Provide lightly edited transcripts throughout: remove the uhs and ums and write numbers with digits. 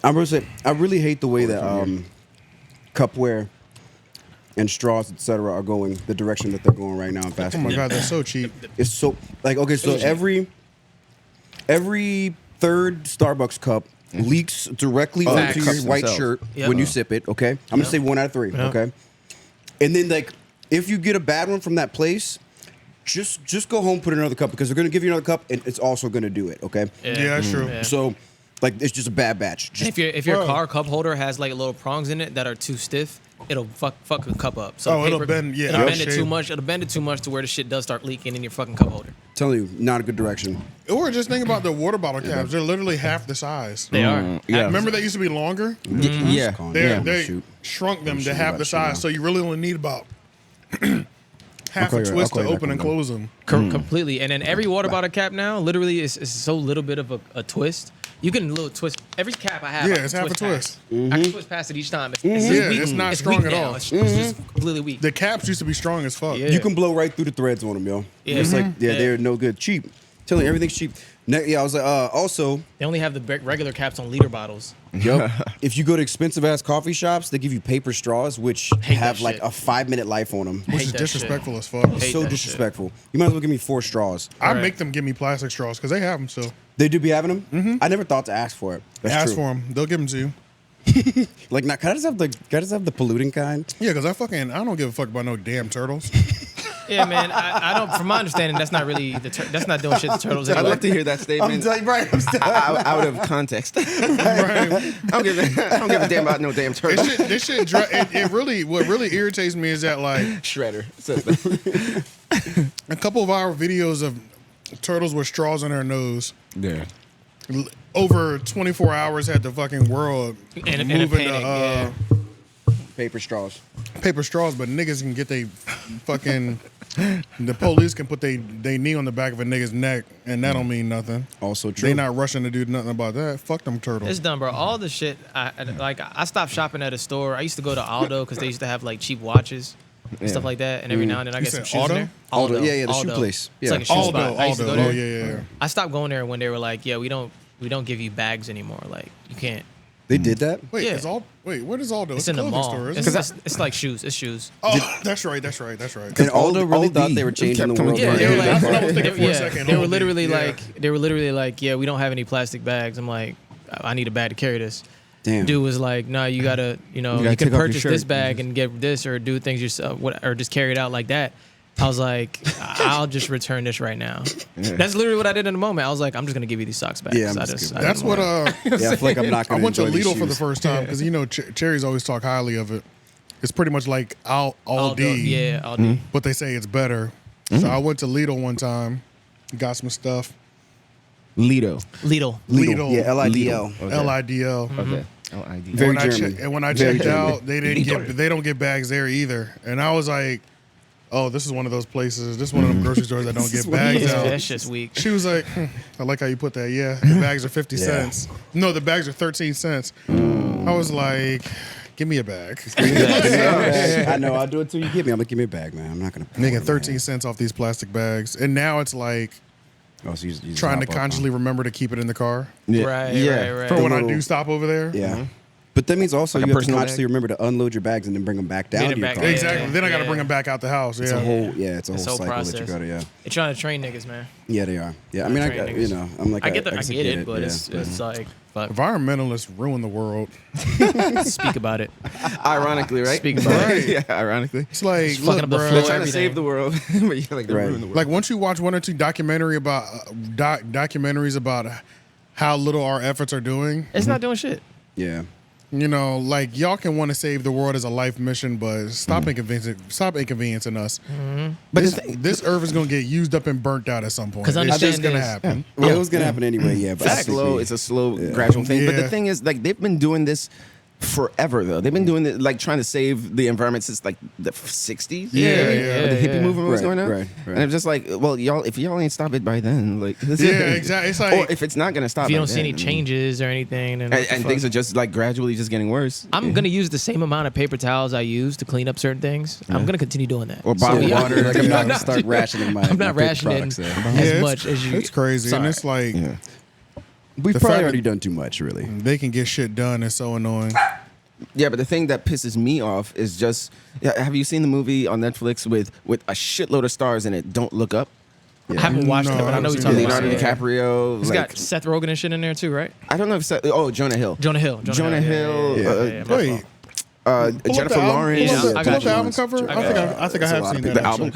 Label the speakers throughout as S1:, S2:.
S1: I'm gonna say I really hate the way that cupware and straws, etc., are going the direction that they're going right now in fast food.
S2: Oh my god, that's so cheap.
S1: It's so like okay, so every third Starbucks cup leaks directly onto your white shirt when you sip it. Okay, I'm gonna say 1 out of 3. Okay, and then like if you get a bad one from that place, just go home, put another cup because they're gonna give you another cup and it's also gonna do it. Okay,
S2: yeah, that's true.
S1: Yeah. So like it's just a bad batch. Just,
S3: if your car cup holder has like little prongs in it that are too stiff, it'll fuck the cup up. So
S2: it'll bend. Yeah,
S3: it'll bend it too much. It'll bend it too much to where the shit does start leaking in your fucking cup holder.
S1: Telling you, not a good direction.
S2: Or just think about the water bottle caps. They're literally half the size.
S3: They are.
S4: Yeah.
S2: Remember they used to be longer?
S4: Yeah.
S2: They shrunk them to half the size, so you really only need about half a twist to open and close them.
S3: Completely. And then every water bottle cap now, literally, is so little bit of a twist. You can little twist every cap I have.
S2: Yeah, it's half a twist.
S3: I can twist past it each time.
S2: It's not strong at all.
S3: It's just completely weak.
S2: The caps used to be strong as fuck.
S3: Yeah.
S1: You can blow right through the threads on them, yo.
S3: Yeah.
S1: It's like they're no good. Cheap. Telling you, everything's cheap. Yeah, I was like, also,
S3: They only have the regular caps on liter bottles.
S1: yo, if you go to expensive ass coffee shops, they give you paper straws, which have like a 5-minute life on them.
S2: Which is disrespectful as fuck.
S1: So disrespectful. You might as well give me 4 straws.
S2: I make them give me plastic straws because they have them still.
S1: They do be having them. I never thought to ask for it. That's
S2: Ask
S1: true.
S2: for them. They'll give them to you.
S1: Like, now, can I just have the polluting kind?
S2: Yeah, because I don't give a fuck about no damn turtles.
S3: Yeah, man. I don't. From my understanding, that's not really that's not doing shit to turtles.
S4: I'd
S3: Anyway.
S4: love to hear that statement.
S1: I'm
S4: Out of context. I don't give a damn about no damn turtle.
S2: This shit it really, what really irritates me is that like
S4: Shredder says that.
S2: a couple of our videos of turtles with straws in their nose.
S4: Yeah.
S2: Over 24 hours had the fucking world
S3: And
S2: moving
S3: panic,
S1: Paper straws.
S2: paper straws, but niggas can get they fucking the police can put they knee on the back of a nigga's neck and that don't mean nothing.
S1: Also true.
S2: They not rushing to do nothing about that. Fuck them turtles.
S3: It's dumb, bro. All the shit. I stopped shopping at a store. I used to go to Aldo because they used to have like cheap watches and stuff like that. And every now and then I get some
S2: said
S3: shoes in
S2: Aldo?
S3: there.
S1: Aldo. Yeah, the shoe place.
S3: It's
S1: Yeah.
S3: like a shoe spot. I used to go
S2: Oh
S3: there.
S2: yeah.
S3: I stopped going there when they were like, yeah, we don't give you bags anymore. Like you can't.
S1: They did that?
S2: Wait,
S3: Yeah.
S2: where does Aldo?
S3: It's in
S2: a
S3: the
S2: clothing
S3: mall.
S2: store, isn't it?
S3: It's like shoes. It's shoes.
S2: Oh, that's right.
S1: And Aldo really thought they were changing the world.
S3: Yeah,
S1: right?
S3: they were
S2: That's
S3: like,
S2: what I was thinking for a second.
S3: they were
S2: Aldi.
S3: literally
S2: Yeah.
S3: like, yeah, we don't have any plastic bags. I'm like, I need a bag to carry this.
S1: Damn.
S3: Dude was like, nah, you gotta, you
S4: gotta
S3: can
S4: take off your
S3: purchase
S4: shirt.
S3: this bag and get this or do things yourself, or just carry it out like that. I was like, I'll just return this right now. That's literally what I did in the moment. I was like, I'm just gonna give you these socks back.
S1: Yeah, I'm
S3: I
S1: just
S3: I
S2: That's
S3: didn't
S2: what.
S3: want it.
S1: Yeah, I feel like I'm not
S2: I
S1: going
S2: went to
S1: enjoy these
S2: Lidl for the
S1: shoes.
S2: first time because you know Cherries always talk highly of it. It's pretty much like Aldi,
S3: Yeah, Aldi.
S2: but they say it's better. So I went to Lidl one time, got some stuff.
S4: Lido.
S3: Lidl.
S2: Lidl.
S1: Yeah, LIDL.
S4: Okay.
S2: LIDL.
S4: Okay. L-I-D.
S1: Very
S2: when
S1: German.
S2: and when I
S1: Very
S2: checked
S1: German.
S2: out, they don't get bags there either. And I was like, oh, this is one of those places. This is one of them grocery stores that don't get bags out.
S3: That shit's weak.
S2: She was like, I like how you put that. Yeah, the bags are 50 cents. No, the bags are 13 cents. I was like, give me a bag.
S1: I know. I'll do it till you get me. I'm like, give me a bag, man. I'm not going to.
S2: Making 13 cents off these plastic bags. And now it's like
S1: Oh, so you just
S2: trying to
S1: hop up,
S2: consciously remember to keep it in the car
S3: Right.
S2: for when I
S1: little-
S2: do stop over there.
S1: Yeah. But that means also
S4: Like a
S1: you have to
S4: personal
S1: consciously
S4: bag?
S1: remember to unload your bags and then bring them back down
S3: Get
S1: to
S3: it
S1: your
S3: back,
S1: car.
S3: yeah.
S2: Exactly. Then I got to bring them back out the house.
S1: It's
S2: Yeah.
S1: a whole, it's a whole
S3: It's a whole
S1: cycle that you
S3: process.
S1: got to,
S3: They're trying to train niggas, man.
S1: Yeah, they are. Yeah, I mean,
S3: Train niggas.
S1: I'm like,
S3: I get it, but
S1: yeah,
S3: it's like, fuck.
S2: Environmentalists ruin the world.
S3: Speak about it.
S4: Ironically, right?
S3: Speak about it.
S4: Yeah, ironically.
S2: It's like,
S3: It's
S2: look,
S3: fucking up the
S2: bro,
S3: floor.
S4: They're trying to
S3: everything.
S4: save the world, but you're like, they're ruining the world.
S2: like once you watch one or two documentaries about how little our efforts are doing,
S3: It's not doing shit.
S1: yeah.
S2: you know, like y'all can want to save the world as a life mission, but stop inconveniencing us.
S4: But
S2: This earth is gonna get used up and burnt out at some point.
S3: 'Cause
S2: It's just
S3: understand
S2: gonna
S3: this.
S2: happen.
S1: Well, it was gonna happen anyway. Yeah, but I think
S4: it's a slow, gradual thing. But
S2: Yeah.
S4: the thing is, like, they've been doing this forever, though. They've been doing it, like, trying to save the environment since, like, the 60s.
S2: Yeah,
S4: When
S2: yeah,
S4: the hippie movement was
S1: Right,
S4: going on.
S1: right.
S4: And I'm just like, well, y'all, if y'all ain't stop it by then, like,
S2: Yeah, exactly. It's like,
S4: or if it's not going to stop
S3: If you
S4: by
S3: don't see
S4: then,
S3: any changes or anything, then what the
S4: and
S3: fuck?
S4: things are just, like, gradually just getting worse.
S3: I'm gonna use the same amount of paper towels I use to clean up certain things. I'm gonna continue doing that.
S4: Or bottled
S3: yeah.
S4: water.
S1: Like, I'm not gonna start rationing my.
S3: I'm
S1: my
S3: not
S1: big
S3: rationing
S1: products there.
S3: as
S2: yeah,
S3: much as you.
S2: It's crazy, and
S3: Sorry.
S2: it's like.
S4: Yeah.
S1: We've
S2: The
S1: probably
S2: fact
S1: already
S2: that-
S1: done too much, really.
S2: They can get shit done. It's so annoying.
S4: Yeah, but the thing that pisses me off is just, have you seen the movie on Netflix with a shitload of stars in it? Don't Look Up.
S3: I haven't watched it, but I know you're talking about.
S4: Leonardo
S3: Yeah.
S4: DiCaprio.
S3: It's
S4: like,
S3: got Seth Rogen and shit in there too, right?
S4: I don't know if Jonah Hill.
S3: Jonah Hill.
S4: Jonah Hill.
S2: Wait,
S4: Jennifer Lawrence.
S3: Yeah,
S2: pull
S3: I
S2: up
S3: got
S2: the
S3: you.
S2: album cover. I think I have seen that.
S4: The album.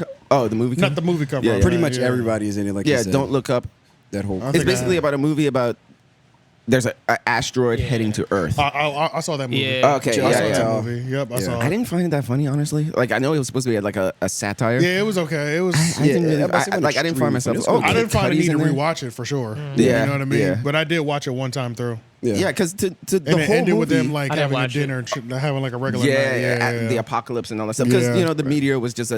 S4: The movie.
S2: Not the movie cover.
S4: Yeah, yeah.
S1: Pretty much everybody is in it. Like you
S4: Yeah,
S1: said.
S4: Don't Look Up.
S1: That whole.
S2: I
S4: It's
S2: think
S4: basically
S2: I-
S4: about a movie about there's an asteroid heading to Earth.
S2: I saw that movie.
S3: Yeah.
S4: Okay,
S2: I saw
S4: yeah.
S2: that movie. Yep, I saw
S4: I
S2: it.
S4: didn't find it that funny, honestly. Like, I know it was supposed to be like a satire.
S2: Yeah, it was okay. It was.
S4: I didn't really,
S1: that must have been
S4: I didn't find myself.
S1: extreme, but
S2: I didn't find a
S4: Cuddy's
S2: need to
S4: in there.
S2: rewatch it for sure.
S4: Yeah,
S2: You know what I mean?
S4: yeah.
S2: But I did watch it one time through.
S4: Yeah, because to the
S2: And it
S4: whole
S2: ended with
S4: movie,
S2: them like
S3: I didn't
S2: having a
S3: watch it.
S2: dinner, having like a regular
S4: yeah,
S2: night.
S4: at the apocalypse and all that stuff. Because
S2: Yeah.
S4: the meteor was just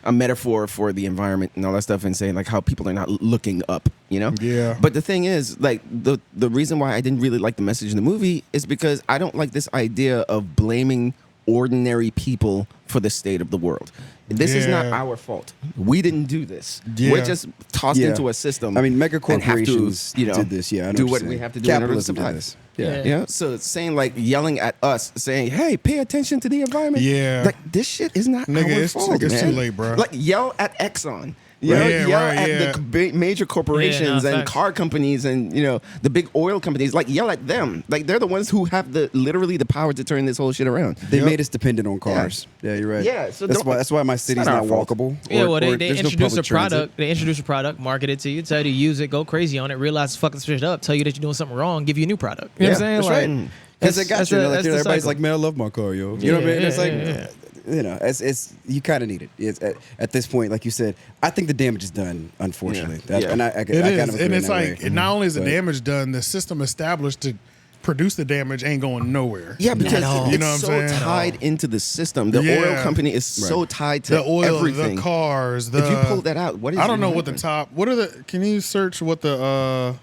S4: a metaphor for the environment and all that stuff, and saying like how people are not looking up.
S2: Yeah.
S4: But the thing is, like the reason why I didn't really like the message in the movie is because I don't like this idea of blaming ordinary people for the state of the world. This is not
S2: Yeah.
S4: our fault. We didn't do this.
S2: Yeah.
S4: We're just tossed
S1: Yeah.
S4: into a system.
S1: I mean, mega
S4: and have to,
S1: corporations did this. Yeah, I know
S4: do
S1: what
S4: what
S1: you're
S4: we
S1: saying.
S4: have to do in order to
S1: Capitalism did
S4: survive.
S1: this.
S3: Yeah.
S4: Yeah, so it's saying like yelling at us, saying, "Hey, pay attention to the environment."
S2: Yeah.
S4: like this shit is not
S2: Nigga,
S4: our
S2: it's
S4: fault,
S2: too
S4: man.
S2: late, bro.
S4: Like yell at Exxon,
S2: Yeah,
S4: yell
S2: right,
S4: at
S2: yeah.
S4: the major corporations and
S3: facts.
S4: car companies and the big oil companies. Like yell at them. Like they're the ones who have literally the power to turn this whole shit around.
S1: They
S2: Yep.
S1: made us dependent on cars. Yeah, you're right.
S4: Yeah, so
S1: that's why my city's
S4: not our
S1: not
S4: fault.
S1: walkable.
S3: Yeah,
S1: or-
S3: well,
S1: or
S3: they
S1: there's no
S3: introduce a
S1: public transit.
S3: product. They introduce a product, market it to you, tell you to use it, go crazy on it, realize fucking shit up, tell you that you're doing something wrong, give you a new product. You know what I'm saying?
S1: That's
S3: Like,
S1: right. Because they got
S3: that's
S1: you.
S3: the-
S1: They're like,
S3: that's the
S1: everybody's
S3: cycle.
S1: like, man, I love my car, yo. You know what I mean?
S3: Yeah,
S1: It's like,
S3: yeah.
S1: it's you kind of need it. It's at this point, like you said, I think the damage is done. Unfortunately,
S4: Yeah.
S1: and I
S2: It
S1: kind
S2: is,
S1: of agree
S2: and
S1: in
S2: it's
S1: that
S2: like
S1: way.
S2: not only is the
S1: But-
S2: damage done, the system established to produce the damage ain't going nowhere.
S4: Yeah, because
S3: all.
S4: it's
S2: You know what
S4: so
S2: I'm saying?
S4: tied into the system. The
S2: Yeah.
S4: oil company is so tied to
S2: The oil,
S4: everything.
S2: the cars,
S4: if you
S2: the
S4: pull that out, what is?
S2: I don't know
S4: gonna
S2: what the
S4: happen?
S2: top. What are the? Can you search what the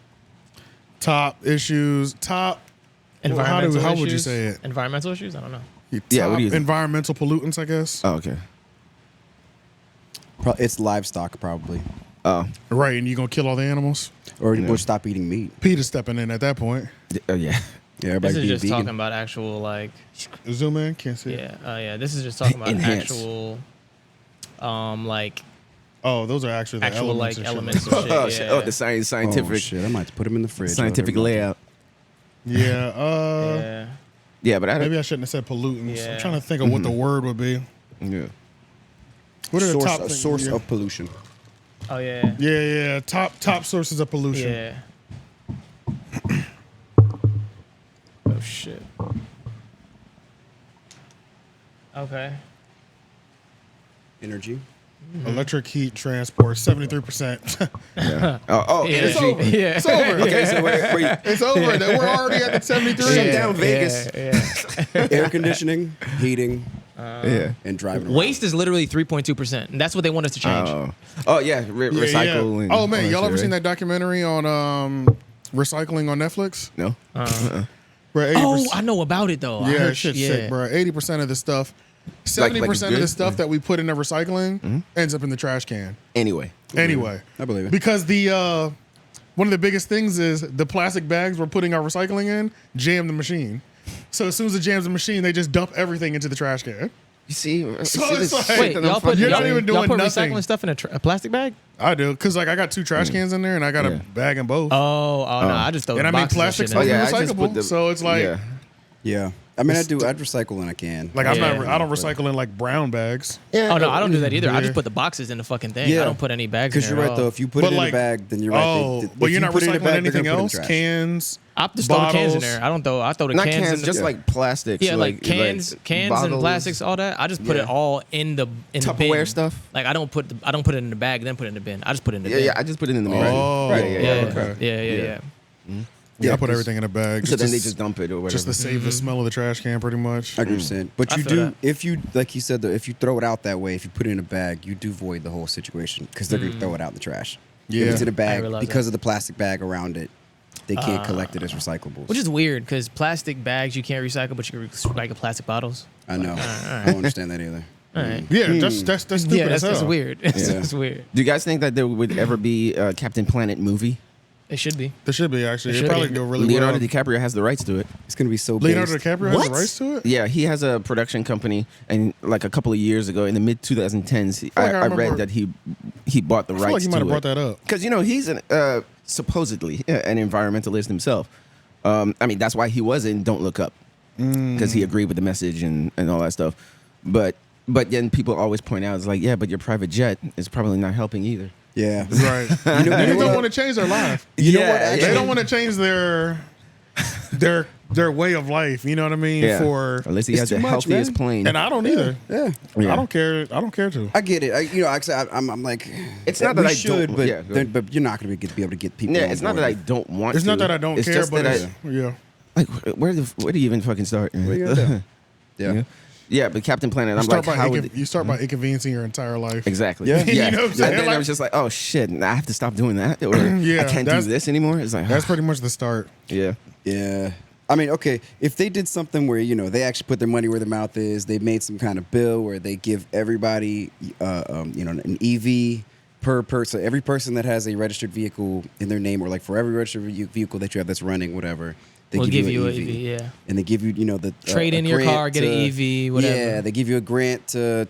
S2: top issues? Top.
S3: Environmental
S2: How
S3: issues,
S2: would you say it?
S3: Environmental issues? I don't know.
S4: Yeah,
S2: Top
S4: what do you think?
S2: environmental pollutants, I guess.
S4: Oh, okay.
S1: It's livestock probably,
S4: Oh,
S2: Right, and you gonna kill all the animals?
S1: or we'll stop eating meat.
S2: Peter's stepping in at that point.
S4: oh yeah.
S1: Yeah, everybody
S3: This is
S1: be
S3: just
S1: vegan.
S3: talking about actual like,
S2: Zoom in, can't see. it.
S3: yeah. This is just talking about
S4: Enhance.
S3: actual, like
S2: Oh, those are actually the
S3: actual
S2: elements
S3: like
S2: and shit.
S3: elements of shit.
S4: Oh,
S3: Yeah.
S4: shit. Oh, the scientific
S1: Oh, shit, I might have to put them in the fridge.
S4: scientific
S1: Whatever.
S4: layout.
S2: Yeah.
S3: Yeah.
S4: Yeah, but I don't.
S2: Maybe I shouldn't have said pollutants.
S3: Yeah.
S2: I'm trying to think of what the word would be.
S4: Yeah.
S2: What are the
S1: Source,
S2: top
S1: a
S2: things-
S1: source
S2: yeah.
S1: of pollution.
S3: Oh yeah.
S2: Yeah. Top sources of pollution.
S3: Yeah. Oh shit. Okay.
S1: Energy.
S2: Electric heat transport, 73%.
S4: Oh,
S3: Yeah.
S4: energy.
S3: Yeah.
S2: It's over.
S4: Okay, so
S2: It's over. We're already at the 73.
S4: Shut down Vegas.
S3: Yeah.
S1: Air conditioning, heating,
S4: Yeah.
S1: and driving. around.
S3: Waste is literally 3.2%, and that's what they want us to change.
S4: Oh yeah, recycle. And
S2: Oh man,
S4: all
S2: y'all
S4: that
S2: ever
S4: shit,
S2: seen
S4: right?
S2: that documentary on recycling on Netflix?
S4: No.
S2: Where 80%,
S3: Oh, I know about it though. I
S2: yeah,
S3: heard,
S2: shit's sick, bro. 80% of the stuff,
S4: Like
S2: 70% of the
S4: good?
S2: stuff that we put in the recycling ends up in the trash can.
S4: Anyway.
S2: Anyway,
S1: I believe it.
S2: because the one of the biggest things is the plastic bags we're putting our recycling in jam the machine. So as soon as it jams the machine, they just dump everything into the trash can.
S4: You see?
S2: So
S4: see
S2: it's
S4: this
S2: like-
S4: shit
S3: Wait,
S4: that
S3: y'all
S4: I'm
S3: put,
S4: fucking
S2: You're not
S3: y'all,
S2: even
S3: y'all
S2: doing
S3: put
S2: nothing.
S3: recycling stuff in a plastic bag?
S2: I do, cause like I got 2 trash cans in there and I got a bag in both.
S3: Oh, no, I just throw
S2: and
S3: the
S2: I mean,
S3: boxes and
S2: plastic's
S3: shit in
S2: like
S3: there.
S4: I just put
S2: recyclable, so it's like
S4: yeah.
S1: Yeah. I mean, I'd recycle when I can.
S2: like I'm
S3: Yeah.
S2: not. I don't recycle in like brown bags.
S4: Yeah.
S3: Oh no, I don't do that either. I
S2: Yeah.
S3: just put the boxes in the fucking thing.
S1: Yeah.
S3: I don't put any bags in
S1: Because
S3: there.
S1: you're
S3: at
S1: right,
S3: all.
S1: though. If you put
S2: But
S1: it in
S2: like-
S1: a bag, then you're right.
S2: Oh,
S1: If
S2: but
S1: you
S2: you're not
S1: put it in a
S2: recycling
S1: bag, they're
S2: anything
S1: gonna put it in
S2: else?
S1: trash.
S2: Cans.
S3: I just throw the cans in
S2: bottles.
S3: there. I throw the
S4: Not
S3: cans
S4: cans,
S3: in the,
S4: just like plastics.
S3: yeah, like cans and
S4: bottles.
S3: plastics, all that. I just put
S4: Yeah.
S3: it all in the
S4: Tupperware
S3: bin.
S4: stuff?
S3: Like I don't put it in the bag, then put it in the bin. I just put it in the
S4: Yeah,
S3: bin.
S4: yeah. I just put it in the bin.
S2: Oh,
S1: Right.
S4: Yeah,
S3: yeah,
S2: okay.
S3: yeah.
S2: Yeah, I put
S1: 'cause-
S2: everything in a bag.
S4: So then they just dump it or whatever.
S2: just to save the smell of the trash can, pretty much.
S1: 100%. But
S3: I
S1: you
S3: feel
S1: do,
S3: that.
S1: if you, like he said, though, if you throw it out that way, if you put it in a bag, you do void the whole situation because they're going to throw it out in the trash.
S2: Yeah.
S1: If it's in a
S3: I
S1: bag,
S3: realize
S1: because
S3: that.
S1: of the plastic bag around it, they can't collect it as recyclables.
S3: Which is weird because plastic bags you can't recycle, but you can recycle plastic bottles.
S1: I know. I don't understand that either.
S3: All right.
S2: Yeah, that's stupid
S3: Yeah,
S2: as
S3: that's
S2: hell.
S3: weird. It's
S1: Yeah.
S3: weird.
S4: Do you guys think that there would ever be a Captain Planet movie?
S3: It should be.
S2: There should be, actually.
S3: It
S2: It
S3: should
S2: probably
S3: be.
S2: go really
S4: Leonardo
S2: well.
S4: DiCaprio has the rights to it.
S1: It's gonna be so.
S2: Leonardo
S1: based.
S2: DiCaprio has the rights to it?
S4: Yeah, he has a production company, and like a couple of years ago, in the mid 2010s, I read that he bought the
S2: I feel
S4: rights
S2: like you might
S4: to
S2: have brought
S4: it.
S2: that up.
S4: Because he's supposedly an environmentalist himself. I mean, that's why he was in Don't Look Up, because he agreed with the message and all that stuff. But then people always point out, it's like, yeah, but your private jet is probably not helping either.
S1: Yeah.
S2: Right. They don't want to change their life.
S1: You know what?
S2: They don't want to change their way of life. You know what I mean?
S4: Yeah.
S2: For
S4: Unless he
S1: It's
S4: has
S1: too
S4: the
S1: much,
S4: healthiest
S1: man.
S4: plane.
S2: and I don't either.
S1: Yeah.
S4: Yeah.
S2: I don't care. I don't care to.
S1: I get it. I'm like,
S4: It's not that
S1: we
S4: I
S1: should,
S4: don't-
S1: but
S4: yeah, go ahead.
S1: but you're not going to be able to get people.
S4: Yeah,
S1: on
S4: it's not
S1: board.
S4: that I don't want
S2: It's
S4: to.
S2: not that I don't
S4: It's
S2: care,
S4: just
S2: but
S4: that
S2: yeah.
S4: like, where do you even fucking start?
S1: What are you gonna do? Yeah.
S4: Yeah, but Captain Planet,
S2: You
S4: I'm
S2: start,
S4: like, how would
S2: you start by inconveniencing your entire life.
S4: exactly?
S1: Yeah.
S2: You know what I'm saying?
S4: And then I
S2: Like-
S4: was just like, oh shit, I have to stop doing that, or
S2: Yeah,
S4: I can't do
S2: that's-
S4: this anymore. It's like,
S2: That's pretty much the start.
S4: yeah,
S1: Yeah. I mean, okay, if they did something where, they actually put their money where their mouth is, they made some kind of bill where they give everybody, an EV per person. Every person that has a registered vehicle in their name, or like for every registered vehicle that you have that's running, whatever, they
S3: We'll give you
S1: an
S3: an EV, yeah.
S1: And they give you, the
S3: Trade in
S1: a
S3: your
S1: grant
S3: car, get an EV, whatever.
S1: Yeah, they give you a grant to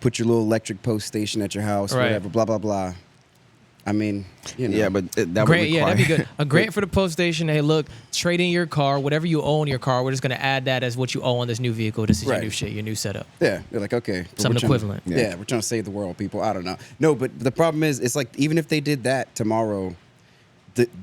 S1: put your little electric post station at your house,
S3: Right.
S1: whatever, blah, blah, blah. I mean,
S4: yeah, but that would
S3: Grant,
S4: require.
S3: yeah, that'd be good. A grant for the post station. Hey, look, trade in your car, whatever you own your car. We're just gonna add that as what you owe on this new vehicle. This is your
S1: Right.
S3: new shit, your new setup.
S1: Yeah, they're like, okay. but
S3: Something
S1: we're trying-
S3: equivalent.
S1: Yeah. we're trying to save the world, people. I don't know. No, but the problem is, it's like, even if they did that tomorrow,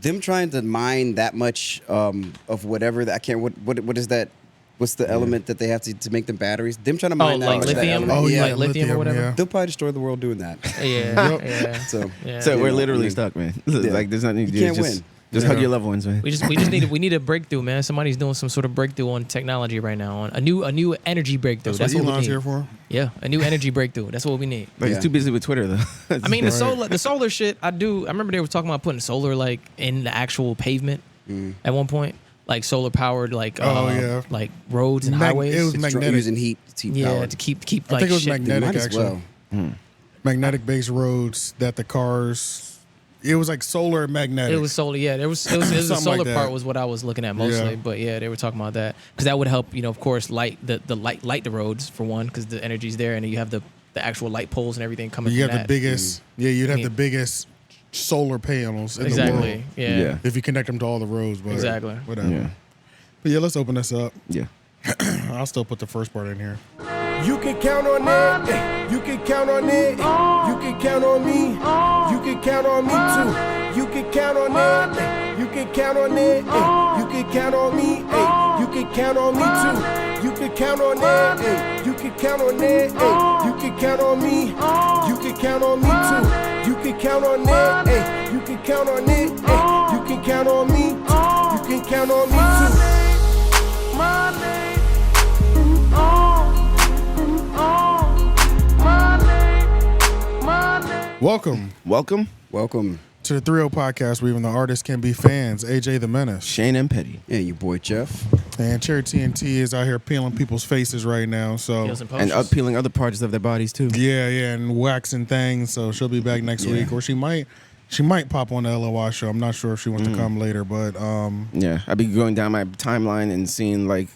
S1: them trying to mine that much of whatever, I can't, what is that? What's the element that they have to make them batteries? Them trying to mine that
S3: like
S1: much of that
S3: lithium?
S1: element.
S2: Oh, yeah,
S3: like lithium or whatever.
S2: yeah.
S1: They'll probably destroy the world doing that.
S3: Yeah, yeah.
S1: So,
S3: Yeah.
S4: So we're
S1: I
S4: literally
S1: mean,
S4: stuck, man.
S1: yeah.
S4: Like there's nothing to do.
S1: You can't
S4: just
S1: win.
S4: just
S2: Yeah.
S4: hug your loved ones, man.
S3: We just need a breakthrough, man. Somebody's doing some sort of breakthrough on technology right now, on a new energy breakthrough.
S2: That's
S3: That's
S2: what
S3: what we
S2: Elon's
S3: need.
S2: here for.
S3: Yeah, a new energy breakthrough. That's what we need.
S4: Like
S1: Yeah.
S4: he's too busy with Twitter though.
S3: I mean, the solar shit. I remember they were talking about putting solar like in the actual pavement at one point, like solar powered like
S2: yeah.
S3: like roads and
S2: Mag-
S3: highways.
S2: it was
S1: it's
S2: magnetic.
S1: using heat
S3: yeah,
S1: power.
S3: to keep
S2: I
S3: like
S2: think it was
S3: shit.
S2: magnetic.
S1: Might as
S2: Actually.
S1: well.
S2: Magnetic based roads that the cars. It was like solar and magnetic.
S3: It was solar, yeah. It was the
S2: Something
S3: solar
S2: like that.
S3: part was what I was looking at mostly,
S2: Yeah.
S3: but yeah, they were talking about that because that would help, of course, light the roads for one because the energy's there, and then you have the actual light poles and everything coming.
S2: You
S3: from
S2: have
S3: that.
S2: the biggest. Yeah, you'd have
S3: Yeah.
S2: the biggest solar panels in the
S3: Exactly.
S2: world
S3: Yeah.
S4: Yeah.
S2: if you connect them to all the roads. But
S3: Exactly.
S2: Whatever.
S4: Yeah.
S2: But yeah, let's open this up.
S4: Yeah.
S2: I'll still put the first part in here.
S5: You can count on it. You can count on it. You can count on me. You can count on me too. You can count on it. You can count on it. You can count on me. You can count on me too. You can count on it. You can count on it. You can count on me. You can count on me too. You can count on it. You can count on it. You can count on me. You can count on me too. My name.
S2: Welcome
S4: Welcome,
S2: to the 3-0 podcast where even the artists can be fans. AJ the Menace.
S4: Shane and Petty,
S1: Yeah, you boy Jeff.
S2: And Cherry TNT is out here peeling people's faces right now. So
S3: Heels and
S4: and
S3: posters.
S4: peeling other parts of their bodies too.
S2: yeah, and waxing things. So she'll be back next
S1: Yeah.
S2: week, or she might pop on the LOI show. I'm not sure if she wants to come later, but
S4: Yeah, I'd be going down my timeline and seeing like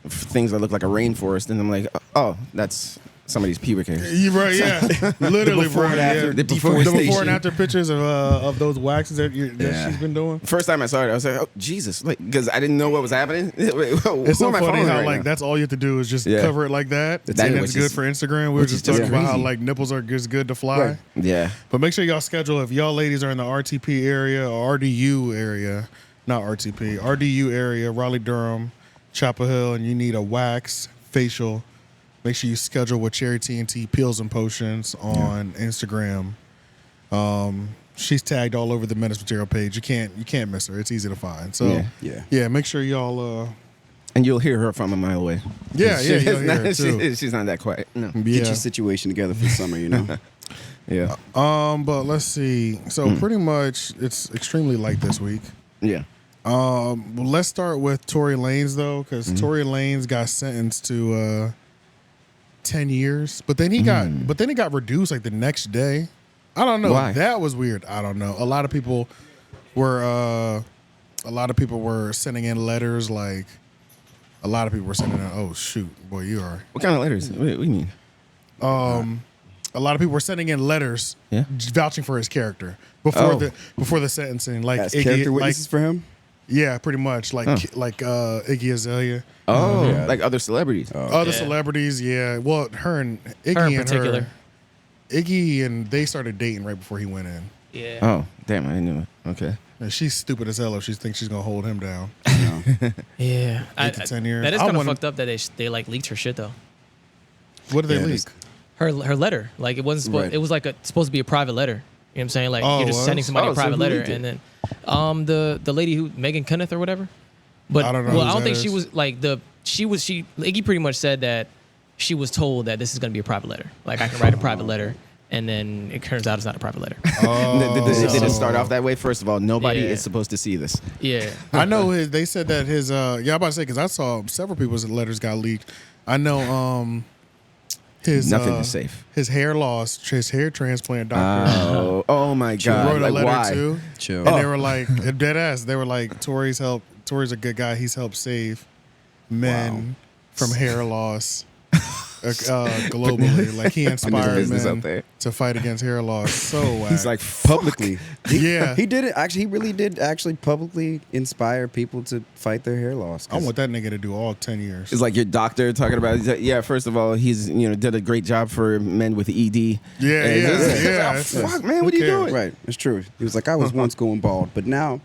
S4: things that look like a rainforest, and I'm like, oh, that's somebody's pubic hair.
S2: you're right, yeah, literally,
S1: before
S2: bro.
S1: and after,
S2: Yeah.
S1: the
S2: The before
S1: deforestation.
S2: and after pictures of those waxes that
S1: Yeah.
S2: she's been doing.
S4: First time I saw it, I was like, oh Jesus, like because I didn't know what was happening.
S2: It's so funny how
S4: right
S2: like
S4: now?
S2: that's all you have to do is just
S4: Yeah.
S2: cover it like that,
S4: That
S2: and
S4: was
S2: it's good
S4: just-
S2: for Instagram. We were
S4: which
S2: just
S4: is
S2: talking
S4: just
S2: about how
S4: crazy.
S2: like nipples are just good to fly.
S1: Right.
S4: Yeah,
S2: But make sure y'all schedule if y'all ladies are in the RTP area or RDU area, not RTP, RDU area, Raleigh, Durham, Chapel Hill, and you need a wax, facial. Make sure you schedule with Cherry TNT Peels and Potions on Instagram. She's tagged all over the Menace Material page. You can't miss her. It's easy to find. So
S1: Yeah.
S2: make sure y'all
S4: and you'll hear her from a mile away.
S2: yeah, you'll hear her too.
S4: She's not that quiet. No.
S1: Get
S2: Yeah.
S1: your situation together for the summer,
S4: Yeah.
S2: But let's see. So pretty much it's extremely light this week.
S4: Yeah.
S2: Well, let's start with Tory Lanez though, because Tory Lanez got sentenced to 10 years, but then he got reduced like the next day. I don't know.
S4: Why?
S2: That was weird. I don't know. A lot of people where a lot of people were sending in letters. Like a lot of people were sending in. Oh shoot, boy, you are.
S4: What kind of letters? What do you mean?
S2: A lot of people were sending in letters, vouching for his character before the sentencing. Like
S1: As character witnesses for him.
S2: Yeah, pretty much. Like 𝙿𝙾𝚃𝚃.
S4: Oh, like other celebrities.
S2: Other celebrities, yeah. Well, her and Iggy
S3: Her in particular.
S2: Iggy and they started dating right before he went in.
S3: Yeah.
S4: Oh, damn, I didn't know it. Okay.
S2: And she's stupid as hell if she thinks she's gonna hold him down.
S3: Yeah.
S2: 8 to 10 years.
S3: That is
S2: I
S3: kind of
S2: wanna-
S3: fucked up that they like leaked her shit though.
S2: What did they
S1: Yeah, it
S2: leak?
S1: is.
S3: Her letter. Like it wasn't supposed.
S1: Right.
S3: It was like supposed to be a private letter. You know what I'm saying? Like
S2: Oh,
S3: you're just
S2: it
S3: sending
S2: was?
S3: somebody
S4: Oh,
S3: a
S4: so
S3: private
S4: who
S3: letter,
S4: leaked it?
S3: and then the lady who Megan Kenneth or whatever. But
S2: I don't know
S3: well,
S2: who
S3: I don't
S2: that
S3: think she
S2: is.
S3: was like Iggy pretty much said that she was told that this is gonna be a private letter. Like I can write a private letter, and then it turns out it's not a private letter.
S4: Did it start off that way? First of all, nobody
S3: Yeah.
S4: is supposed to see this.
S3: Yeah.
S2: I know they said that his I'm about to say because I saw several people's letters got leaked. I know his
S4: Nothing is safe.
S2: His hair loss, his hair transplant doctor.
S4: Oh my
S2: She
S4: God!
S2: wrote a
S4: Like
S2: letter
S4: why?
S2: too.
S1: Chill.
S2: And they were like, dead ass. They were like, Tory's a good guy. He's helped save men from hair loss globally. Like he inspired
S4: business
S2: men
S4: out there.
S2: to fight against hair loss. So whack.
S4: He's like
S1: Publicly.
S2: yeah.
S1: He did it. Actually, he really did actually publicly inspire people to fight their hair loss.
S2: I want that nigga to do all 10 years.
S4: It's like your doctor talking about. Yeah, first of all, he's did a great job for men with ED.
S2: Yeah,
S4: And
S2: yeah.
S4: it's like, fuck, man, what are you
S2: Who cares?
S4: doing?
S1: Right, it's true. He was like, I was once going bald, but now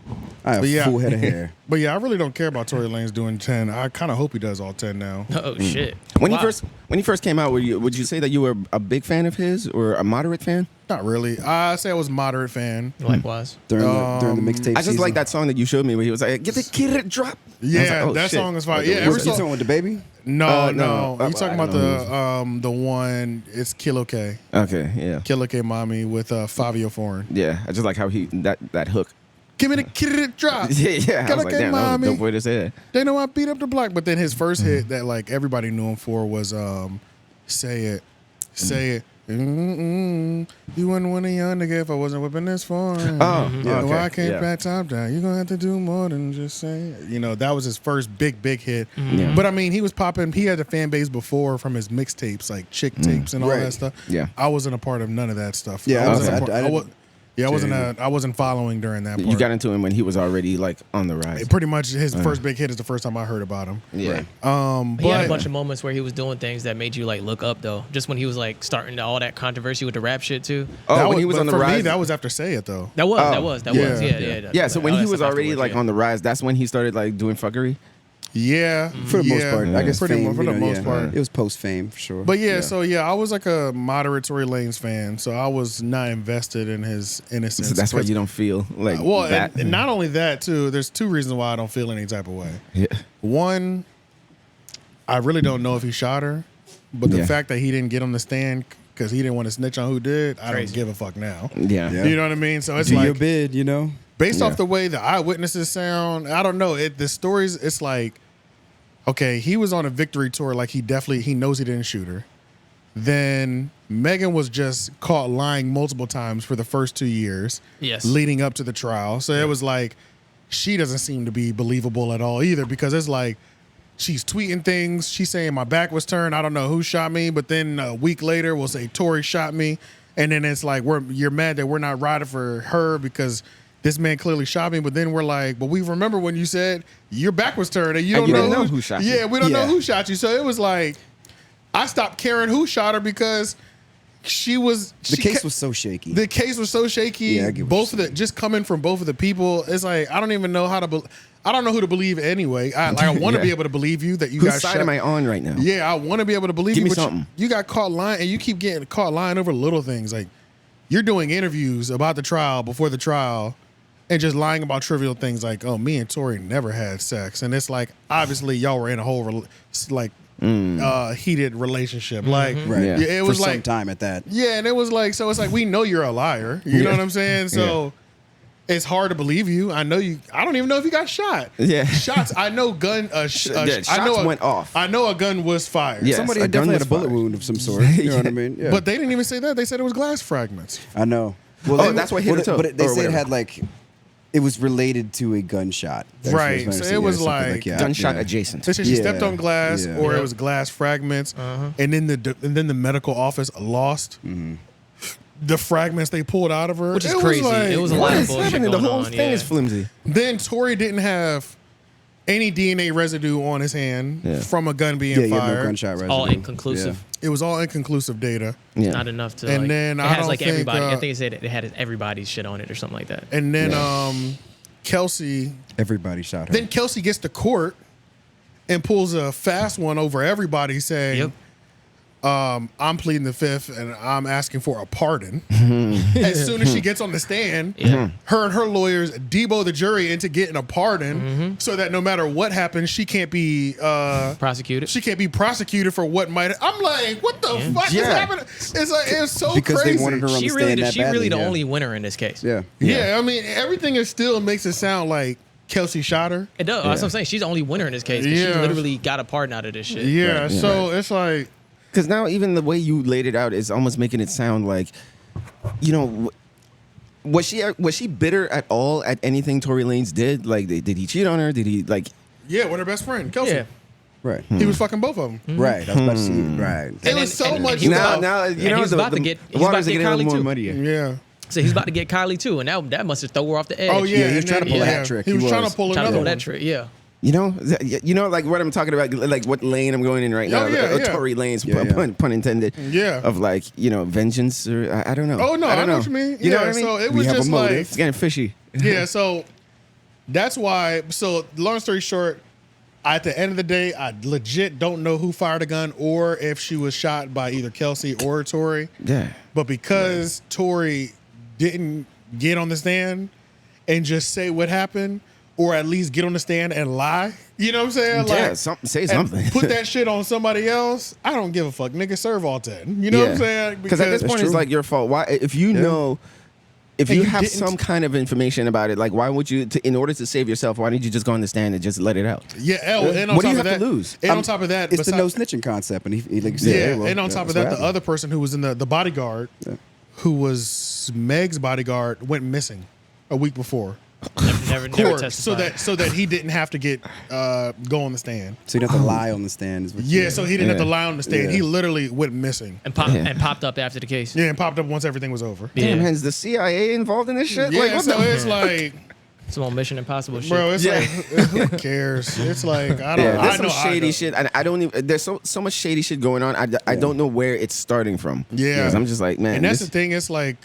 S1: I have
S2: yeah.
S1: full head of hair.
S2: But yeah, I really don't care about Tory Lanez doing 10. I kind of hope he does all 10 now.
S3: Oh shit.
S4: When
S3: Wow.
S4: he first came out, would you say that you were a big fan of his or a moderate fan?
S2: Not really. I say I was a moderate fan.
S3: Likewise.
S1: During the mixtape
S4: I just
S1: season.
S4: like that song that you showed me where he was like, "Get the kid a drop."
S2: Yeah,
S4: I was like, oh,
S2: that
S4: shit.
S2: song is fine.
S4: Like,
S2: Yeah, every
S1: What's the
S2: song.
S1: song with the baby?
S2: No,
S4: no.
S2: You talking
S4: I
S2: about the one? It's 𝙿𝙾𝚃𝚃.
S4: Okay, yeah,
S2: 𝙿𝙾𝚃𝚃 Mommy with Fabio Foreign.
S4: yeah. I just like how that hook.
S2: Give me the kid drop.
S4: Yeah, yeah. I was like,
S2: 𝙿𝙾𝚃
S4: damn, that was a
S2: Mommy.
S4: dope way to say that.
S2: They know I beat up the block, but then his first hit that like everybody knew him for was "Say It, Say It." You wouldn't want a young nigga if I wasn't whipping this foreign.
S4: Oh,
S2: Yeah,
S4: okay.
S2: why I can't
S4: Yeah.
S2: back top down? You're gonna have to do more than just say it. You know, that was his first big hit.
S4: Yeah.
S2: But I mean, he was popping. He had a fan base before from his mixtapes, like chick tapes and all
S1: Right.
S2: that stuff.
S4: Yeah.
S2: I wasn't a part of none of that stuff.
S1: Yeah,
S2: I wasn't.
S1: okay.
S2: a part-
S1: I
S2: I wa-
S1: didn't-
S2: yeah, I wasn't following during that part.
S4: You got into him when he was already like on the rise.
S2: Pretty much his first big hit is the first time I heard about him.
S4: Yeah.
S2: But
S3: He had a bunch of moments where he was doing things that made you like look up though. Just when he was like starting all that controversy with the rap shit too.
S4: Oh,
S2: that
S4: when
S2: was,
S4: he was
S2: but
S4: on the
S2: for
S4: rise.
S2: me, that was after Say It though.
S3: That was.
S2: yeah.
S4: Yeah, so when
S3: all
S4: he
S3: that
S4: was
S3: stuff
S4: already
S3: afterwards,
S4: like
S3: yeah.
S4: on the rise, that's when he started like doing fuckery.
S2: Yeah,
S1: For the most
S2: yeah,
S1: part. I guess
S2: for
S1: fame,
S2: the
S1: you know,
S2: most
S1: yeah.
S2: part.
S1: It was post-fame, for sure.
S2: But yeah, so yeah, I was like a moderate Tory Lanez fan, so I was not invested in his innocence.
S4: So that's why you don't feel like
S2: Well,
S4: that.
S2: and not only that too. There's two reasons why I don't feel any type of way.
S4: Yeah.
S2: One, I really don't know if he shot her, but the
S4: Yeah.
S2: fact that he didn't get on the stand because he didn't want to snitch on who did, I don't
S3: Crazy.
S2: give a fuck now.
S4: Yeah.
S1: Yeah.
S2: You know what I mean? So it's
S1: Do
S2: like
S1: your bid, you know?
S2: based
S4: Yeah.
S2: off the way the eyewitnesses sound, I don't know. The stories, it's like, okay, he was on a victory tour, like he knows he didn't shoot her. Then Megan was just caught lying multiple times for the first 2 years,
S3: Yes.
S2: leading up to the trial. So it was like, she doesn't seem to be believable at all either, because it's like, she's tweeting things. She's saying my back was turned. I don't know who shot me, but then a week later we'll say Tory shot me, and then it's like you're mad that we're not riding for her because this man clearly shot me. But then we're like, but we remember when you said your back was turned and you don't
S4: didn't
S2: know
S4: know who shot you.
S2: Yeah, we don't know
S1: Yeah.
S2: who shot you. So it was like I stopped caring who shot her because
S1: The case was so shaky.
S2: The case was so shaky.
S1: Yeah, I get what
S2: both
S1: you're
S2: of the just coming from both of the people. It's like I don't even know how to. I don't know who to believe anyway. I want to
S4: Yeah.
S2: be able to believe you that you
S4: Whose
S2: got
S4: side
S2: shot.
S4: am I on right now?
S2: Yeah, I want to be able to believe
S4: Give
S2: you.
S4: me
S2: but
S4: something.
S2: You got caught lying, and you keep getting caught lying over little things. Like you're doing interviews about the trial before the trial, and just lying about trivial things like, "Oh, me and Tory never had sex," and it's like obviously y'all were in a whole heated relationship. Like,
S1: Right.
S4: Yeah.
S2: it was
S1: for
S2: like
S1: some time at that.
S2: yeah, and it was like, so it's like, we know you're a liar. You know what I'm saying? So it's hard to believe you. I know you. I don't even know if you got shot.
S4: Yeah.
S2: Shots. I know gun.
S4: Yeah,
S2: I
S4: shots
S2: know
S4: went off.
S2: I know a gun was fired.
S4: Yes,
S1: Somebody
S4: a gun
S1: definitely had
S4: was
S1: a bullet
S4: fired.
S1: wound of some sort. You know what I mean? Yeah.
S2: But they didn't even say that. They said it was glass fragments.
S1: I know.
S4: Oh, that's what hit her toe,
S1: But they
S4: or
S1: said it
S4: whatever.
S1: had like it was related to a gunshot.
S2: Right. So it was like
S4: gunshot adjacent.
S2: So she stepped on glass, or it was glass fragments, and then the medical office lost the fragments they pulled out of her,
S3: which is crazy. It was a lot of bullshit going
S4: The whole
S3: on.
S4: thing is flimsy.
S2: Then Tory didn't have any DNA residue on his hand from a gun being fired.
S1: No gunshot residue.
S3: All inconclusive.
S2: It was all inconclusive data.
S3: It's not enough to.
S2: And
S3: like,
S2: then
S3: it
S2: I
S3: has
S2: don't
S3: like
S2: think,
S3: everybody. I think it said it had everybody's shit on it or something like that.
S2: And then Kelsey.
S1: Everybody shot her.
S2: Then Kelsey gets to court and pulls a fast one over everybody, saying, I'm pleading the fifth and I'm asking for a pardon. As soon as she gets on the stand, her and her lawyers debo the jury into getting a pardon so that no matter what happens, she can't be
S3: prosecuted.
S2: She can't be prosecuted for what might. I'm like, what the fuck is happening? It's like, it's so
S1: because
S2: crazy.
S1: They wanted her on the stand
S3: She really the only winner in this case.
S2: Yeah, I mean, everything is still makes it sound like Kelsey shot her.
S3: It does. That's what I'm saying. She's the only winner in this case. She literally got a pardon out of this shit.
S2: Yeah, so it's like.
S4: Because now even the way you laid it out is almost making it sound like, you know, was she bitter at all at anything Tory Lanez did? Like, did he cheat on her? Did he like?
S2: Yeah, with her best friend, Kelsey.
S3: Yeah.
S1: Right.
S2: He was fucking both of them.
S1: Right. I was about to see. Right.
S2: It was so much.
S4: Now you know
S3: he's about to get Kylie
S4: more
S3: too.
S4: muddier.
S2: Yeah.
S3: So he's about to get Kylie too, and that must have thrown her off the edge.
S2: Oh yeah,
S1: he was trying to pull that trick.
S2: He was trying to pull another one.
S3: That trick. Yeah.
S4: You know, like what I'm talking about, like what lane I'm going in right now. Tory Lanez, pun intended.
S2: Yeah.
S4: Of like, you know, vengeance or I don't know.
S2: Oh no, I know what you mean.
S4: You know what I mean?
S2: So it was just like
S4: it's getting fishy.
S2: Yeah. So that's why. So long story short, at the end of the day, I legit don't know who fired a gun or if she was shot by either Kelsey or Tory.
S4: Yeah.
S2: But because Tory didn't get on the stand and just say what happened. Or at least get on the stand and lie. You know what I'm saying?
S4: Yeah,
S2: like,
S4: say something.
S2: Put that shit on somebody else. I don't give a fuck. Nigga, serve all 10. You know what I'm saying?
S4: Because at this point, it's like your fault. Why? If you know, if you have some kind of information about it, like why would you, in order to save yourself, why didn't you just go on the stand and just let it out?
S2: Yeah. And on
S4: what do
S2: top
S4: you
S2: of
S4: have
S2: that,
S4: to lose?
S2: And on top of that,
S1: it's the no snitching concept. And he like said,
S2: and on top of that, the other person who was in the bodyguard, who was Meg's bodyguard, went missing a week before.
S3: Never testified.
S2: so that he didn't have to get go on the stand.
S1: So he didn't have to lie on the stand. Is what
S2: so he didn't have to lie on the stand. Yeah. He literally went missing
S3: and popped up after the case.
S2: Yeah, and popped up once everything was over.
S4: Damn, is the CIA involved in this shit?
S2: Yeah,
S4: like, what
S2: it's like
S3: some old Mission Impossible shit,
S2: bro. It's like who cares? It's like I don't.
S4: There's some shady shit, and I don't even. There's so much shady shit going on. I don't know where it's starting from.
S2: Yeah,
S4: because I'm just like, man.
S2: And that's the thing. It's like.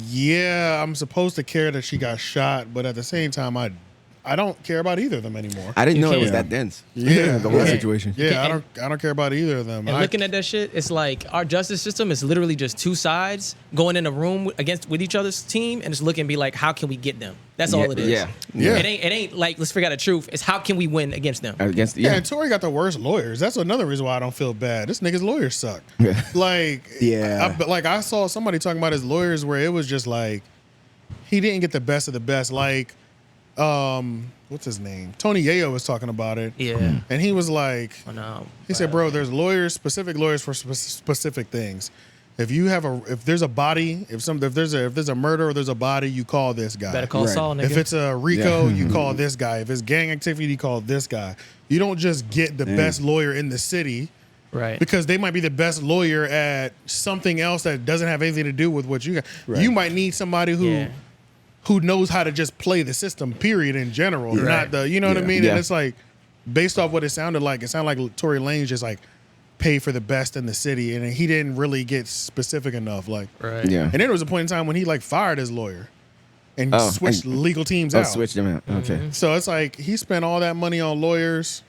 S2: Yeah, I'm supposed to care that she got shot, but at the same time, I don't care about either of them anymore.
S4: I didn't know it was that dense.
S2: Yeah,
S4: the whole situation.
S2: Yeah, I don't care about either of them.
S3: And looking at that shit, it's like our justice system is literally just two sides going in a room with each other's team and just looking and be like, how can we get them? That's all it is.
S4: Yeah.
S3: It ain't like let's figure out the truth. It's how can we win against them?
S2: And Tory got the worst lawyers. That's another reason why I don't feel bad. This nigga's lawyers suck. Like I saw somebody talking about his lawyers where it was just like he didn't get the best of the best. Like what's his name? Tony Yayo was talking about it.
S3: Yeah.
S2: And he was like, he said, bro, there's specific lawyers for specific things. If there's a body, if there's a murder or there's a body, you call this guy.
S3: Better call Saul, nigga.
S2: If it's a RICO, you call this guy. If it's gang activity, you call this guy. You don't just get the best lawyer in the city.
S3: Right.
S2: Because they might be the best lawyer at something else that doesn't have anything to do with what you got. Right. You might need somebody who knows how to just play the system, period, in general. Not the, you know what I mean? And it's like, based off what it sounded like Tory Lanez just like paid for the best in the city, and he didn't really get specific enough. Like,
S3: right.
S2: Yeah. And then there was a point in time when he like fired his lawyer and switched legal teams out.
S4: Switched them out. Okay.
S2: So it's like he spent all that money on lawyers.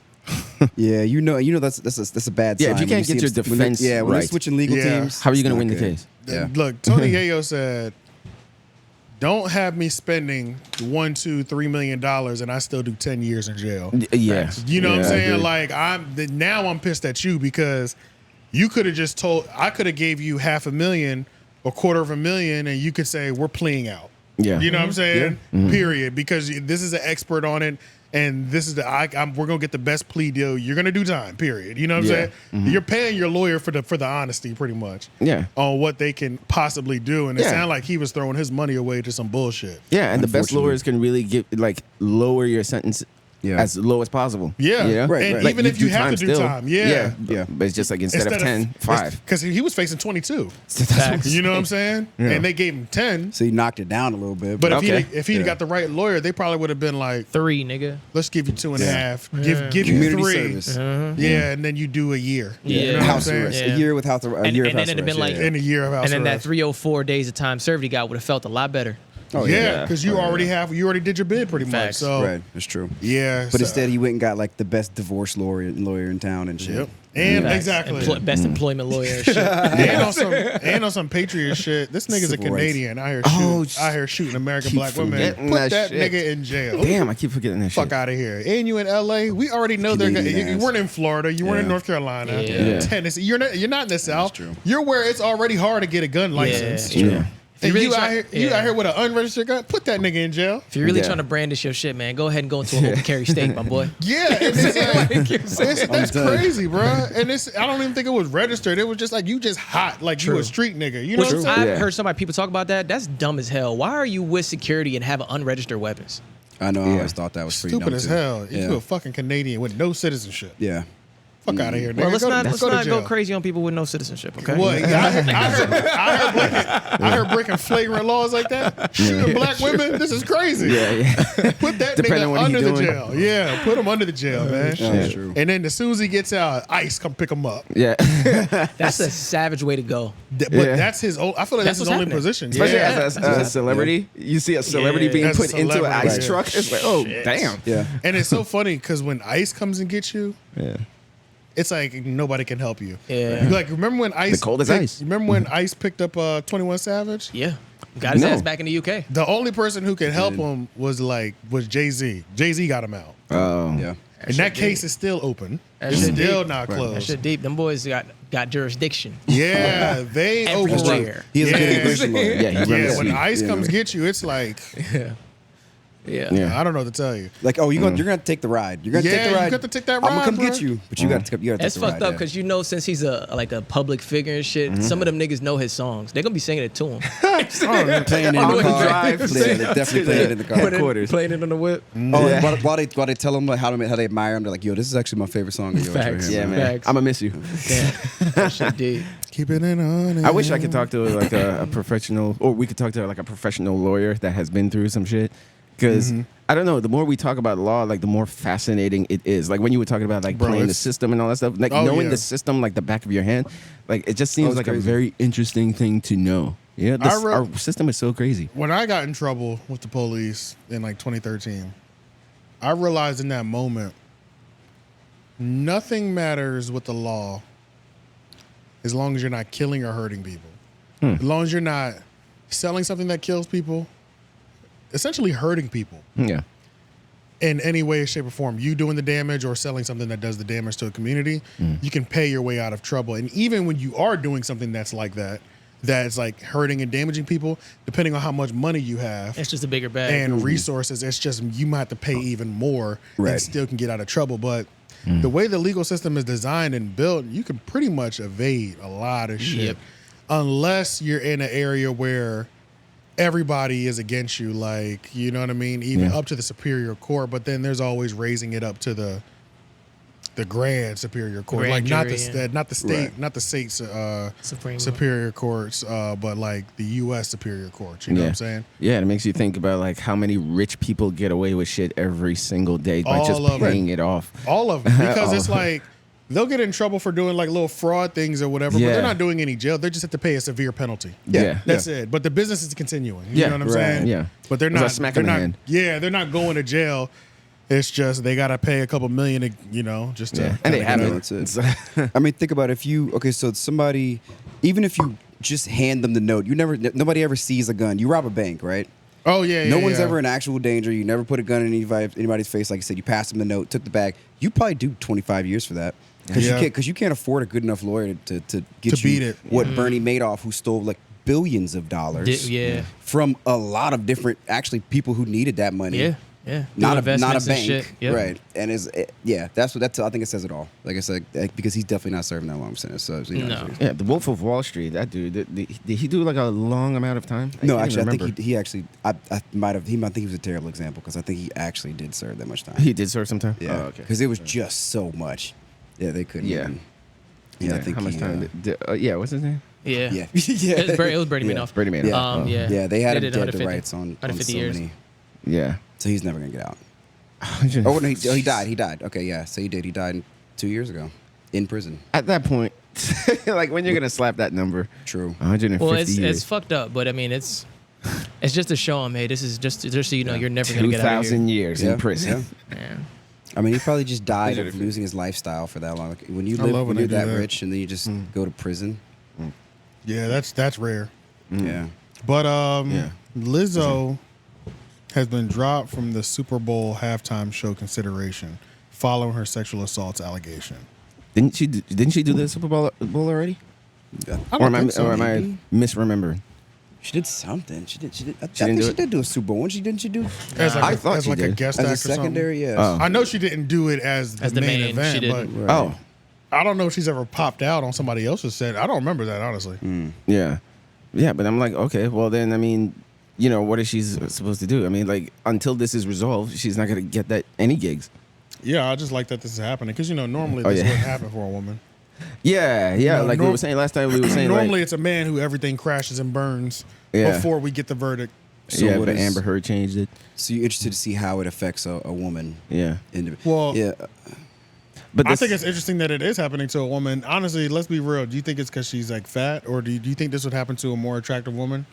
S1: Yeah, you know that's a bad sign.
S4: Yeah, if you can't get your defense
S1: when they're switching legal teams,
S4: how are you going to win the case?
S2: Yeah. Look, Tony Yayo said, don't have me spending $1, $2, $3 million and I still do 10 years in jail.
S4: Yeah.
S2: You know what I'm saying? Like now I'm pissed at you because you could have just I could have gave you $500,000 or $250,000 and you could say we're pleading out.
S4: Yeah.
S2: You know what I'm saying? Yeah. Period. Because this is an expert on it and this is we're gonna get the best plea deal. You're gonna do time, period. You know what I'm saying? You're paying your lawyer for the honesty, pretty much.
S4: Yeah.
S2: On what they can possibly do, and it sounded like he was throwing his money away to some bullshit.
S4: Yeah, and the best lawyers can really lower your sentence. As low as possible.
S2: Yeah.
S4: You know?
S2: And
S4: Like,
S2: even if you have to do time. Yeah.
S4: But it's just like instead of 10, 5.
S2: Because he was facing 22.
S3: Facts.
S2: You know what I'm saying?
S4: Yeah.
S2: And they gave him 10.
S1: So he knocked it down a little bit.
S2: But if he'd got the right lawyer, they probably would have been like
S3: 3, nigga.
S2: let's give you 2.5.
S3: Yeah.
S2: Give you
S1: Community
S2: 3.
S1: service.
S2: Yeah, and then you do a year.
S3: Yeah.
S2: You know what I'm
S1: House
S2: saying?
S1: arrest.
S3: Yeah.
S1: A year with house arrest.
S3: And then it'd been like
S2: In a year of house
S3: and then that
S2: arrest.
S3: 304 days of time served he got would have felt a lot better.
S1: Oh,
S2: yeah, because you already did your bid pretty much.
S3: Facts.
S2: So
S1: Right, that's true.
S2: yeah,
S1: But instead, he went and got like the best divorce lawyer in town and shit.
S2: Yep. And
S3: Facts.
S2: exactly.
S3: Best employment lawyer and shit.
S2: and on some patriot shit. This nigga's a
S1: Civil rights.
S2: Canadian out here shooting American
S4: keep
S2: black women.
S4: forgetting
S2: Put
S4: that
S2: that
S4: shit.
S2: nigga in jail.
S4: Damn, I keep forgetting that
S2: Fuck
S4: shit.
S2: out of here. And you in LA, we already know they're gonna,
S1: Canadian
S2: you
S1: ass.
S2: weren't in Florida, you weren't in
S1: Yeah.
S2: North Carolina,
S3: Yeah.
S2: Tennessee. You're not in the South.
S1: true.
S2: You're where it's already hard to get a gun license.
S4: Yeah.
S2: And
S3: really
S2: you,
S3: try-
S2: you out here with an unregistered gun, put that nigga in jail.
S3: If you're really
S4: Yeah.
S3: trying to brandish your shit, man, go ahead and go into an open carry state, my boy.
S2: Yeah, and that's
S1: done.
S2: crazy, bro. And I don't even think it was registered. It was just like you just hot, like you
S3: True.
S2: a street nigga. You know
S3: Which
S2: what I'm saying?
S3: I've heard people talk about that. That's dumb as hell. Why are you with security and have unregistered weapons?
S1: I know. I always thought that was pretty
S2: Stupid
S1: dumb
S2: as
S1: too.
S2: hell.
S1: Yeah.
S2: You a fucking Canadian with no citizenship.
S1: Yeah.
S2: Fuck out of here, nigga.
S3: Well, let's not
S2: jail.
S3: go crazy on people with no citizenship, okay?
S2: What? I heard breaking flagrant laws like that. Shooting black women. This is crazy.
S4: Yeah.
S2: Put that
S4: Depending on
S2: nigga
S4: what he
S2: under the
S4: doing.
S2: jail. Yeah, put him under the jail, man.
S1: That's true.
S2: And then as soon as he gets out, ICE come pick him up.
S4: Yeah.
S3: That's a savage way to go.
S2: But
S4: Yeah.
S2: that's his. I feel like that's his
S3: what's
S2: only
S3: happening.
S2: position.
S4: Especially
S2: Yeah.
S4: as a celebrity. You see a celebrity being
S2: As a
S4: put into an
S2: celebrity.
S4: ice
S2: Right.
S4: truck. It's like, oh, damn.
S1: Yeah.
S2: And it's so funny because when ICE comes and gets you,
S4: Yeah.
S2: it's like nobody can help you.
S3: Yeah.
S2: You like remember when ICE?
S4: The cold as ice.
S2: Remember when ICE picked up 21 Savage?
S3: Yeah. Got his
S4: No.
S3: ass back in the UK.
S2: The only person who could help him was Jay-Z. Jay-Z got him out.
S4: Oh.
S1: Yeah.
S2: And that case is still open.
S3: That
S2: It's
S3: shit
S2: still
S3: deep.
S2: not
S3: That
S2: closed.
S3: shit deep. Them boys got jurisdiction.
S2: Yeah, they
S3: Everywhere.
S2: open.
S1: He has a good
S2: Yeah.
S1: immigration lawyer.
S4: Yeah, he runs
S2: Yeah, when
S4: the
S2: ICE
S1: Yeah.
S2: comes get you, it's like
S3: Yeah.
S4: Yeah.
S2: I don't know what to tell you.
S1: Like, oh, you're gonna have to take the ride. You're gonna
S2: Yeah,
S1: take the
S2: you
S1: ride.
S2: got to take that
S1: I'm gonna
S2: ride,
S1: come
S2: bro.
S1: get you, but you got to take
S3: That's
S1: the
S3: fucked
S1: ride.
S3: up
S1: yeah.
S3: because since he's a public figure and shit, some of them niggas know his songs. They're gonna be singing it to him.
S1: They're playing it in
S3: On
S1: the
S3: the
S1: car.
S3: drive.
S1: Yeah, they're definitely playing it in the car.
S4: Headquarters.
S3: Playing it on the whip.
S1: Oh, and while they tell them like how they admire him, they're like, yo, this is actually my favorite song of yours right
S3: Facts.
S1: here.
S4: Yeah,
S1: man.
S4: man.
S3: Facts.
S4: I'm going to miss you.
S3: Damn. That shit deep.
S2: Keeping it on.
S4: I wish I could talk to like a professional, or we could talk to like a professional lawyer that has been through some shit. Because I don't know, the more we talk about law, like the more fascinating it is. Like when you were talking about like
S2: Bro,
S4: playing the
S2: it's-
S4: system and all that stuff, like
S2: Oh,
S4: knowing
S2: yeah.
S4: the system like the back of your hand, like it just seems
S1: it's
S4: like a
S1: crazy.
S4: very interesting thing to know. Yeah, our system is so crazy.
S2: When I got in trouble with the police in like 2013, I realized in that moment, nothing matters with the law as long as you're not killing or hurting people. As long as you're not selling something that kills people, essentially hurting people
S4: Yeah.
S2: in any way, shape, or form. You doing the damage or selling something that does the damage to a community, you can pay your way out of trouble. And even when you are doing something that's like that's like hurting and damaging people, depending on how much money you have
S3: It's just a bigger bag.
S2: and resources, it's just you might have to pay even more and
S1: Right.
S2: still can get out of trouble. But the way the legal system is designed and built, you can pretty much evade a lot of shit.
S3: Yep.
S2: Unless you're in an area where everybody is against you, like, you know what I mean? Even up to the superior court, but then there's always raising it up to the grand superior court.
S3: Grand
S2: Like not
S3: jury,
S2: the
S3: yeah.
S2: not the state,
S1: Right.
S2: not the state's
S3: Supreme.
S2: superior courts, but like the US superior courts, you know what I'm saying?
S4: Yeah, it makes you think about like how many rich people get away with shit every single day by
S2: All
S4: just
S2: of it.
S4: paying it off.
S2: All of them. Because
S4: All
S2: it's
S4: of it.
S2: like they'll get in trouble for doing like little fraud things or whatever, but
S4: Yeah.
S2: they're not doing any jail. They just have to pay a severe penalty.
S4: Yeah.
S2: That's it. But the business is continuing. You
S4: Yeah,
S2: know what I'm
S4: right.
S2: saying?
S4: Yeah.
S2: But they're
S4: It's like
S2: not
S4: smack
S2: they're
S4: in the
S2: not,
S4: hand.
S2: Yeah, they're not going to jail. It's just they gotta pay a couple million to, just to
S4: Yeah. And they
S2: kinda
S4: have
S2: get
S4: it.
S2: out.
S1: That's it. I mean, think about if you so somebody, even if you just hand them the note, nobody ever sees a gun. You rob a bank, right?
S2: Oh yeah,
S1: No
S2: yeah,
S1: one's
S2: yeah.
S1: ever in actual danger. You never put a gun in anybody's face. Like you said, you passed them the note, took the bag. You probably do 25 years for that
S2: Yeah.
S1: because you can't afford a good enough lawyer to get
S2: To beat
S1: you
S2: it.
S1: what Bernie Madoff, who stole like billions of dollars
S3: Yeah.
S1: from a lot of different actually people who needed that money.
S3: Yeah. Yeah,
S1: not a
S3: investments and
S1: bank,
S3: shit. Yep.
S1: right? And that's what I think it says it all. Like I said, because he's definitely not serving that long sentence. So you know,
S3: No.
S4: Yeah, the Wolf of Wall Street. That dude. Did he do like a long amount of time?
S1: No,
S4: can't
S1: actually, I
S4: remember.
S1: think he actually. I might think he was a terrible example because I think he actually did serve that much time.
S4: He did serve some time.
S1: Yeah,
S4: Oh, okay.
S1: because it was just so much. Yeah, they couldn't.
S4: Yeah.
S1: Even, yeah, I think
S4: how much
S1: he,
S4: time? Yeah, what's his name?
S3: Yeah.
S1: Yeah, yeah.
S3: It was Brady Madoff.
S4: Brady Madoff.
S1: Yeah.
S4: Oh.
S3: Yeah.
S1: Yeah, they had him
S3: did
S1: dead to
S3: 150
S1: rights on
S3: 150
S1: so
S3: years.
S1: many.
S4: Yeah.
S1: So he's never gonna get out. Oh no, he died. He died. Okay, yeah. So he did. He died 2 years ago in prison.
S4: At that point, like when you're gonna slap that number,
S1: True.
S4: 150
S3: Well,
S4: years.
S3: it's fucked up, but I mean, it's just to show him, hey, this is just so you know, you're never gonna get out of here.
S4: 2,000 years in prison.
S1: Yeah.
S3: Yeah.
S1: I mean, he probably just died of losing his lifestyle for that long. Like, when you
S2: I love
S1: live,
S2: when
S1: when you're
S2: they do
S1: that
S2: that.
S1: rich, and then you just go to prison.
S2: Yeah, that's rare.
S1: Yeah.
S2: But
S4: Yeah.
S2: Lizzo has been dropped from the Super Bowl halftime show consideration following her sexual assault allegation.
S4: Didn't she do the Super Bowl already?
S2: I
S4: Or
S2: don't
S4: am
S2: think so.
S4: I misremembering?
S1: She did something. She did. I
S4: didn't
S1: think
S4: do
S1: she
S4: it?
S1: did do a Super Bowl. When didn't she do
S2: As like,
S4: I thought
S2: as
S4: she
S2: like a
S4: did.
S2: guest
S1: as
S2: act
S1: a
S2: or something.
S1: secondary? Yeah.
S4: Oh.
S2: I know she didn't do it as the main event,
S3: she didn't.
S2: but
S1: Right.
S4: Oh,
S2: I don't know if she's ever popped out on somebody else's set. I don't remember that, honestly.
S4: yeah. Yeah, but I'm like, okay, well then, I mean, you know, what is she supposed to do? I mean, like, until this is resolved, she's not going to get any gigs.
S2: Yeah, I just like that this is happening because, you know, normally
S4: Oh,
S2: this
S4: yeah.
S2: wouldn't happen for a woman.
S4: Yeah,
S2: No,
S4: like we were saying last time, we were saying
S2: Normally
S4: like,
S2: it's a man who everything crashes and burns
S4: Yeah.
S2: before we get the verdict.
S1: So
S4: yeah,
S1: what
S4: but
S1: is-
S4: Amber Heard changed it.
S1: So you're interested to see how it affects a woman?
S4: Yeah.
S2: Well,
S1: yeah.
S4: But
S2: I
S4: this,
S2: think it's interesting that it is happening to a woman. Honestly, let's be real. Do you think it's because she's like fat, or do you think this would happen to a more attractive woman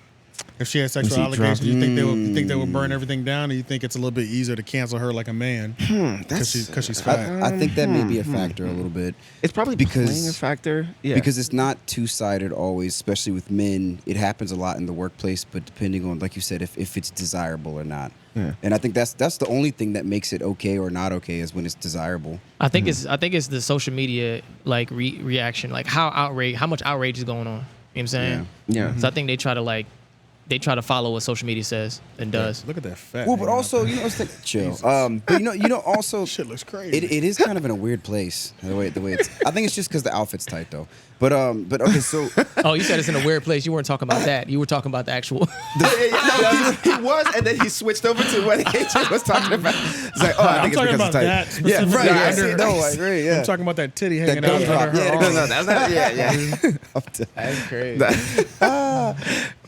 S2: if she had sexual
S4: she
S2: allegations?
S4: dropped-
S2: Do you think they would burn everything down, or you think it's a little bit easier to cancel her like a man because she's fat?
S1: I think that may be a factor a little bit.
S4: it's probably
S1: because-
S4: playing a factor. Yeah.
S1: Because it's not two-sided always, especially with men. It happens a lot in the workplace, but depending on, like you said, if it's desirable or not.
S4: Yeah.
S1: And I think that's the only thing that makes it okay or not okay is when it's desirable.
S3: I think it's the social media like reaction, like how much outrage is going on. You know what I'm saying?
S4: Yeah.
S3: So I think they try to follow what social media says and does.
S2: Look at that fat.
S1: Well, but
S2: hanging
S1: also,
S2: out
S1: you know, it's like chill. But you know, also,
S2: there. Shit looks crazy.
S1: it is kind of in a weird place the way it's. I think it's just because the outfit's tight though. But okay, so
S3: Oh, you said it's in a weird place. You weren't talking about that. You were talking about the actual.
S4: he was, and then he switched over to what AJ was talking about. It's like, oh, I
S2: I'm
S4: think it's
S2: talking
S4: because
S2: about
S4: it's
S2: that
S4: tight. Yeah,
S2: specifically.
S1: right, yeah,
S2: under
S1: see,
S2: her-
S1: no, I agree, yeah.
S2: I'm talking about that titty hanging
S1: That
S2: out
S1: gum
S2: under her
S1: drop, yeah,
S2: arm.
S4: No, that's not. Yeah.
S3: That's crazy.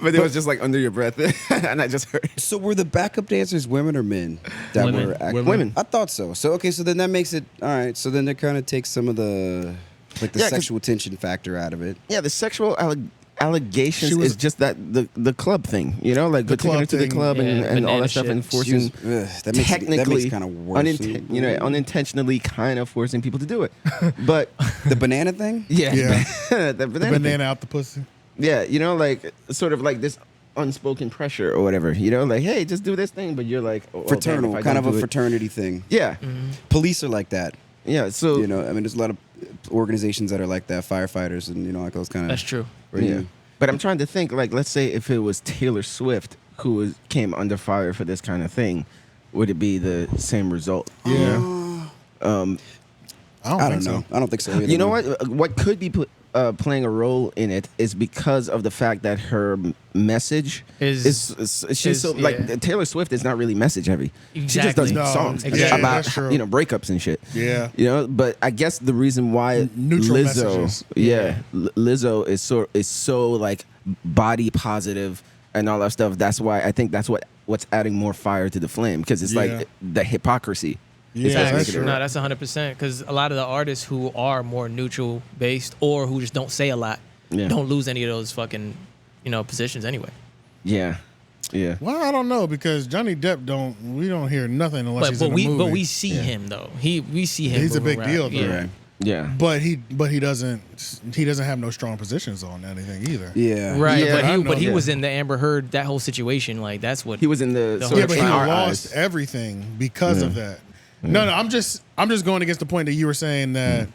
S4: But it was just like under your breath, and I just heard.
S1: So were the backup dancers women or men that
S3: Women.
S1: were acting?
S4: Women.
S1: I thought so. So okay, so then that makes it all right. So then that kind of takes some of the
S4: Yeah, 'cause-
S1: sexual tension factor out of it.
S4: Yeah, the sexual allegations
S2: She was-
S4: is just that the club thing, you know, like
S2: The
S4: taking her
S2: club
S4: to the
S2: thing.
S4: club
S3: Yeah,
S4: and all
S3: banana
S4: that stuff,
S3: shit.
S4: and
S1: She
S4: forcing
S1: was, that makes
S4: technically
S1: kind of worse.
S4: unintentionally kind of forcing people to do it. But
S1: The banana thing.
S4: yeah,
S2: Yeah.
S4: the
S2: The
S4: banana thing.
S2: banana out the pussy.
S4: Yeah, you know, like sort of like this unspoken pressure or whatever, you know, like, hey, just do this thing, but you're like, oh, damn,
S1: Fraternal,
S4: if I
S1: kind
S4: don't
S1: of a
S4: do it-
S1: fraternity thing.
S4: Yeah,
S1: Police are like that.
S4: yeah. So
S1: You know, I mean, there's a lot of organizations that are like that, firefighters and, you know, like those kind of.
S3: That's true.
S4: yeah. But I'm trying to think, like, let's say if it was Taylor Swift who came under fire for this kind of thing, would it be the same result?
S2: Yeah.
S1: I
S2: I don't think
S1: don't know.
S2: so.
S1: I don't think so either.
S4: You know what? What could be playing a role in it is because of the fact that her message
S3: Is-
S4: she's so
S3: yeah.
S4: like Taylor Swift is not really message heavy. She just
S3: Exactly.
S4: does
S2: No,
S4: songs
S2: exactly.
S4: about
S2: That's true.
S4: breakups and shit.
S2: Yeah.
S4: You know, but I guess the reason why
S2: Neutral
S4: Lizzo,
S2: messages.
S4: Lizzo is so like body positive and all that stuff. That's why I think that's what's adding more fire to the flame because it's
S2: Yeah.
S4: like the hypocrisy.
S2: Yeah,
S4: It's
S2: that's
S4: making it
S2: true.
S3: No, that's 100%. Because a lot of the artists who are more neutral based or who just don't say a lot
S4: Yeah.
S3: don't lose any of those fucking, positions anyway.
S4: Yeah, yeah.
S2: Well, I don't know because Johnny Depp we don't hear nothing unless he's
S3: But
S2: in a
S3: we
S2: movie.
S3: we see him though. we see him.
S2: He's a
S3: moving
S2: big
S3: around.
S2: deal, though.
S3: Yeah.
S1: Right.
S4: Yeah.
S2: But he doesn't have no strong positions on anything either.
S1: Yeah.
S3: Right,
S4: Yeah,
S3: but
S2: I know
S3: he
S2: that.
S3: was in the Amber Heard that whole situation. Like that's what
S4: He was in the
S3: The
S4: sort
S2: Yeah,
S4: of
S2: but he
S4: in our
S2: lost
S4: eyes.
S2: everything because of that. No, I'm just going against the point that you were saying that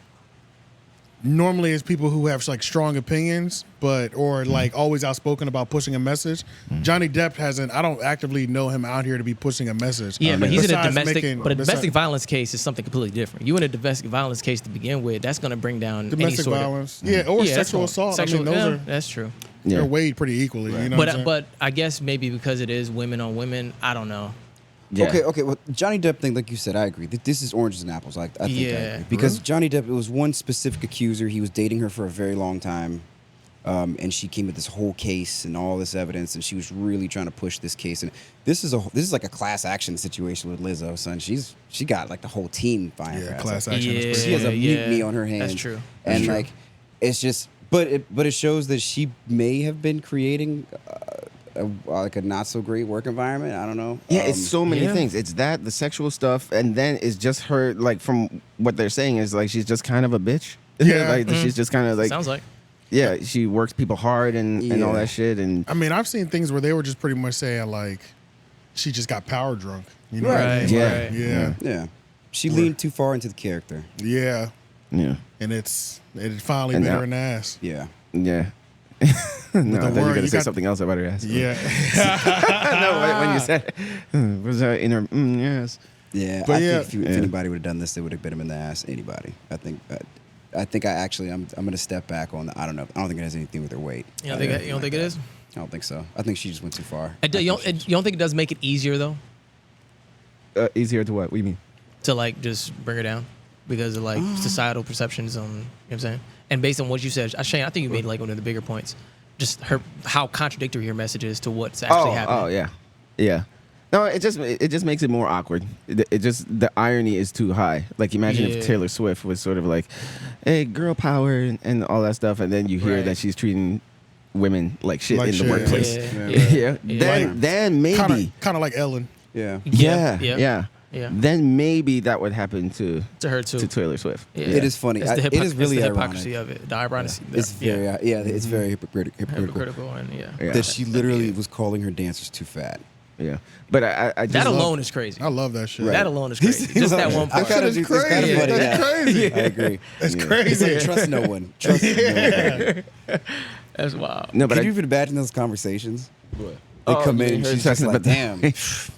S2: normally it's people who have like strong opinions, or like always outspoken about pushing a message. Johnny Depp hasn't. I don't actively know him out here to be pushing a message.
S3: Yeah, but he's in a
S2: Besides
S3: domestic. But a domestic violence case is something completely different. You in a domestic violence case to begin with, that's going to bring down
S2: domestic
S3: any sort
S2: violence.
S3: of,
S2: Or
S3: yeah,
S2: sexual assault.
S3: Sexual,
S2: I mean, those are
S3: that's true.
S2: they're weighed pretty equally. You know
S3: But I guess maybe because it is women on women, I don't know.
S4: Yeah.
S1: Okay. Well, Johnny Depp thing, like you said, I agree. This is oranges and apples. I think I agree. Because Johnny Depp, it was one specific accuser. He was dating her for a very long time, and she came with this whole case and all this evidence, and she was really trying to push this case. And this is like a class action situation with Lizzo, son. She got like the whole team behind her.
S2: class action.
S3: Yeah,
S1: She has a mutiny on her hands.
S3: That's true.
S1: And like, it's just, but it shows that she may have been creating. Like a not so great work environment. I don't know.
S4: Yeah, it's so many things. It's that, the sexual stuff, and then it's just her. Like from what they're saying is like she's just kind of a bitch.
S2: Yeah,
S4: like she's just kind of like
S3: Sounds like.
S4: Yeah, she works people hard and all that shit. And
S2: I mean, I've seen things where they were just pretty much saying like she just got power drunk. You know?
S3: Right.
S4: Yeah.
S2: Yeah.
S1: She leaned too far into the character.
S2: Yeah.
S4: Yeah.
S2: And it finally bit her in the ass.
S1: Yeah.
S4: No, I thought you were
S2: word,
S4: gonna
S2: you
S4: say
S2: got-
S4: something else about her ass.
S2: Yeah.
S4: No, when you said was that in her yes.
S1: Yeah.
S2: But
S1: I think if anybody would have done this, they would have bit him in the ass. Anybody. I think I'm gonna step back on the. I don't know. I don't think it has anything with her weight.
S3: You don't think it is?
S1: I don't think so. I think she just went too far.
S3: You don't think it does make it easier though
S4: Easier to what? What do you mean?
S3: to like just bring her down because of like societal perceptions on, you know what I'm saying? And based on what you said, Shane, I think you made like one of the bigger points. Just how contradictory her message is to what's actually happening.
S4: Yeah. No, it just makes it more awkward. It just, the irony is too high. Like imagine if Taylor Swift was sort of like, hey, girl power and all that stuff, and then you hear that she's treating women like shit in the workplace. Then maybe
S2: kind of like Ellen.
S3: Yeah.
S4: Then maybe that would happen to
S3: her too.
S4: to Taylor Swift.
S3: Yeah.
S1: It is funny.
S3: It's
S1: It is really
S3: the
S1: ironic.
S3: hypocrisy of it. The irony.
S1: It's very it's very hypocritical.
S3: hypocritical and
S1: That she literally was calling her dancers too fat.
S4: Yeah, but I just
S3: that alone is crazy.
S2: I love that shit.
S3: That alone is crazy. Just that one
S1: I
S3: part.
S1: kind of
S2: It's
S1: funny.
S2: crazy. That's crazy.
S1: I agree.
S2: It's
S1: It's
S2: crazy.
S1: like, trust no one. Trust no one.
S3: That's wild.
S4: no, but
S1: Can you even imagine those conversations? They come in and
S4: her
S1: she's just
S4: talking
S1: like,
S4: about
S1: damn.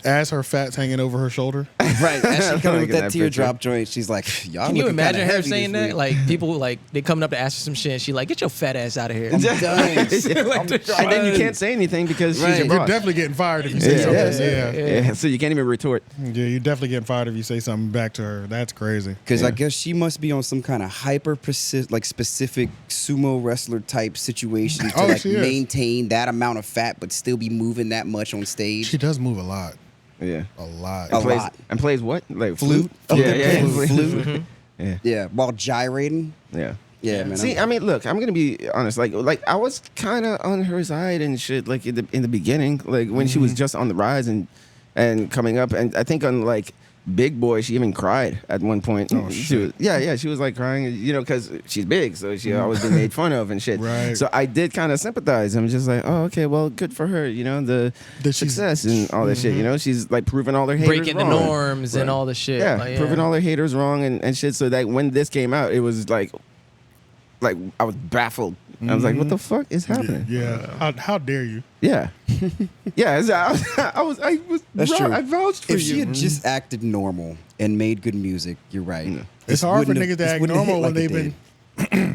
S2: As her fat's hanging over her shoulder.
S1: Right. As she coming with
S4: Look at
S1: that
S4: that
S1: teardrop joint, she's like, y'all
S3: Can you
S1: looking
S3: imagine
S1: kinda
S3: her
S1: heavy
S3: saying
S1: this
S3: that?
S1: week.
S3: Like people like they coming up to ask her some shit. And she like, get your fat ass out of here.
S1: I'm done.
S4: and then you can't say anything because she's your
S1: Right.
S2: You're
S4: boss.
S2: definitely getting fired if you say something.
S4: Yeah, so you can't even retort.
S2: Yeah, you're definitely getting fired if you say something back to her. That's crazy.
S1: Because I guess she must be on some kind of specific sumo wrestler type situation to like
S2: she is.
S1: maintain that amount of fat but still be moving that much on stage.
S2: She does move a lot.
S4: Yeah.
S2: A lot.
S1: A
S4: plays,
S1: lot.
S4: And plays what? Like
S1: Flute.
S4: Yeah.
S1: Flute.
S4: Yeah.
S1: Yeah, while gyrating.
S4: Yeah.
S1: Yeah, man.
S4: See, I mean, look, I'm gonna be honest. Like I was kind of on her side and shit. Like in the beginning, like when she was just on the rise and coming up, and I think on like Big Boy, she even cried at one point.
S2: Oh,
S4: she
S2: shit.
S4: was, she was like crying, you know, because she's big, so she always been made fun of and shit.
S2: Right.
S4: So I did kind of sympathize. I'm just like, oh, okay, well, good for her, you know, the
S2: That she's-
S4: success and all that shit. You know, she's like proving all her haters
S3: Breaking the
S4: wrong.
S3: norms and all the shit.
S4: Yeah,
S3: Like,
S4: proving all their haters wrong and shit. So that when this came out, it was like I was baffled. I was like, what the fuck is happening?
S2: Yeah. How dare you?
S4: Yeah. I was
S1: That's true.
S4: I vouched for
S1: If
S4: you.
S1: she had just acted normal and made good music, you're right.
S2: It's
S1: This
S2: hard for
S1: wouldn't
S2: niggas
S1: have-
S2: to
S1: this
S2: act
S1: wouldn't have hit
S2: normal when
S1: like it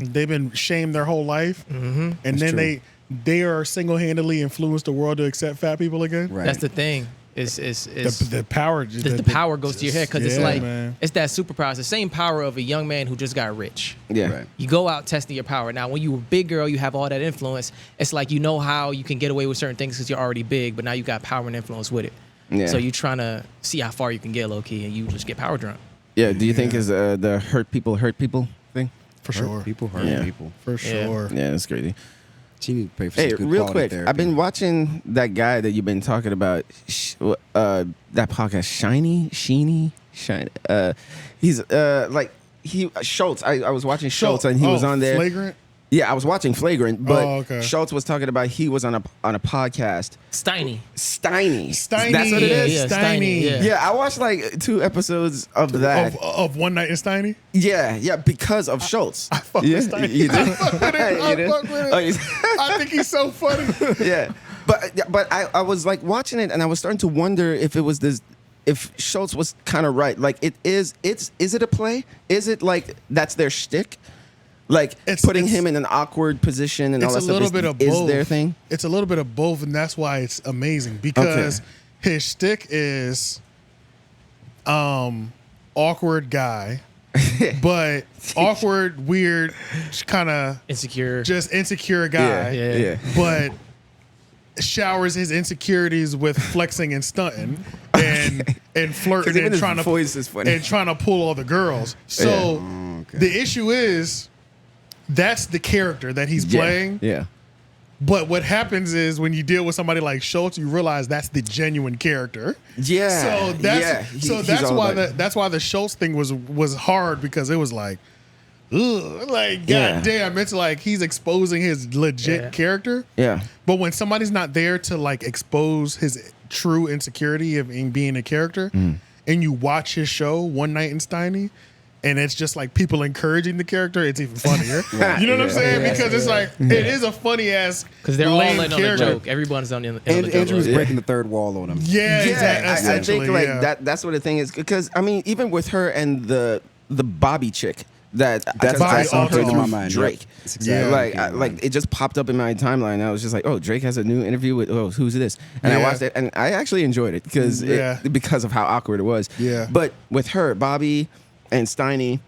S1: did.
S2: they've been shamed their whole life, and then
S1: true.
S2: they are single-handedly influenced the world to accept fat people again.
S1: Right.
S3: That's the thing. It's
S2: The power.
S3: the power goes to your head because it's
S2: yeah,
S3: like
S2: man.
S3: it's that superpower. It's the same power of a young man who just got rich.
S4: Yeah.
S1: Right.
S3: You go out testing your power. Now, when you're a big girl, you have all that influence. It's like you know how you can get away with certain things because you're already big, but now you got power and influence with it.
S4: Yeah.
S3: So you're trying to see how far you can get low key, and you just get power drunk.
S4: Yeah. Do you think is the hurt people thing?
S2: For sure.
S1: People hurt
S4: Yeah.
S1: people.
S2: For sure.
S4: Yeah, that's crazy.
S1: She need to pay for
S4: Hey,
S1: some good
S4: real
S1: quality
S4: quick,
S1: therapy.
S4: I've been watching that guy that you've been talking about, that podcast, Shiny. He's Schultz. I was watching Schultz and he was on there.
S2: Flagrant.
S4: Yeah, I was watching Flagrant, but
S2: okay.
S4: Schultz was talking about he was on a podcast.
S3: 𝙬𝙀.
S4: 𝙬𝙀. That's what it is?
S3: Yeah,
S2: 𝙬𝙀.
S3: 𝙬𝙀.
S4: Yeah, I watched like 2 episodes of that.
S2: Of One Night in 𝙬𝙀?
S4: Yeah, because of Schultz.
S2: I fuck with 𝙬𝙀.
S4: You did?
S2: I fuck with it.
S4: You
S2: I fuck with it. I think he's so funny.
S4: Yeah. But I was like watching it and I was starting to wonder if it was this, if Schultz was kind of right. Like is it a play? Is it like that's their shtick? Like putting him in an awkward position and all that stuff.
S2: It's a little bit of both.
S4: Is their thing?
S2: It's a little bit of both, and that's why it's amazing because his shtick is awkward guy, but awkward, weird, kind of
S3: Insecure.
S2: just insecure guy.
S3: Yeah.
S2: But showers his insecurities with flexing and stunting and flirting and trying to
S4: voice is funny.
S2: and trying to pull all the girls. So the issue is that's the character that he's playing.
S4: Yeah.
S2: But what happens is when you deal with somebody like Schultz, you realize that's the genuine character.
S4: Yeah.
S2: So that's that's why the Schultz thing was hard because it was like, ugh, like goddamn, it's like he's exposing his legit character.
S4: Yeah.
S2: But when somebody's not there to like expose his true insecurity of being a character, and you watch his show One Night in 𝙬𝙀, and it's just like people encouraging the character, it's even funnier. You know what I'm saying? Because it's like it is a funny ass
S3: Because they're all
S2: lame
S3: in on the
S2: character.
S3: joke. Everyone's on the
S1: And
S3: joke.
S1: Andrew's breaking the third wall on him.
S2: Yeah, exactly.
S4: I think like that's what the thing is because I mean even with her and the Bobby chick. That's
S2: also
S1: in my mind.
S4: Drake.
S1: Yep. It's exactly
S4: Like it just popped up in my timeline. I was just like, oh, Drake has a new interview with who's this? And I watched it and I actually enjoyed it because of how awkward it was.
S2: Yeah.
S4: But with her, Bobby and 𝙬𝙀,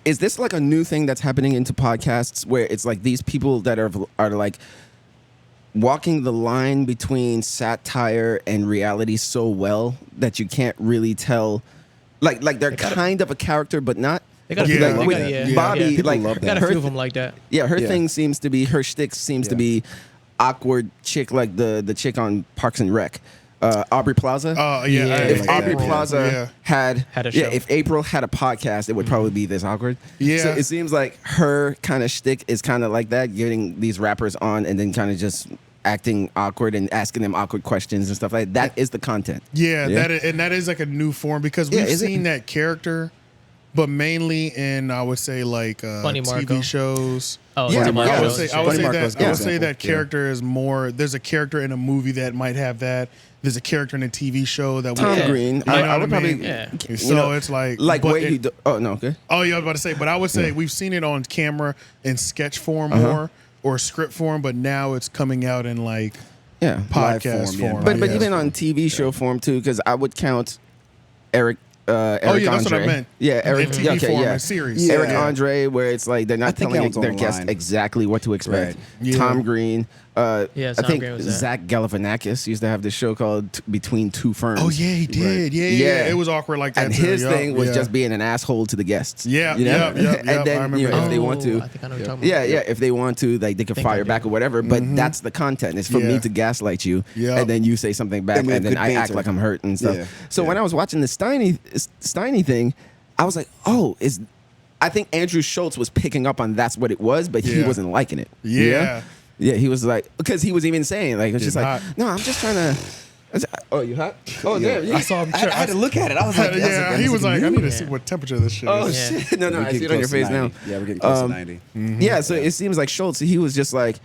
S4: is this like a new thing that's happening into podcasts where it's like these people that are like walking the line between satire and reality so well that you can't really tell, like they're kind of a character but not.
S3: They got a
S2: Yeah,
S3: few.
S2: like
S3: They got,
S4: Bobby,
S3: yeah.
S4: like
S1: love that.
S3: Got a
S4: her
S3: few of them like that.
S4: Yeah, her
S1: Yeah.
S4: thing seems to be her shtick seems to be awkward chick like the chick on Parks and Rec, Aubrey Plaza. If
S2: like
S4: Aubrey
S2: April.
S4: Plaza had
S3: a show.
S4: if April had a podcast, it would probably be this awkward.
S2: Yeah.
S4: So it seems like her kind of shtick is kind of like that, getting these rappers on and then kind of just acting awkward and asking them awkward questions and stuff like that. That is the content.
S2: Yeah, that is like a new form because we've seen that character, but mainly in I would say like
S3: Funny Marco.
S2: TV shows.
S3: Oh,
S4: Yeah,
S3: yeah,
S4: Marco.
S2: I would say
S1: Funny Marco's a good
S2: that
S1: example.
S2: character is more. There's a character in a movie that might have that. There's a character in a TV show that
S4: Tom
S2: would have.
S4: Green.
S2: You know
S4: I
S2: what
S4: would
S2: I
S4: probably.
S2: mean?
S3: Yeah.
S4: You
S2: So
S4: know,
S2: it's like
S4: like
S2: but
S4: way
S2: it-
S4: he. Oh no, okay.
S2: Oh yeah, I was about to say, but I would say we've seen it on camera in sketch form more or script form, but now it's coming out in like
S4: Yeah.
S2: podcast
S1: form,
S2: form.
S1: yeah.
S4: But even on TV show form too, because I would count Eric. Eric
S2: yeah, that's
S4: Andre.
S2: what I meant.
S4: Yeah, Eric.
S2: In TV form,
S4: yeah.
S2: in series.
S1: Yeah.
S4: Eric Andre, where it's like they're not
S1: think
S4: telling
S1: that was
S4: their
S1: on
S4: guests
S1: line.
S4: exactly what to expect.
S1: Right.
S2: Yeah.
S4: Tom Green. I
S3: Tom
S4: think
S3: Green was that.
S4: Zach Galifianakis used to have this show called Between Two Ferns.
S2: Oh yeah, he did. Yeah,
S4: Yeah.
S2: It was awkward like that.
S4: And
S2: too.
S4: his
S2: Yup,
S4: thing was
S2: yeah.
S4: just being an asshole to the guests.
S2: Yeah,
S4: you know?
S2: yep,
S4: And then
S2: I remember
S4: if
S2: that.
S4: they want to,
S3: I think I know what you're talking about.
S4: yeah, if they want to, like they can
S3: think I
S4: fire
S3: do.
S4: back or whatever. But that's the content. It's for
S2: Yeah.
S4: me to gaslight you,
S2: Yep.
S4: and then you say something back,
S1: And we
S4: and
S1: have
S4: then
S1: good
S4: I act
S1: banter.
S4: like I'm hurt and stuff.
S1: Yeah.
S4: So when I was watching the 𝙬𝙀 thing, I was like, oh, I think Andrew Schultz was picking up on that's what it was, but he
S2: Yeah.
S4: wasn't liking it.
S2: Yeah.
S4: Yeah, he was like, because he was even saying, like, it's just like,
S2: hot.
S4: no, I'm just trying to. Oh, you hot? Oh,
S1: Yeah.
S4: damn.
S2: I saw him.
S1: I had to look at it. I was like,
S2: yeah, he was like, I need to see
S3: Yeah.
S2: what temperature this shit
S4: Oh,
S2: is.
S3: Yeah.
S4: shit. No,
S1: We're
S4: I see
S1: getting
S4: it on your
S1: close to
S4: face now.
S1: 90. Yeah, we're getting close to 90.
S4: Yeah, so it seems like Schultz, he was just like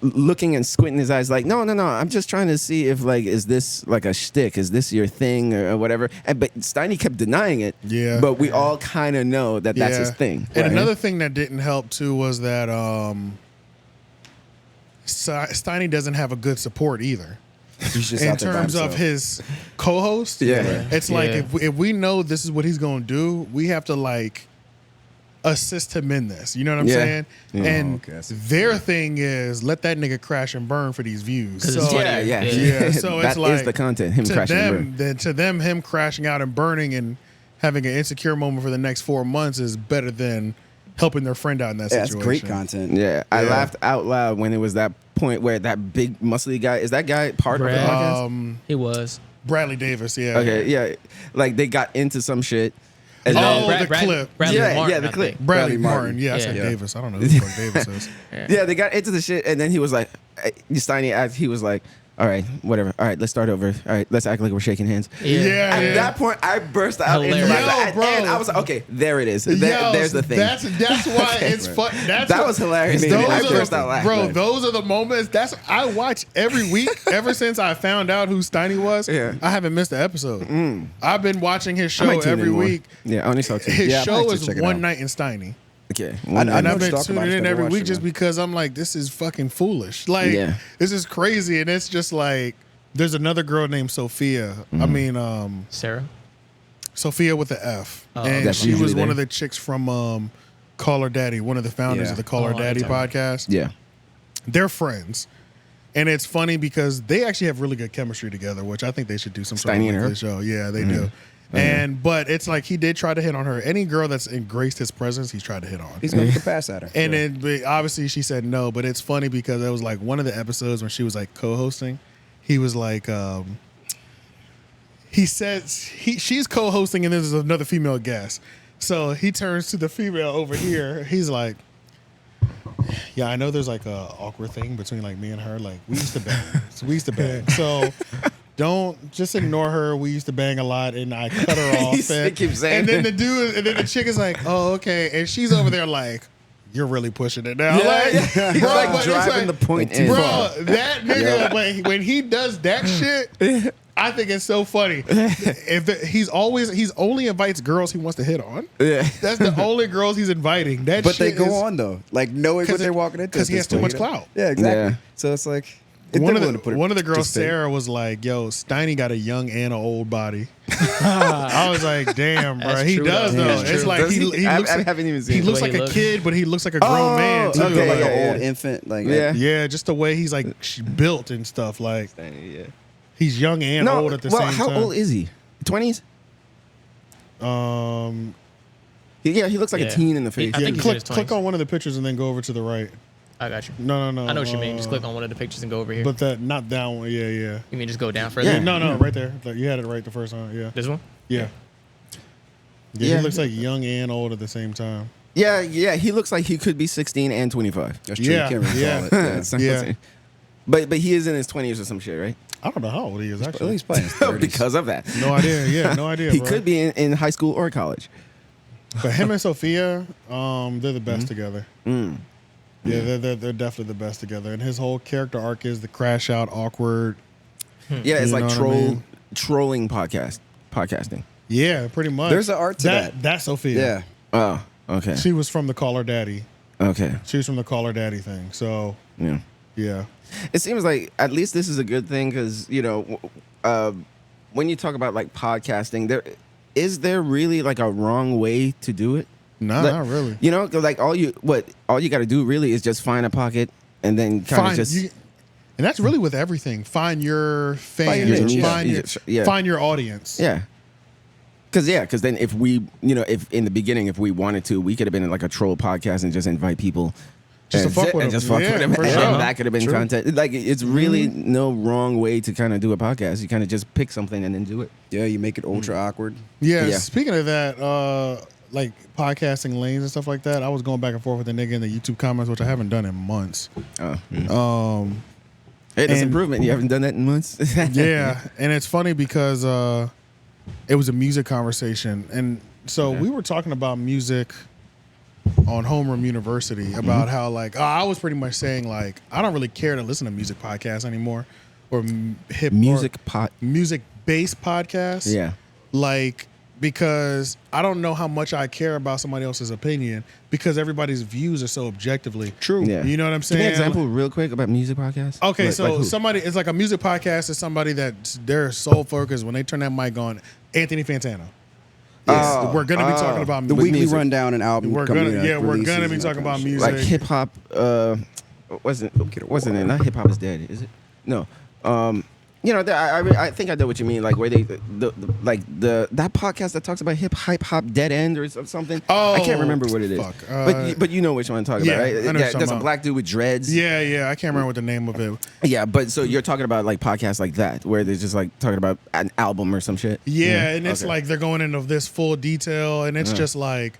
S4: looking and squinting his eyes like, no, I'm just trying to see if like, is this like a shtick? Is this your thing or whatever? But 𝙬𝙀 kept denying it.
S2: Yeah.
S4: But we all kind of know that that's his thing.
S2: And
S4: right?
S2: another thing that didn't help too was that 𝙬𝙀 doesn't have a good support either.
S1: He's just
S2: In
S1: out there by
S2: terms of
S1: himself.
S2: his co-host,
S4: Yeah.
S2: it's like
S3: Yeah.
S2: if we know this is what he's going to do, we have to like assist him in this. You know what I'm
S4: Yeah.
S2: saying?
S4: Yeah.
S2: And
S1: okay, I see.
S2: their thing is let that nigga crash and burn for these views.
S3: 'Cause it's
S2: So,
S3: funny.
S4: Yeah.
S2: Yeah, so it's
S4: that
S2: like
S4: is the content, him
S2: to
S4: crashing and
S2: them,
S4: burn.
S2: then to them, him crashing out and burning and having an insecure moment for the next 4 months is better than helping their friend out in that
S1: Yeah, that's
S2: situation.
S1: great content.
S4: Yeah, I
S2: Yeah.
S4: laughed out loud when it was that point where that big muscly guy, is that guy part of the
S3: Brad.
S4: podcast?
S3: He was.
S2: Bradley Davis, yeah.
S4: Okay, yeah. Like they got into some shit. And
S2: the clip.
S3: Bradley Martin,
S4: yeah, the
S3: I
S4: clip.
S3: think.
S2: Bradley Martin. Yeah, I
S3: Yeah.
S2: said Davis. I don't know who the fuck Davis is.
S4: Yeah, they got into the shit, and then he was like, he was like, all right, whatever. All right, let's start over. All right, let's act like we're shaking hands.
S2: Yeah.
S4: At that point, I burst out into
S3: Hilarious.
S4: laughter.
S2: Yo,
S4: And
S2: bro.
S4: I was like, okay, there it is.
S2: Yo,
S4: There's the thing.
S2: That's why it's fun.
S4: That was hilarious. I burst out laughing.
S2: Bro, those are the moments. I watch every week ever since I found out who Steiny was.
S4: Yeah.
S2: I haven't missed an episode. I've been watching his
S4: I
S2: show
S4: might tune in
S2: every
S4: more.
S2: week.
S4: Yeah, I only saw 2.
S2: His
S1: Yeah, I might
S2: show
S1: have
S2: is
S1: to check it
S2: One
S1: out.
S2: Night in Steiny.
S4: Okay.
S1: I
S2: And
S1: know
S2: I've
S1: what
S2: been
S1: you're talking
S2: tuning
S1: about.
S2: in
S1: I
S2: every
S1: watched
S2: week
S1: it,
S2: just
S1: man.
S2: because I'm like, this is fucking foolish. Like,
S4: Yeah.
S2: this is crazy. And it's just like, there's another girl named Sophia. I mean,
S3: Sarah.
S2: Sophia with the F.
S3: Oh,
S2: And
S4: That's
S2: she
S4: usually
S2: was one
S4: there.
S2: of the chicks from Call Her Daddy, one of the founders
S1: Yeah.
S2: of the Call Her
S3: Oh,
S2: Daddy
S3: I know.
S2: podcast.
S4: Yeah.
S2: They're friends. And it's funny because they actually have really good chemistry together, which I think they should do some sort of
S4: Steiny and her?
S2: weekly show. Yeah, they do. But it's like he did try to hit on her. Any girl that's graced his presence, he's tried to hit on.
S1: He's gonna make a pass at her.
S2: And then but obviously she said no, but it's funny because it was like one of the episodes when she was like co-hosting. He was like, he says she's co-hosting and there's another female guest. So he turns to the female over here. He's like, yeah, I know there's like a awkward thing between like me and her. Like we used to bang. So don't just ignore her. We used to bang a lot, and I cut her off.
S4: He keeps saying
S2: and then
S4: it.
S2: the chick is like, oh okay, and she's over there like, you're really pushing it now.
S4: Yeah,
S2: Like,
S4: yeah. He's
S2: bro,
S4: like
S2: but it's
S4: driving the point in.
S2: Bro, that nigga when he does that shit, I think it's so funny. He's only invites girls he wants to hit on.
S4: Yeah.
S2: That's the only girls he's inviting. That
S1: But they
S2: shit
S1: go
S2: is-
S1: on though, like knowing what they're walking into.
S2: because he has too much clout.
S1: Yeah, exactly.
S4: Yeah.
S1: So it's like
S2: One of the girls, Sarah, was like, "Yo, Steiny got a young and an old body." I was like, "Damn, bro,
S3: That's
S2: he
S3: true,
S2: does
S3: though.
S2: though.
S3: That's
S2: It's
S3: true.
S2: like
S4: Does
S2: he
S4: he? I
S2: looks like
S4: haven't even seen
S2: he
S4: it.
S2: looks
S3: The
S2: like
S3: way
S2: a
S3: he looks.
S2: kid, but he looks like a grown man too.
S4: okay,
S1: like
S2: Like,
S1: an old
S4: yeah.
S1: infant. Like
S4: Yeah.
S2: yeah, just the way he's like built and stuff. Like
S4: Yeah.
S2: he's young and
S4: No,
S2: old at the
S4: well,
S2: same
S4: how
S2: time.
S4: old is he? 20s? Yeah, he looks like
S3: Yeah.
S4: a teen in the face.
S3: I think he's in his
S2: click
S3: 20s.
S2: on one of the pictures and then go over to the right.
S3: I got you.
S2: No.
S3: I know what you mean. Just click on one of the pictures and go over here.
S2: But not that one. Yeah.
S3: You mean just go down further?
S2: Yeah, no, right there. Like, you had it right the first time. Yeah.
S3: This one?
S2: Yeah.
S4: Yeah.
S2: He looks like young and old at the same time.
S4: Yeah, he looks like he could be 16 and 25.
S1: that's true.
S2: Yeah,
S1: You can't really
S2: yeah.
S1: call it. Yeah.
S4: That's what I'm
S2: Yeah.
S4: saying. But he is in his 20s or some shit, right?
S2: I don't know how old he is
S1: At
S2: actually.
S1: least playing his 30s.
S4: Because of that.
S2: No idea. Yeah, no idea.
S4: He
S2: bro.
S4: could be in high school or college.
S2: But him and Sophia, they're the best together.
S4: Mm.
S2: Yeah, they're definitely the best together. And his whole character arc is the crash out, awkward.
S4: Yeah, it's
S2: You
S4: like
S2: know what I mean?
S4: trolling podcasting.
S2: Yeah, pretty much.
S1: There's an art to that.
S2: That's Sophia.
S1: Yeah.
S4: Oh, okay.
S2: She was from the Call Her Daddy.
S4: Okay.
S2: She was from the Call Her Daddy thing. So
S4: Yeah.
S2: yeah.
S4: It seems like at least this is a good thing because, when you talk about like podcasting, is there really like a wrong way to do it?
S2: No,
S4: Like,
S2: not really.
S4: Like all you got to do really is just find a pocket and then kind of just.
S2: And that's really with everything. Find your fans.
S1: your
S2: or
S1: niche.
S2: find your audience.
S4: Yeah. Because then if we, if in the beginning, if we wanted to, we could have been like a troll podcast and just invite people.
S2: Just to
S4: and
S2: fuck with
S4: and
S2: them.
S4: just fuck
S2: Yeah,
S4: with them.
S2: for
S4: And
S2: sure.
S4: that could have been
S2: True.
S4: content. Like, it's really no wrong way to kind of do a podcast. You kind of just pick something and then do it.
S1: Yeah, you make it ultra awkward.
S2: Yeah,
S4: Yeah.
S2: speaking of that, like podcasting lanes and stuff like that, I was going back and forth with the nigga in the YouTube comments, which I haven't done in months.
S4: Hey, that's
S2: And-
S4: improvement. You haven't done that in months.
S2: Yeah, and it's funny because it was a music conversation, and so we were talking about music on Homeroom University about how like I was pretty much saying like I don't really care to listen to music podcasts anymore or music based podcasts.
S4: Yeah.
S2: Like because I don't know how much I care about somebody else's opinion because everybody's views are so objectively true.
S4: Yeah.
S2: You know what I'm
S4: Give
S2: saying?
S4: me an example real quick about music podcasts.
S2: Okay,
S4: Like
S2: so
S4: who?
S2: somebody, it's like a music podcast is somebody that their sole focus when they turn that mic on, Anthony Fantano.
S4: Oh,
S2: We're gonna be talking about
S1: The
S2: music.
S1: weekly
S4: music.
S1: rundown and album.
S2: We're
S1: coming
S2: gonna,
S1: up,
S2: yeah, we're
S1: releases
S2: gonna be
S1: and
S2: talking
S1: that
S2: about
S1: kind of shit.
S2: music.
S4: like hip hop. Wasn't it? Not hip hop is dead, is it? No. You know, I think I know what you mean. Like where they, that podcast that talks about hip hop dead end or something.
S2: Oh,
S4: I can't remember what it is.
S2: Fuck.
S4: But you know which one I'm talking about, right?
S2: I know what you're talking
S4: There's a
S2: about.
S4: black dude with dreads.
S2: Yeah. I can't remember what the name of it.
S4: Yeah, but so you're talking about like podcasts like that where they're just like talking about an album or some shit.
S2: Yeah, and it's
S4: Okay.
S2: like they're going into this full detail, and it's just like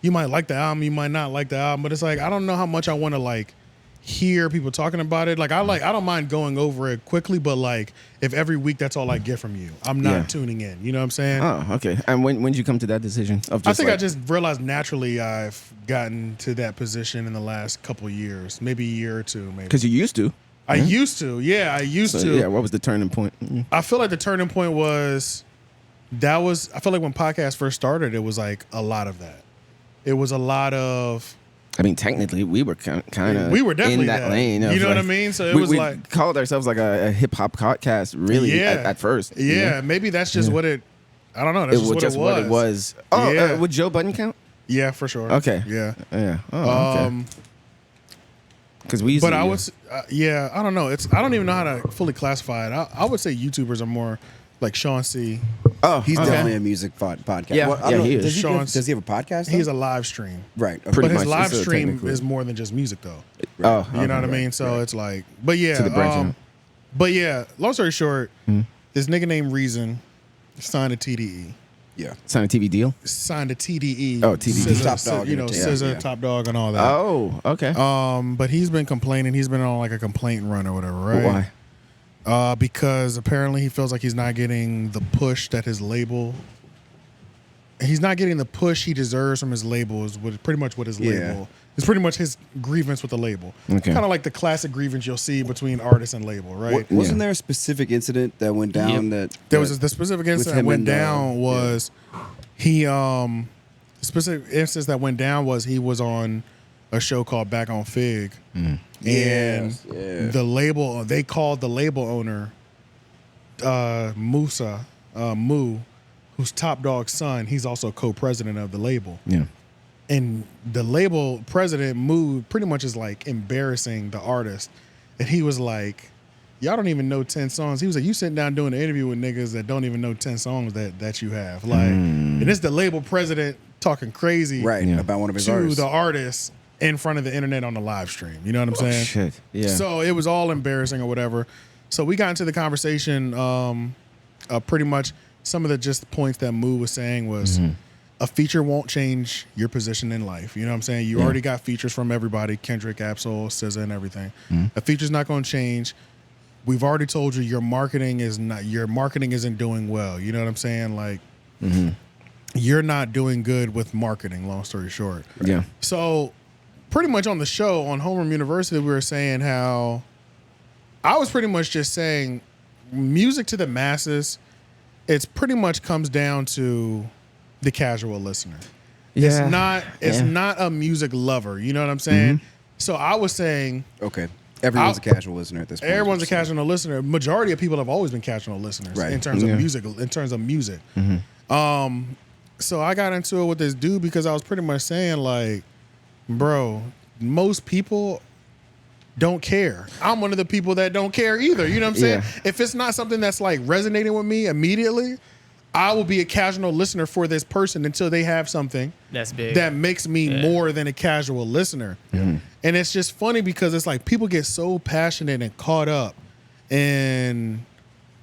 S2: you might like the album, you might not like the album, but it's like I don't know how much I want to like hear people talking about it. Like I don't mind going over it quickly, but like if every week that's all I get from you, I'm not tuning in. You know what I'm saying?
S4: Oh, okay. And when did you come to that decision? Of just
S2: I think
S4: like,
S2: I just realized naturally I've gotten to that position in the last couple of years, maybe a year or two, maybe.
S4: because you used to.
S2: I used to, I used to.
S4: Yeah, what was the turning point?
S2: I feel like the turning point was I feel like when podcasts first started, it was like a lot of that. It was a lot of.
S4: I mean, technically, we were kind of
S2: We were definitely
S4: in that lane.
S2: You
S4: of,
S2: know what I
S4: like,
S2: mean? So it
S4: we,
S2: was
S4: we
S2: like
S4: called ourselves like a hip hop podcast, really at first.
S2: Yeah, maybe that's just what it. I don't know. That's just what it was.
S4: Oh,
S2: Yeah.
S4: would Joe Budden count?
S2: Yeah, for sure.
S4: Okay.
S2: Yeah.
S4: Yeah. Oh, okay. Because we used
S2: But
S4: to,
S2: I was, I don't know. I don't even know how to fully classify it. I would say YouTubers are more like Sean C.
S4: Oh,
S1: He's definitely a music podcast.
S4: Yeah,
S1: I don't know,
S4: he is.
S1: Does he have a podcast?
S2: He's
S1: though?
S2: a live stream.
S1: Right. Okay.
S4: Pretty
S2: But his
S4: much,
S2: live
S4: so
S2: stream
S4: technically.
S2: is more than just music, though.
S4: Oh,
S2: You know what I
S4: okay.
S2: mean? So it's like, but yeah.
S4: To the branch out.
S2: But yeah, long story short, this nigga named Reason signed to TDE.
S1: Yeah.
S4: Signed a TV deal?
S2: Signed to TDE.
S4: Oh, TDE.
S2: SZA,
S1: Top Dog
S2: You know,
S1: Entertainment.
S2: SZA,
S1: Yeah.
S2: Top Dog, and all that.
S4: Oh, okay.
S2: But he's been complaining. He's been on like a complaint run or whatever, right?
S4: Why?
S2: Because apparently he feels like he's not getting the push that his label. He's not getting the push he deserves from his label. Is pretty much what his label. It's pretty much his grievance with the label.
S4: Okay.
S2: Kind of like the classic grievance you'll see between artist and label, right?
S1: Wasn't there a specific incident that went down
S2: There was the specific incident that
S1: him
S2: went
S1: and,
S2: down was the specific instance that went down was he was on a show called Back on Fig, and the label they called the label owner Musa Mu, who's Top Dog's son. He's also co-president of the label.
S4: Yeah.
S2: And the label president Mu pretty much is like embarrassing the artist. And he was like, y'all don't even know 10 songs. He was like, you sitting down doing an interview with niggas that don't even know 10 songs that you have. Like, and it's the label president talking crazy
S1: about one of his
S2: to
S1: artists.
S2: the artist in front of the internet on the live stream. You know what I'm saying?
S4: Shit. Yeah.
S2: So it was all embarrassing or whatever. So we got into the conversation, pretty much some of the just points that Mu was saying was, a feature won't change your position in life. You know what I'm saying? You already got features from everybody, Kendrick, Absol, SZA, and everything. A feature's not going to change. We've already told you your marketing isn't doing well. You know what I'm saying? Like, you're not doing good with marketing, long story short.
S4: Yeah.
S2: So pretty much on the show, on Homeroom University, we were saying how I was pretty much just saying music to the masses, it's pretty much comes down to the casual listener.
S4: Yeah.
S2: It's not a music lover. You know what I'm saying? So I was saying,
S1: Okay. Everyone's a casual listener at this point.
S2: everyone's a casual listener. Majority of people have always been casual listeners in terms of music. In terms of music. So I got into it with this dude because I was pretty much saying like, bro, most people don't care. I'm one of the people that don't care either. You know what I'm saying?
S4: Yeah.
S2: If it's not something that's like resonating with me immediately, I will be a casual listener for this person until they have something
S3: That's big.
S2: that makes me more than a casual listener. And it's just funny because it's like people get so passionate and caught up in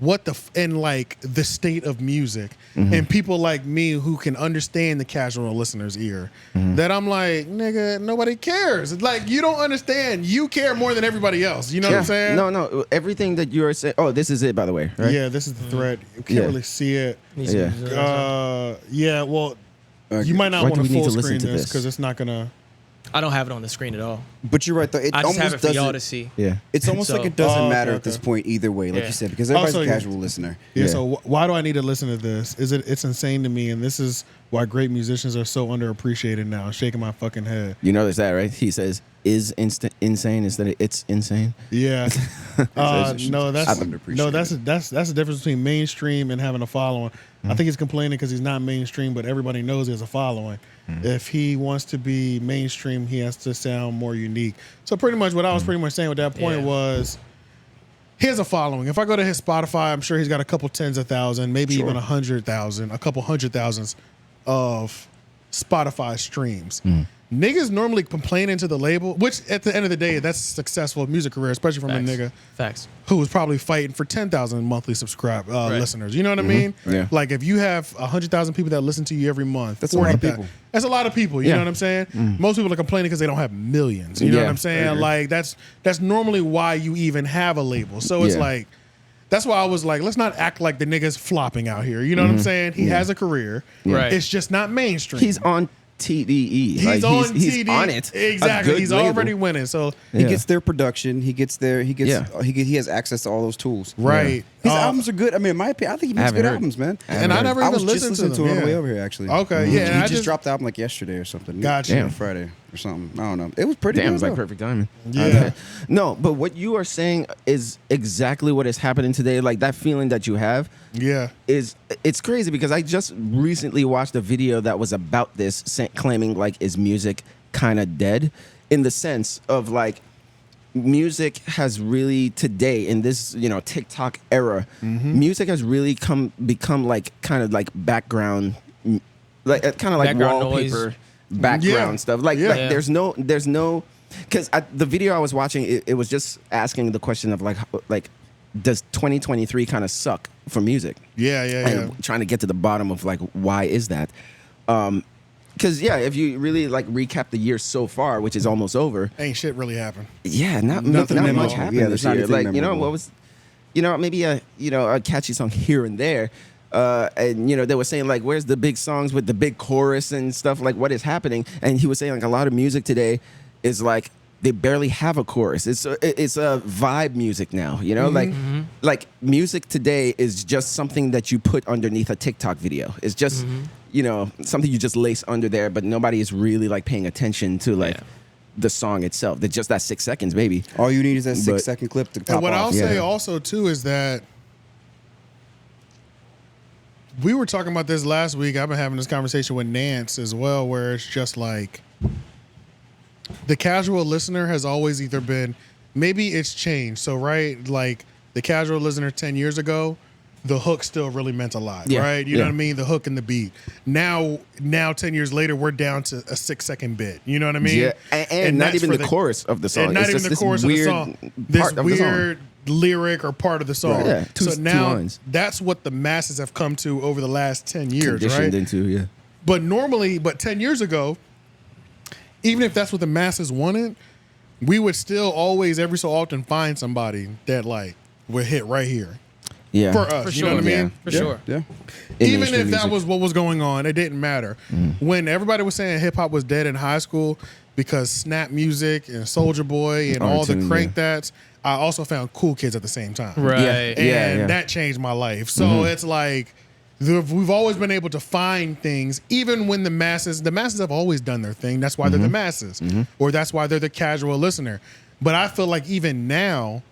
S2: like the state of music, and people like me who can understand the casual listener's ear, that I'm like, nigga, nobody cares. It's like, you don't understand. You care more than everybody else. You know what I'm saying?
S4: No. Everything that you're saying. Oh, this is it, by the way. Right?
S2: Yeah, this is the thread. You can't really see it.
S4: Yeah.
S2: Well, you might not
S4: Why
S2: want
S4: do
S2: to
S4: we need
S2: full
S4: to listen
S2: screen
S4: to
S2: this
S4: this?
S2: because it's not gonna.
S3: I don't have it on the screen at all.
S1: But you're right, though. It
S3: I just
S1: almost
S3: have it for y'all
S1: doesn't.
S3: to see.
S4: Yeah.
S1: It's almost
S3: So-
S1: like it doesn't matter
S2: okay,
S1: at this
S2: okay.
S1: point either way, like
S3: Yeah.
S1: you said, because everybody's
S2: Also,
S1: a casual listener.
S2: Yeah.
S4: Yeah.
S2: So why do I need to listen to this? It's insane to me, and this is why great musicians are so underappreciated now. I'm shaking my fucking head.
S4: You notice that, right? He says, insane instead of it's insane.
S2: Yeah. No, that's
S1: underappreciated.
S2: that's the difference between mainstream and having a following. I think he's complaining because he's not mainstream, but everybody knows he has a following. If he wants to be mainstream, he has to sound more unique. So pretty much what I was pretty much saying with that point was, he has a following. If I go to his Spotify, I'm sure he's got a couple tens of thousands, maybe even 100,000, a couple 100,000s of Spotify streams. Niggas normally complaining to the label, which at the end of the day, that's a successful music career, especially from a nigga who was probably fighting for 10,000 monthly listeners. You know what I mean?
S4: Yeah.
S2: Like if you have 100,000 people that listen to you every month,
S1: that's a lot of people.
S2: That's a lot of people. You know what I'm saying? Most people are complaining because they don't have millions. You know what I'm saying? Like that's normally why you even have a label. So it's like, that's why I was like, let's not act like the nigga's flopping out here. You know what I'm saying? He has a career.
S3: Right.
S2: It's just not mainstream.
S4: He's on TDE.
S2: He's on TDE.
S4: He's on it.
S2: Exactly. He's already winning. So
S1: he gets their production. He gets he has access to all those tools.
S2: Right.
S1: His albums are good. I mean, in my opinion, I think he makes good albums, man.
S2: And I never even listened to them.
S1: it on the way over here, actually.
S2: Okay. Yeah.
S1: He just dropped the album like yesterday or something.
S2: Gotcha.
S1: Friday or something. I don't know. It was pretty good.
S4: It was like perfect timing.
S2: Yeah.
S4: No, but what you are saying is exactly what is happening today. Like that feeling that you have.
S2: Yeah.
S4: It's crazy because I just recently watched a video that was about this, claiming like, is music kind of dead, in the sense of like, music has really today in this TikTok era, music has really become like kind of like background, like kind of like
S3: Background
S4: wallpaper
S3: noise.
S4: background stuff. Like there's no because the video I was watching, it was just asking the question of like does 2023 kind of suck for music?
S2: Yeah.
S4: And trying to get to the bottom of like why is that? Because if you really like recap the year so far, which is almost over,
S2: ain't shit really happened.
S4: Yeah, not
S2: Nothing
S4: much happened this year. Like
S1: memorable.
S4: what was, maybe a catchy song here and there, and they were saying like, where's the big songs with the big chorus and stuff? Like, what is happening? And he was saying like a lot of music today is like they barely have a chorus. It's a vibe music now. Like music today is just something that you put underneath a TikTok video. It's just something you just lace under there, but nobody is really like paying attention to like the song itself. It's just that 6 seconds, maybe.
S1: All you need is that 6 second clip to pop off.
S2: And what I'll say also too is that we were talking about this last week. I've been having this conversation with Nance as well, where it's just like the casual listener has always either been, maybe it's changed. So like the casual listener 10 years ago, the hook still really meant a lot, right? You know what I mean? The hook and the beat. Now 10 years later, we're down to a 6 second bit. You know what I mean?
S4: Yeah, and not even the chorus of the song.
S2: And not even the chorus of the song. This weird lyric or part of the song.
S4: Right. Yeah,
S2: so now
S4: lines.
S2: That's what the masses have come to over the last 10 years,
S4: Conditioned
S2: right?
S4: into,
S2: But 10 years ago, even if that's what the masses wanted, we would still always, every so often, find somebody that like would hit right here.
S4: Yeah.
S2: For us, you know what I mean?
S3: For sure.
S1: Yeah.
S2: Even if that was what was going on, it didn't matter. When everybody was saying hip hop was dead in high school because Snap Music and Soulja Boy and all the crank that's, I also found Cool Kids at the same time.
S3: Right.
S2: And that changed my life. So it's like we've always been able to find things, even when the masses have always done their thing. That's why they're the masses, or that's why they're the casual listener. But I feel like even now,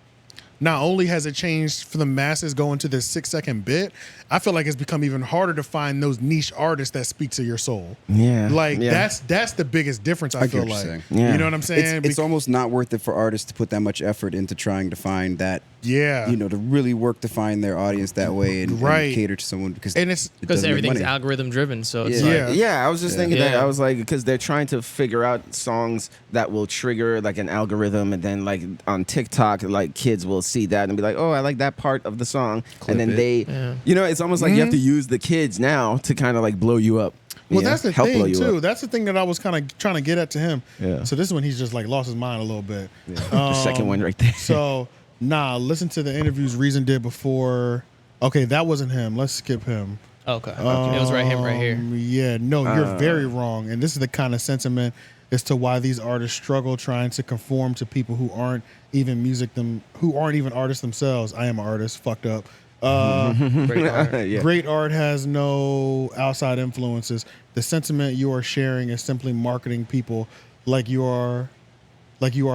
S2: not only has it changed for the masses going to this 6 second bit, I feel like it's become even harder to find those niche artists that speak to your soul.
S4: Yeah.
S2: Like that's the biggest difference, I feel like.
S4: Yeah.
S2: You know what I'm saying?
S1: It's almost not worth it for artists to put that much effort into trying to find that.
S2: Yeah.
S1: To really work to find their audience that way and cater to someone because
S3: everything's algorithm driven. So it's
S4: I was just thinking that. I was like, because they're trying to figure out songs that will trigger like an algorithm, and then like on TikTok, like kids will see that and be like, oh, I like that part of the song, and then it's almost like you have to use the kids now to kind of like blow you up.
S2: Well, that's the thing too. That's the thing that I was kind of trying to get at to him.
S4: Yeah.
S2: So this is when he's just like lost his mind a little bit.
S4: Yeah. The second one right there.
S2: So listen to the interviews Reason did before. Okay, that wasn't him. Let's skip him.
S3: Okay. It was him right here.
S2: Yeah, no, you're very wrong. And this is the kind of sentiment as to why these artists struggle trying to conform to people who aren't even artists themselves. I am an artist. Fucked up.
S3: Great art.
S2: Great art has no outside influences. The sentiment you are sharing is simply marketing people like you are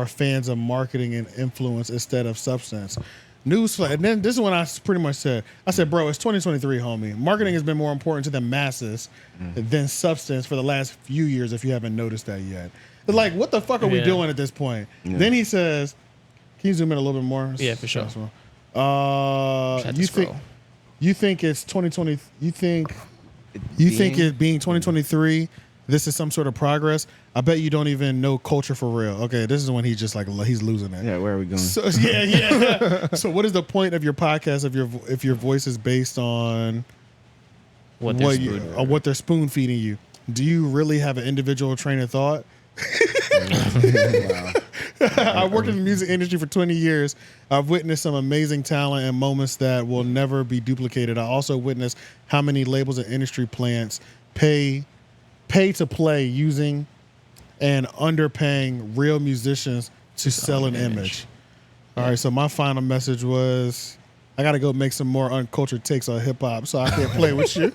S2: fans of marketing and influence instead of substance. Newsflash. And then this is when I pretty much said, bro, it's 2023, homie. Marketing has been more important to the masses than substance for the last few years, if you haven't noticed that yet. It's like, what the fuck are we doing at this point? Yeah. Then he says, can you zoom in a little bit more?
S3: Yeah, for sure.
S2: You think it's 2020? You think it being 2023? This is some sort of progress. I bet you don't even know culture for real. Okay, this is when he's just like he's losing it.
S4: Yeah, where are we going?
S2: So yeah. So what is the point of your podcast if your voice is based on what they're spoon feeding you? Do you really have an individual train of thought? Wow. I worked in the music industry for 20 years. I've witnessed some amazing talent and moments that will never be duplicated. I also witnessed how many labels and industry plants pay to play using and underpaying real musicians to sell an image. All right, so my final message was, I got to go make some more uncultured takes on hip hop, so I can't play with you.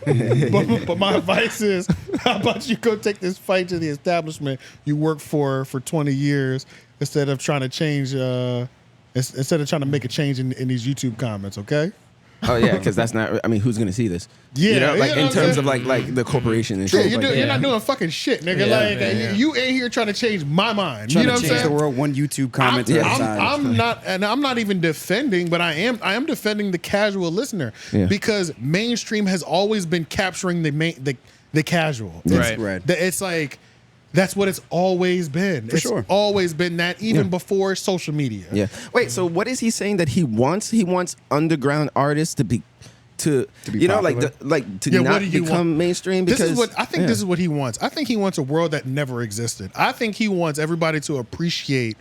S2: But my advice is, how about you go take this fight to the establishment you worked for 20 years instead of trying to change, instead of trying to make a change in these YouTube comments, okay?
S4: Oh yeah, because that's not. I mean, who's gonna see this?
S2: Yeah,
S4: you know, like in terms of like the corporation and shit.
S2: You're not doing fucking shit, nigga. You ain't here trying to change my mind.
S1: Trying
S2: you know
S1: to change the world one YouTube comment at a time.
S2: I'm not even defending, but I am defending the casual listener because mainstream has always been capturing the casual.
S1: Right.
S2: It's like. That's what it's always been. It's always been that, even before social media.
S4: Yeah. Wait. So what is he saying that he wants? He wants underground artists to be you know, like to not become mainstream. Because
S2: this is what I think. This is what he wants. I think he wants a world that never existed. I think he wants everybody to appreciate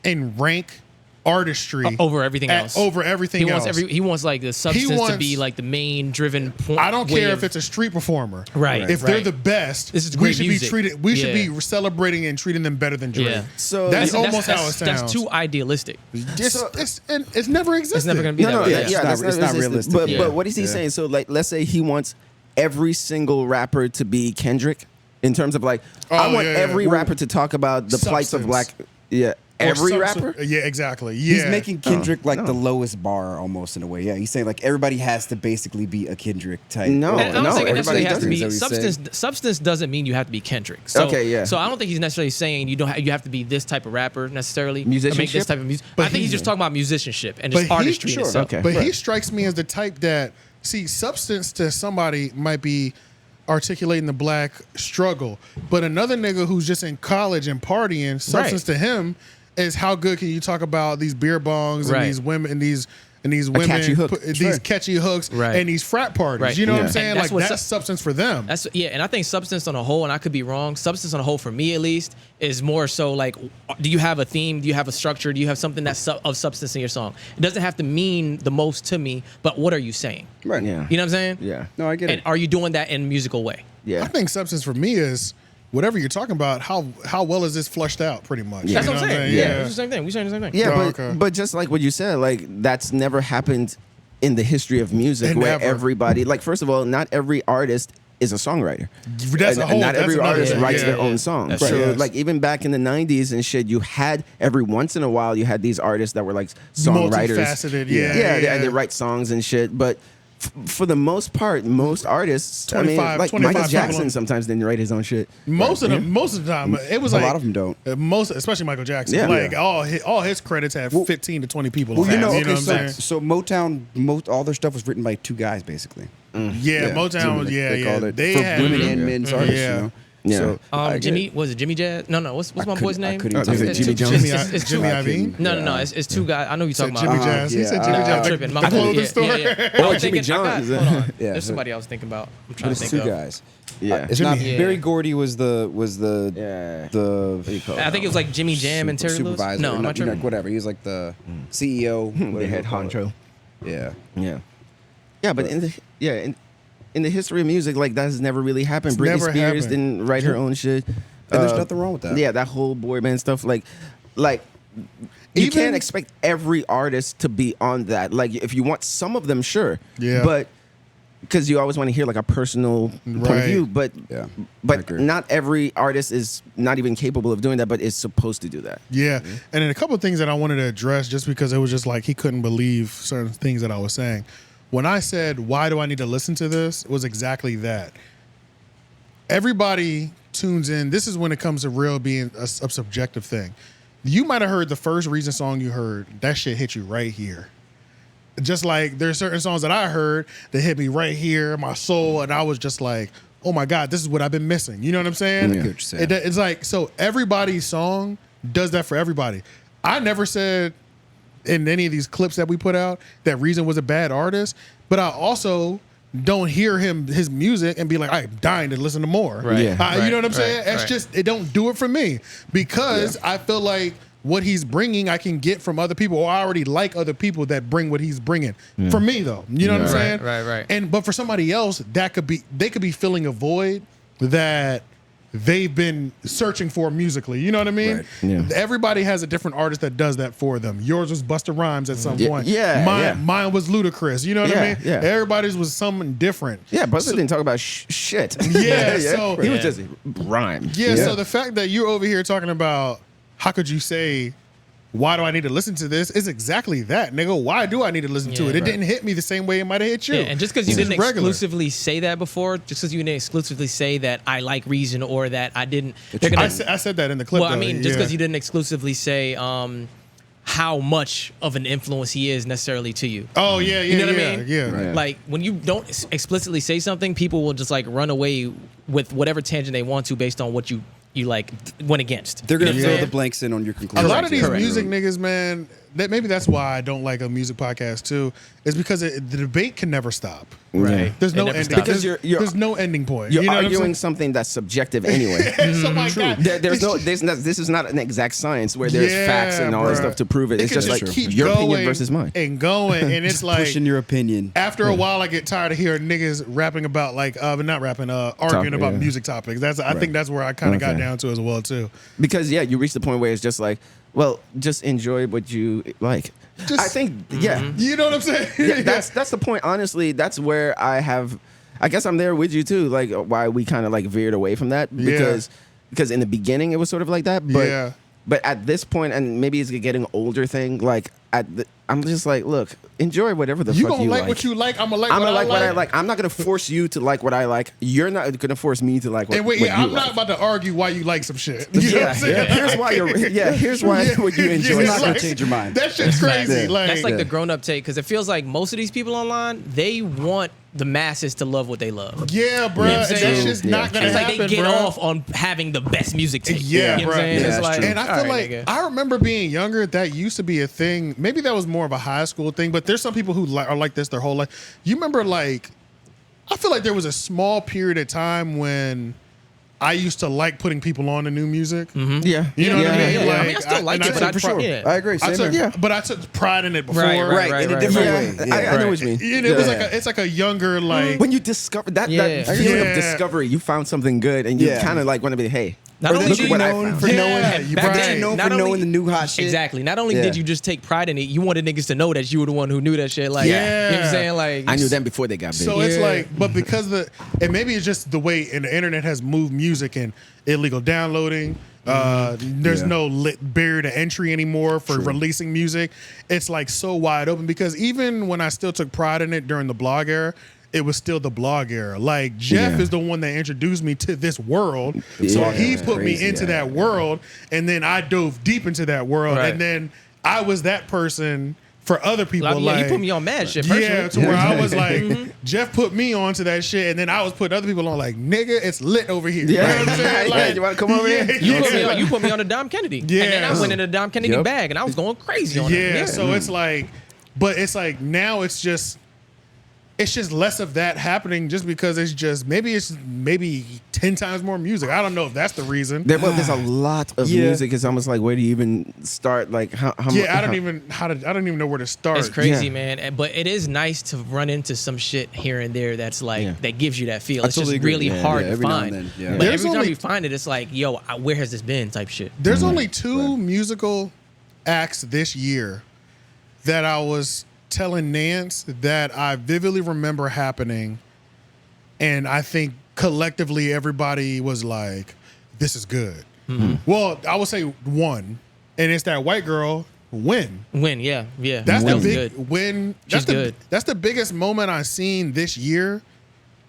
S2: and rank artistry
S3: over everything else. He wants like the substance to be like the main driven point.
S2: I don't care if it's a street performer.
S3: Right.
S2: If they're the best,
S3: this is
S2: we should be treated. We should be celebrating and treating them better than Drake.
S3: Yeah.
S2: So that's almost how it sounds.
S3: That's too idealistic.
S2: It's never existed.
S3: It's never going to be that way.
S4: It's not realistic. But what is he saying? So like, let's say he wants every single rapper to be Kendrick in terms of like, I want every rapper to talk about the plights of black. Yeah. Every rapper?
S2: Yeah, exactly. Yeah.
S1: He's making Kendrick the lowest bar almost in a way. Yeah, he's saying like everybody has to basically be a Kendrick type.
S3: No, everybody has to be. Substance doesn't mean you have to be Kendrick. So, So I don't think he's necessarily saying you have to be this type of rapper necessarily.
S4: Musicianship?
S3: Or make this type of music. I think he's just talking about musicianship and just artistry in itself.
S2: But he strikes me as the type that, substance to somebody might be articulating the black struggle, but another nigga who's just in college and partying, substance to him is how good can you talk about these beer bongs and these women and these women,
S4: catchy hook.
S2: these catchy hooks and these frat parties. You know what I'm saying? Like that's substance for them.
S3: And I think substance on a whole, and I could be wrong, substance on a whole for me at least is more so like, do you have a theme? Do you have a structure? Do you have something that's of substance in your song? It doesn't have to mean the most to me, but what are you saying?
S1: Right.
S4: Yeah.
S3: You know what I'm saying?
S4: Yeah.
S1: No, I get it.
S3: And are you doing that in a musical way?
S4: Yeah.
S2: I think substance for me is whatever you're talking about, how well is this flushed out, pretty much.
S3: Yeah. That's what I'm saying. Yeah. It's the same thing. We're saying the same thing.
S4: Yeah, but just like what you said, like that's never happened in the history of music where everybody, like, first of all, not every artist is a songwriter. Not every artist writes their own song. So like even back in the 90s and shit, you had every once in a while you had these artists that were like songwriters.
S2: Multifaceted,
S4: and they write songs and shit. But for the most part, most artists, I mean, like Michael Jackson sometimes didn't write his own shit.
S2: Most of the time, it was
S1: a
S2: like
S1: lot of them don't.
S2: Especially Michael Jackson. All his credits have 15 to 20 people.
S1: Well,
S2: you know what I'm saying?
S1: So Motown, all their stuff was written by two guys basically.
S2: Motown was
S1: they for had women and men's artists. You know?
S4: Yeah.
S1: So,
S3: Jimmy, was it Jimmy Jazz? No. What's my boy's name?
S4: Is it Jimmy Jones?
S3: It's
S2: Jimmy Iovine?
S3: No. It's two guys. I know you're talking about.
S2: Jimmy Jazz. He said Jimmy Jazz.
S3: Tripping.
S2: The clothing store.
S3: Or
S4: Jimmy Jones.
S3: Hold on. There's somebody I was thinking about. I'm trying to think
S1: two
S3: of.
S1: guys.
S4: Yeah.
S1: It's not Barry Gordy was the
S3: I think it was like Jimmy Jam and Terry Lewis.
S1: Supervisor.
S3: No, I'm not tripping.
S1: Whatever. He was like the CEO.
S4: The head honcho.
S1: Yeah.
S4: But in the history of music, like that has never really happened. Britney Spears didn't write her own shit.
S1: And there's nothing wrong with that.
S4: Yeah, that whole boy band stuff. Like you can't expect every artist to be on that. Like if you want some of them, sure.
S2: Yeah.
S4: But because you always want to hear like a personal point of view. But not every artist is not even capable of doing that, but is supposed to do that.
S2: Yeah. And then a couple of things that I wanted to address just because it was just like he couldn't believe certain things that I was saying. When I said, why do I need to listen to this? It was exactly that. Everybody tunes in. This is when it comes to real being a subjective thing. You might have heard the first Reason song you heard. That shit hit you right here. just like there's certain songs that I heard that hit me right here in my soul, and I was just like, oh my God, this is what I've been missing. You know what I'm saying?
S1: Yeah.
S2: It's like, so everybody's song does that for everybody. I never said in any of these clips that we put out that Reason was a bad artist, but I also don't hear his music and be like, I'm dying to listen to more.
S3: Right.
S2: Yeah. You know what I'm saying? It's
S3: right.
S2: just, it don't do it for me because I feel like what he's bringing, I can get from other people, or I already like other people that bring what he's bringing. For me, though, you know what I'm saying?
S3: Right.
S2: But for somebody else, they could be filling a void that they've been searching for musically. You know what I mean?
S1: Right.
S4: Yeah.
S2: Everybody has a different artist that does that for them. Yours was Busta Rhymes at some point. Mine was Ludacris. You know what I mean?
S4: Yeah.
S2: Everybody's was something different.
S4: Yeah, Busta didn't talk about shit.
S2: Yeah, so
S4: he was just rhyme.
S2: Yeah, so the fact that you're over here talking about how could you say, why do I need to listen to this? Is exactly that, nigga. Why do I need to listen to it? It didn't hit me the same way it might have hit you.
S3: Yeah, and just because you didn't exclusively say that before, just because you didn't exclusively say that I like Reason or that I didn't.
S2: I said that in the clip.
S3: Well, I mean, just because you didn't exclusively say how much of an influence he is necessarily to you.
S2: Oh yeah,
S3: you know what I mean?
S2: Yeah.
S4: Right.
S3: Like when you don't explicitly say something, people will just like run away with whatever tangent they want to based on what you like went against.
S1: They're gonna fill the blanks in on your conclusion.
S2: A lot of these music niggas, man, maybe that's why I don't like a music podcast too, is because the debate can never stop.
S3: Right.
S2: There's no
S3: never
S2: ending.
S3: stops.
S4: Because
S2: There's no ending point.
S4: You're
S2: You know what I'm
S4: arguing
S2: saying?
S4: something that's subjective anyway.
S2: So my God,
S4: This is not an exact science where there's facts and all that
S2: bruh.
S4: stuff to prove it. It's
S2: can
S4: just like
S2: keep
S4: your opinion
S2: going
S4: versus mine.
S2: and going, and it's like
S1: pushing your opinion.
S2: after a while, I get tired of hearing niggas rapping about arguing about music topics. I think that's where I kind of got down to as well too.
S4: Because you reach the point where it's just like, well, just enjoy what you like. I think,
S2: You know what I'm saying?
S4: yeah, that's the point. Honestly, that's where I guess I'm there with you too. Like why we kind of like veered away from that because in the beginning it was sort of like that, but but at this point, and maybe it's a getting older thing. Like I'm just like, look, enjoy whatever the fuck you like.
S2: You gonna like what you like. I'm gonna like
S4: what I like. I'm not gonna force you to like what I like. You're not gonna force me to like what,
S2: and wait,
S4: what you
S2: I'm
S4: like.
S2: not about to argue why you like some shit. You know what I'm saying?
S4: Here's why here's why what you enjoy.
S1: It's not gonna change your mind.
S2: That shit's crazy.
S1: Yeah.
S2: Like
S3: That's like the grown-up take, because it feels like most of these people online, they want the masses to love what they love.
S2: yeah, bro.
S3: You know what I'm
S2: That's
S3: saying?
S2: just not gonna
S3: It's like
S2: happen,
S3: they get
S2: bro.
S3: off on having the best music tape.
S2: Yeah,
S3: you know
S2: bro.
S3: what I'm saying?
S1: Yeah,
S3: It's
S1: that's
S3: like,
S1: true.
S2: And I feel
S3: all right,
S2: like
S3: nigga.
S2: I remember being younger, that used to be a thing. Maybe that was more of a high school thing, but there's some people who are like this their whole life. You remember, like, I feel like there was a small period of time when I used to like putting people on to new music.
S4: Yeah,
S2: You know what I mean?
S3: yeah.
S2: Like,
S3: I mean, I still like it, but
S1: for sure.
S3: yeah.
S1: I agree.
S2: I
S1: Same
S2: took,
S1: here.
S2: but I took pride in it before.
S3: Right,
S1: in a different way.
S4: I know what you mean.
S2: And it was like it's like a younger like.
S4: When you discover that
S3: Yeah.
S4: feeling
S2: Yeah.
S4: of discovery, you found something good, and you
S1: Yeah.
S4: kind of like want to be, hey,
S3: Not only
S4: look
S3: do
S4: at
S3: you
S4: what I
S1: known
S4: found.
S1: for knowing,
S2: you
S3: back
S2: right.
S3: then,
S1: known
S3: not
S1: for
S3: only-
S1: knowing the new hot shit.
S3: Exactly. Not only
S1: Yeah.
S3: did you just take pride in it, you wanted niggas to know that you were the one who knew that shit. Like,
S2: Yeah.
S3: you know what I'm saying? Like,
S4: I knew them before they got big.
S2: So it's
S3: Yeah.
S2: like, but because and maybe it's just the way and the internet has moved music and illegal downloading. There's no barrier to entry anymore for releasing music. It's like so wide open because even when I still took pride in it during the blog era, it was still the blog era. Like Jeff is the one that introduced me to this world. So he put me into that world and then I dove deep into that world.
S3: Right.
S2: And then I was that person for other people.
S3: yeah,
S2: like,
S3: you put me on mad shit personally.
S2: yeah, to where I was like, Jeff put me onto that shit, and then I was putting other people on like, nigga, it's lit over here.
S4: Yeah.
S2: You know what I'm saying?
S4: Yeah, you wanna come over here?
S3: You put me on the Dom Kennedy.
S2: Yeah.
S3: And then I went in the Dom Kennedy bag and I was going crazy on it.
S2: Yeah, so it's like, but it's like now it's just less of that happening just because it's maybe 10 times more music. I don't know if that's the reason.
S4: There's a lot of music. It's almost like, where do you even start? Like how
S2: I don't even know where to start.
S3: It's crazy,
S4: Yeah.
S3: man. But it is nice to run into some shit here and there that's like that gives you that feel.
S1: I
S3: It's
S1: totally
S3: just
S1: agree.
S3: really
S1: Yeah,
S3: hard
S1: yeah,
S3: to
S1: every now and
S3: find.
S1: then, yeah.
S3: But
S2: There's
S3: every time
S2: only-
S3: you find it, it's like, yo, where has this been? Type shit.
S2: There's only two musical acts this year that I was telling Nance that I vividly remember happening, and I think collectively everybody was like, this is good. Well, I would say one, and it's that white girl, Win.
S3: Win, yeah.
S2: That's
S3: that
S2: the
S3: was
S2: big
S3: good.
S2: win.
S3: She's good.
S2: That's the biggest moment I've seen this year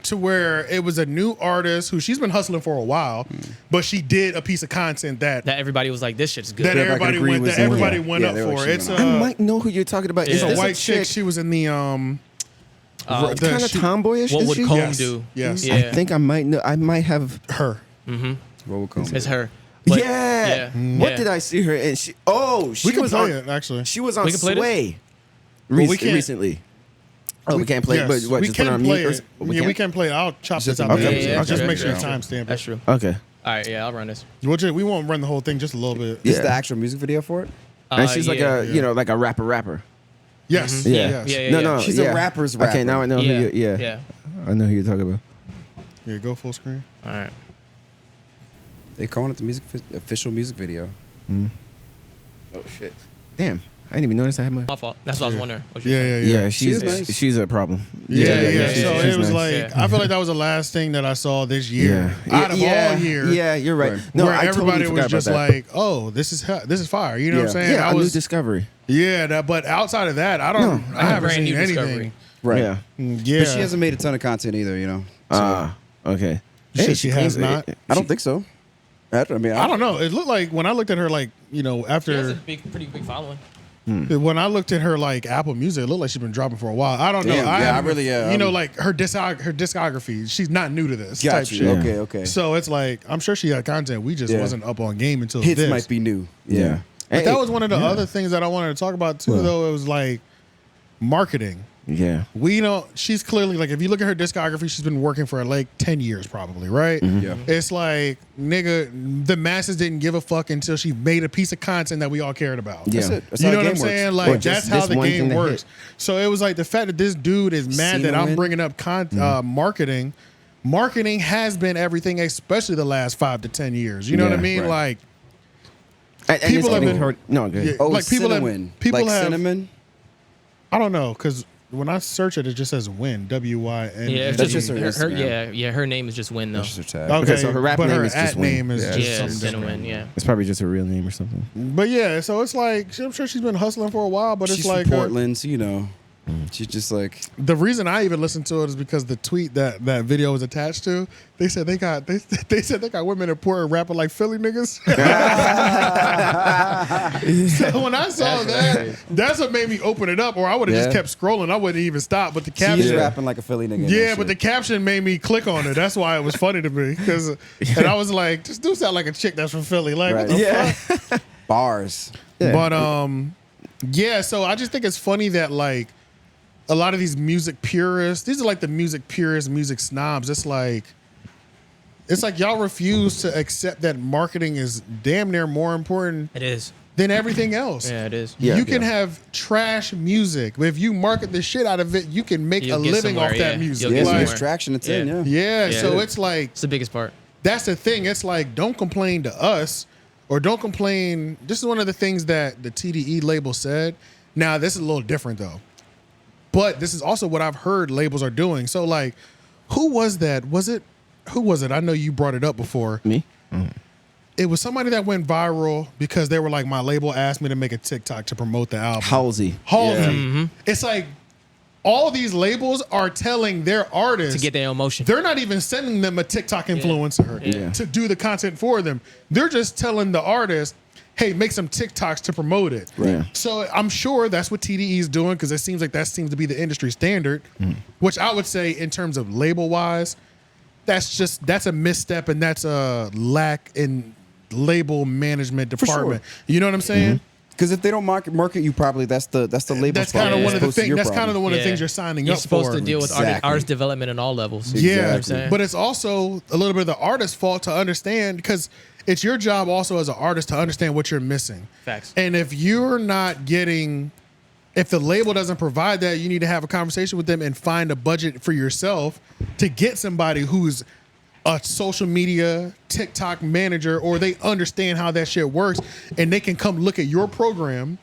S2: to where it was a new artist who she's been hustling for a while, but she did a piece of content that
S3: everybody was like, this shit's good.
S2: that everybody went up for. It's
S4: I might know who you're talking about.
S2: It's
S4: Is
S2: a
S4: this
S2: white chick. She was in the
S4: kind of tomboyish.
S3: What would
S4: is she?
S3: Comb
S2: Yes.
S3: do?
S2: Yes.
S3: Yeah.
S4: I think I might know. I might have.
S2: her.
S1: What would come?
S3: It's her. But,
S4: Yeah. What did I see her? And she. Oh, she
S2: We can
S4: was
S2: play
S4: on.
S2: it actually.
S4: She was on
S3: We can play
S4: Sway.
S2: Well, we can't-
S4: Recently. Oh, we can't play it. But what?
S2: we
S4: Just put it
S2: can
S4: on
S2: play
S4: mute.
S2: it. We can play it. I'll chop this out.
S4: Okay.
S2: I'll just
S3: Yeah,
S2: make sure you
S3: yeah.
S2: timestamp
S3: That's
S2: it.
S3: true.
S4: Okay.
S3: All right, yeah, I'll run this.
S2: We won't run the whole thing, just a little bit.
S1: This is the
S4: Yeah.
S1: actual music video for it.
S4: And she's like
S3: yeah.
S4: a, you know, like a rapper.
S2: Yes.
S4: Yeah.
S2: Yes.
S3: Yeah.
S4: No.
S1: She's a rapper's rapper.
S4: Okay, now I know who you. Yeah.
S3: Yeah.
S4: I know who you're talking about.
S2: Yeah, go full screen.
S3: All right.
S1: They calling it the official music video.
S4: Oh shit. Damn. I didn't even notice I had my.
S3: My fault. That's what I was wondering. What you
S2: Yeah,
S3: said.
S2: yeah.
S4: Yeah,
S1: She's nice.
S4: she's a problem.
S2: Yeah.
S3: yeah,
S2: So
S3: she's
S2: it was
S4: nice.
S2: like
S3: Yeah.
S2: I feel like that was the last thing that I saw this year.
S4: Yeah.
S2: Out of all year.
S4: Yeah, you're right.
S1: Right.
S4: No,
S2: where
S4: I
S2: everybody
S4: totally
S2: was
S4: forgot
S2: just
S4: about that.
S2: like, "Oh, this is fire." You know what I'm
S1: Yeah.
S2: saying?
S4: Yeah,
S2: I
S4: a new
S2: was
S4: discovery.
S2: but outside of that, I don't. I haven't
S3: brand
S2: seen
S3: new
S2: anything.
S3: discovery.
S1: Right.
S4: Yeah.
S2: Yeah,
S1: But she hasn't made a ton of content either, you know. So,
S4: Okay.
S2: She has not.
S1: I don't think so. I mean,
S2: I don't know. It looked like when I looked at her, like
S3: She has a
S2: after
S3: pretty big following.
S2: when I looked at her like Apple Music, it looked like she's been dropping for a while. I don't know.
S1: Damn, yeah,
S2: haven't-
S1: I really,
S2: you know, like her discography. She's not new to this type
S1: Got you.
S2: shit.
S1: Okay.
S2: So it's like I'm sure she had content. We just
S1: Yeah.
S2: wasn't up on game until
S1: Hits
S2: this.
S1: might be new.
S4: Yeah.
S2: But that was one of the other things that I wanted to talk about too.
S4: What?
S2: Though it was like marketing.
S4: Yeah.
S2: We don't. She's clearly like, if you look at her discography, she's been working for like 10 years probably, right?
S1: Yeah.
S2: It's like, nigga, the masses didn't give a fuck until she made a piece of content that we all cared about.
S4: Yeah.
S1: That's it. That's
S2: You
S1: how
S2: know
S1: the
S2: what I'm
S1: game works.
S2: saying?
S4: Or
S2: Like
S4: just
S2: that's how
S4: this
S2: the
S4: one
S2: game
S4: thing that
S2: works.
S4: hit.
S2: So it was like the fact that this dude is mad that I'm
S1: Cinnamon.
S2: bringing up marketing. Marketing has been everything, especially the last 5 to 10 years. You know what I
S4: Yeah,
S2: mean?
S1: right.
S2: Like
S4: And
S2: People
S4: it's
S2: have
S4: getting
S2: been-
S4: hurt. No, good.
S2: Yeah.
S1: Oh,
S2: Like, people have-
S1: cinnamon.
S2: people
S1: like
S2: have-
S1: cinnamon.
S2: I don't know, because when I search it, it just says Win, WYN.
S3: Yeah, it's
S1: That's
S3: just
S1: just her Instagram.
S3: her name is just Win though.
S1: That's just her tag.
S2: Okay,
S4: so her rap
S2: but
S4: name
S2: her
S4: is just
S2: at
S4: Win.
S2: name is
S1: Yeah.
S2: just
S3: Yeah,
S2: something different.
S3: Cinnamon. Yeah.
S4: It's probably just a real name or something.
S2: But yeah, so it's like I'm sure she's been hustling for a while, but
S1: She's
S2: it's like
S1: from Portland, so you know. She's just like
S2: the reason I even listened to it is because the tweet that video was attached to. They said they got women in Portland rapping like Philly niggas. So when I saw that's what made me open it up, or I would have just
S1: Yeah.
S2: kept scrolling. I wouldn't even stop. But the
S1: she's
S2: caption,
S1: rapping like a Philly nigga.
S2: yeah, but the caption made me click on it. That's why it was funny to me. And I was like, this do sound like a chick that's from Philly. Like, what the fuck?
S1: bars.
S4: Yeah.
S2: But yeah. So I just think it's funny that like a lot of these music purists, these are like the music purists, music snobs. It's like y'all refuse to accept that marketing is damn near more important
S3: It is.
S2: than everything else.
S3: Yeah, it is.
S4: Yeah.
S2: You can have trash music, but if you market the shit out of it, you can make
S3: You'll
S2: a
S3: get
S2: living
S3: somewhere,
S2: off that
S3: yeah.
S2: music.
S3: You'll get
S1: Yeah,
S2: Like,
S1: there's
S3: somewhere.
S1: traction. It's in.
S3: Yeah.
S1: Yeah.
S2: yeah, so it's like
S3: It's the biggest part.
S2: that's the thing. It's like, don't complain to us or don't complain. This is one of the things that the TDE label said. Now, this is a little different though. But this is also what I've heard labels are doing. So like, who was that? Who was it? I know you brought it up before.
S4: Me?
S2: It was somebody that went viral because they were like, my label asked me to make a TikTok to promote the album.
S4: Halsey.
S2: Halsey. It's like all these labels are telling their artists
S3: To get their own motion.
S2: they're not even sending them a TikTok influencer
S3: Yeah.
S2: to do the content for them. They're just telling the artist, hey, make some TikToks to promote it.
S4: Right.
S2: So I'm sure that's what TDE is doing because it seems like that seems to be the industry standard, which I would say in terms of label wise, that's a misstep and that's a lack in label management department. You know what I'm saying?
S1: Because if they don't market you properly, that's the label.
S2: That's kind of one of the things. That's kind of the one of the
S3: Yeah.
S2: things you're signing
S3: You're
S2: up
S3: supposed
S2: for.
S3: to deal with
S1: Exactly.
S3: artist development in all levels.
S2: Yeah,
S3: You know what I'm saying?
S2: but it's also a little bit of the artist's fault to understand because it's your job also as an artist to understand what you're missing.
S3: Facts.
S2: And if you're not getting, if the label doesn't provide that, you need to have a conversation with them and find a budget for yourself to get somebody who's a social media TikTok manager, or they understand how that shit works and they can come look at your program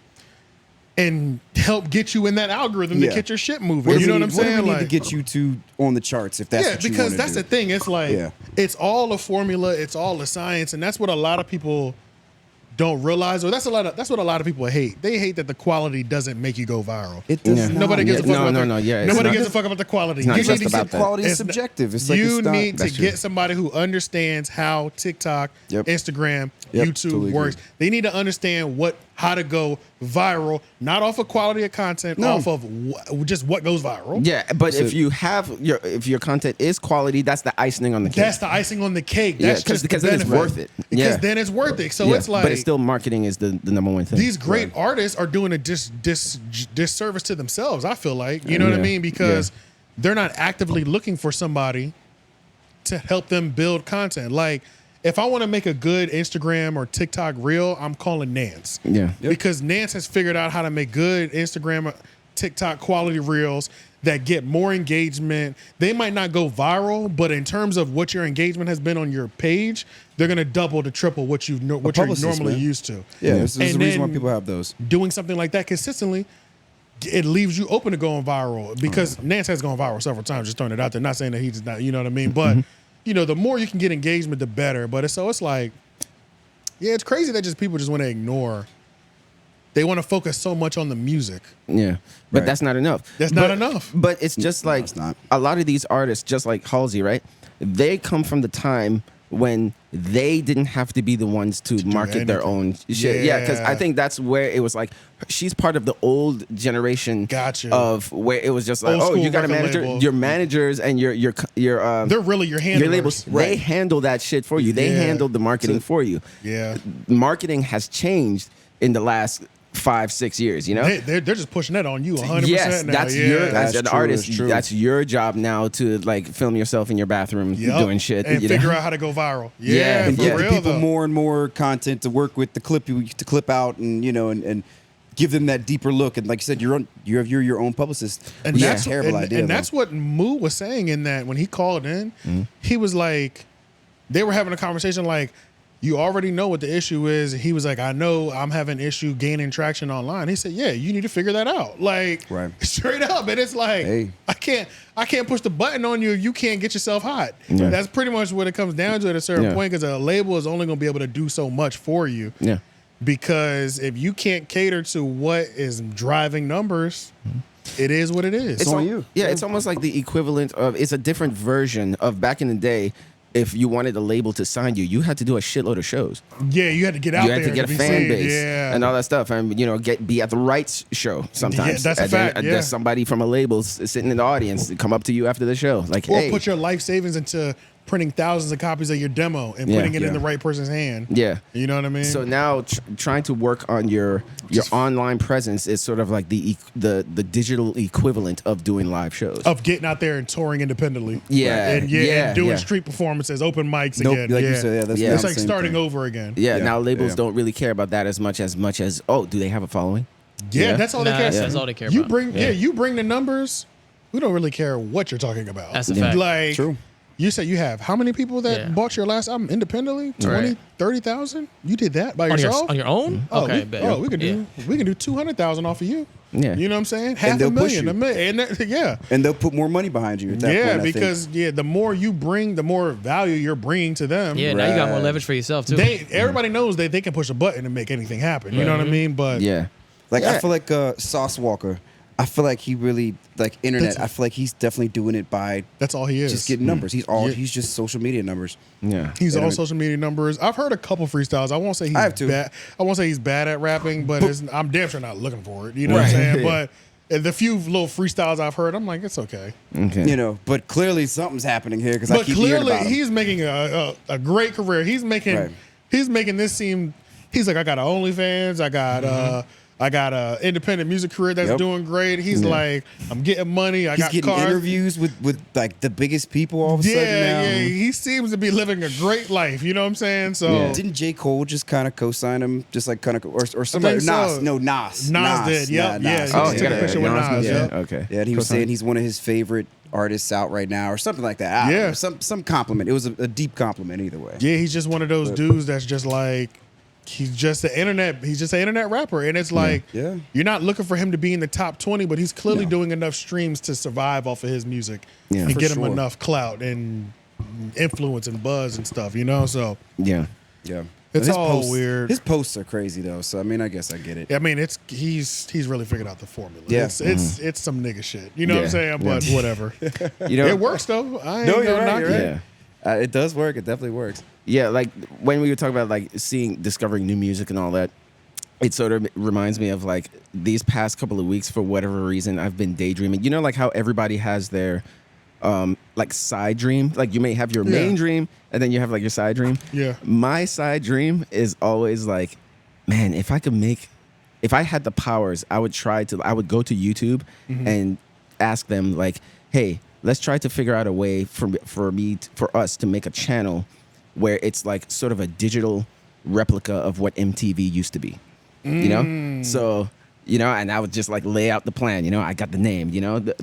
S2: and help get you in that algorithm to
S1: Yeah.
S2: get your shit moving. You know what I'm saying?
S1: What do we need
S2: Like,
S1: to get you to on the charts if that's
S2: yeah,
S1: what you
S2: because
S1: wanna
S2: that's
S1: do?
S2: the thing. It's like
S1: Yeah.
S2: it's all a formula, it's all a science, and that's what a lot of people don't realize, or that's what a lot of people hate. They hate that the quality doesn't make you go viral.
S1: It does not.
S2: Nobody gives a fuck about nobody gives a fuck about the quality.
S4: It's not just about that.
S1: Quality is subjective. It's like
S2: you
S1: it's not,
S2: need to get somebody who understands how TikTok, Instagram, YouTube
S1: totally
S2: works.
S1: agree.
S2: They need to understand how to go viral, not off of quality of content, off of just what goes viral.
S4: Yeah, but if your content is quality, that's the icing on the cake.
S2: That's the icing on the cake. That's just
S4: because
S2: the
S4: then it's
S2: benefit.
S4: worth it.
S2: Because then it's worth it. So it's like,
S4: but it's still marketing is the number one thing.
S2: These great artists are doing a disservice to themselves, I feel like. You know what I mean? Because they're not actively looking for somebody to help them build content. Like, if I want to make a good Instagram or TikTok reel, I'm calling Nance.
S4: Yeah.
S2: Because Nance has figured out how to make good Instagram or TikTok quality reels that get more engagement. They might not go viral, but in terms of what your engagement has been on your page, they're gonna double to triple what you're normally used to.
S1: Yeah, there's a reason why people have those.
S2: Doing something like that consistently, it leaves you open to going viral, because Nance has gone viral several times. Just throwing it out there, not saying that he's not, you know what I mean, but the more you can get engagement, the better. But it's like, it's crazy that people just want to ignore. They want to focus so much on the music.
S4: Yeah, but that's not enough.
S2: That's not enough.
S4: But it's just like a lot of these artists, just like Halsey, right? They come from the time when they didn't have to be the ones to market their own shit. Yeah, because I think that's where it was like, she's part of the old generation of where it was just like, oh, you got a manager, your managers and your
S2: they're really your handlers.
S4: your labels. Right. They handle that shit for you. They handle the marketing for you.
S2: Yeah,
S4: marketing has changed in the last 5-6 years,
S2: they're just pushing that on you 100%.
S4: Yes,
S2: now.
S4: that's as an artist, that's your job now to like film yourself in your bathroom doing shit
S2: and figure out how to go viral.
S1: And
S2: for
S1: give
S2: real,
S1: people more and more content to work with, to clip out, and and give them that deeper look. And like you said, you're your own publicist.
S2: And that's a terrible idea. And that's what Moo was saying in that when he called in, he was like, they were having a conversation like, you already know what the issue is. He was like, I know I'm having issue gaining traction online. He said, yeah, you need to figure that out. Like, straight up. And it's like, I can't push the button on you if you can't get yourself hot. Yeah. That's pretty much what it comes down to at a certain point, because a label is only going to be able to do so much for you.
S4: Yeah.
S2: Because if you can't cater to what is driving numbers, it is what it is.
S4: It's on you. Yeah, it's almost like the equivalent of, it's a different version of back in the day. If you wanted a label to sign you, you had to do a shitload of shows.
S2: Yeah, you had to get out there.
S4: You had to get a fan base and all that stuff, and be at the right show sometimes.
S2: Yeah, that's a fact.
S4: There's somebody from a label sitting in the audience to come up to you after the show, like,
S2: or put your life savings into printing thousands of copies of your demo and putting it in the right person's hand.
S4: Yeah,
S2: you know what I mean.
S4: So now trying to work on your online presence is sort of like the digital equivalent of doing live shows,
S2: of getting out there and touring independently.
S4: And
S2: doing street performances, open mics again.
S1: Like you said,
S2: it's like starting over again.
S4: Yeah, now labels don't really care about that as much as do they have a following?
S2: Yeah, that's all they care.
S3: That's all they care
S2: about. You bring the numbers. We don't really care what you're talking about.
S3: That's a fact.
S2: Like,
S1: true.
S2: You said you have how many people that bought your last album independently? 20, 30,000? You did that by yourself?
S3: On your own?
S2: Okay, we can do 200,000 off of you.
S4: Yeah.
S2: You know what I'm saying? $500,000.
S1: And they'll put more money behind you at that point.
S2: Because the more you bring, the more value you're bringing to them.
S3: Yeah, now you got more leverage for yourself too.
S2: Everybody knows that they can push a button and make anything happen. You know what I mean? But
S1: I feel like Sauce Walker, I feel like he really, like, internet, I feel like he's definitely doing it by...
S2: That's all he is.
S1: Just getting numbers. He's just social media numbers.
S4: Yeah.
S2: He's all social media numbers. I've heard a couple freestyles. I won't say he's bad. I won't say he's bad at rapping, but I'm damn sure not looking for it. You know what I'm saying? But the few little freestails I've heard, I'm like, it's okay.
S1: But clearly something's happening here, because I keep hearing about him.
S2: He's making a great career. He's making this seem... He's like, I got an OnlyFans. I got a independent music career that's doing great. He's like, I'm getting money. He's getting
S1: interviews with like the biggest people all of a sudden now.
S2: Yeah, he seems to be living a great life. You know what I'm saying? So
S1: didn't J. Cole just kind of co-sign him, just like kind of, or somebody? Nas. No, Nas.
S2: Nas did. Yep.
S1: Nas.
S2: Yeah. He took a picture with Nas.
S4: Yeah. Okay.
S1: Yeah, and he was saying he's one of his favorite artists out right now, or something like that.
S2: Yeah.
S1: Some compliment. It was a deep compliment either way.
S2: Yeah, he's just one of those dudes that's just like. He's just an internet rapper, and it's like you're not looking for him to be in the top 20, but he's clearly doing enough streams to survive off of his music and get him enough clout and influence and buzz and stuff, So It's
S1: his
S2: all
S1: posts,
S2: weird.
S1: His posts are crazy though, so I mean, I guess I get it.
S2: I mean, he's really figured out the formula.
S1: Yeah.
S2: It's some nigga shit. You know what I'm saying? But whatever.
S4: You know,
S2: It works though. I ain't
S1: No, you're
S2: gonna
S1: right.
S2: knock
S1: You're
S2: it.
S1: right. It does work. It definitely works.
S4: yeah, like when we were talking about like discovering new music and all that, it sort of reminds me of like these past couple of weeks, for whatever reason, I've been daydreaming. You know, like how everybody has their like side dream. Like you may have your main dream and then you have like your side dream.
S2: Yeah.
S4: My side dream is always like, man, if I had the powers, I would go to YouTube and ask them like, hey, let's try to figure out a way for us to make a channel where it's like sort of a digital replica of what MTV used to be. You know? So, you know, and I would just like lay out the plan, you know, I got the name, you know, the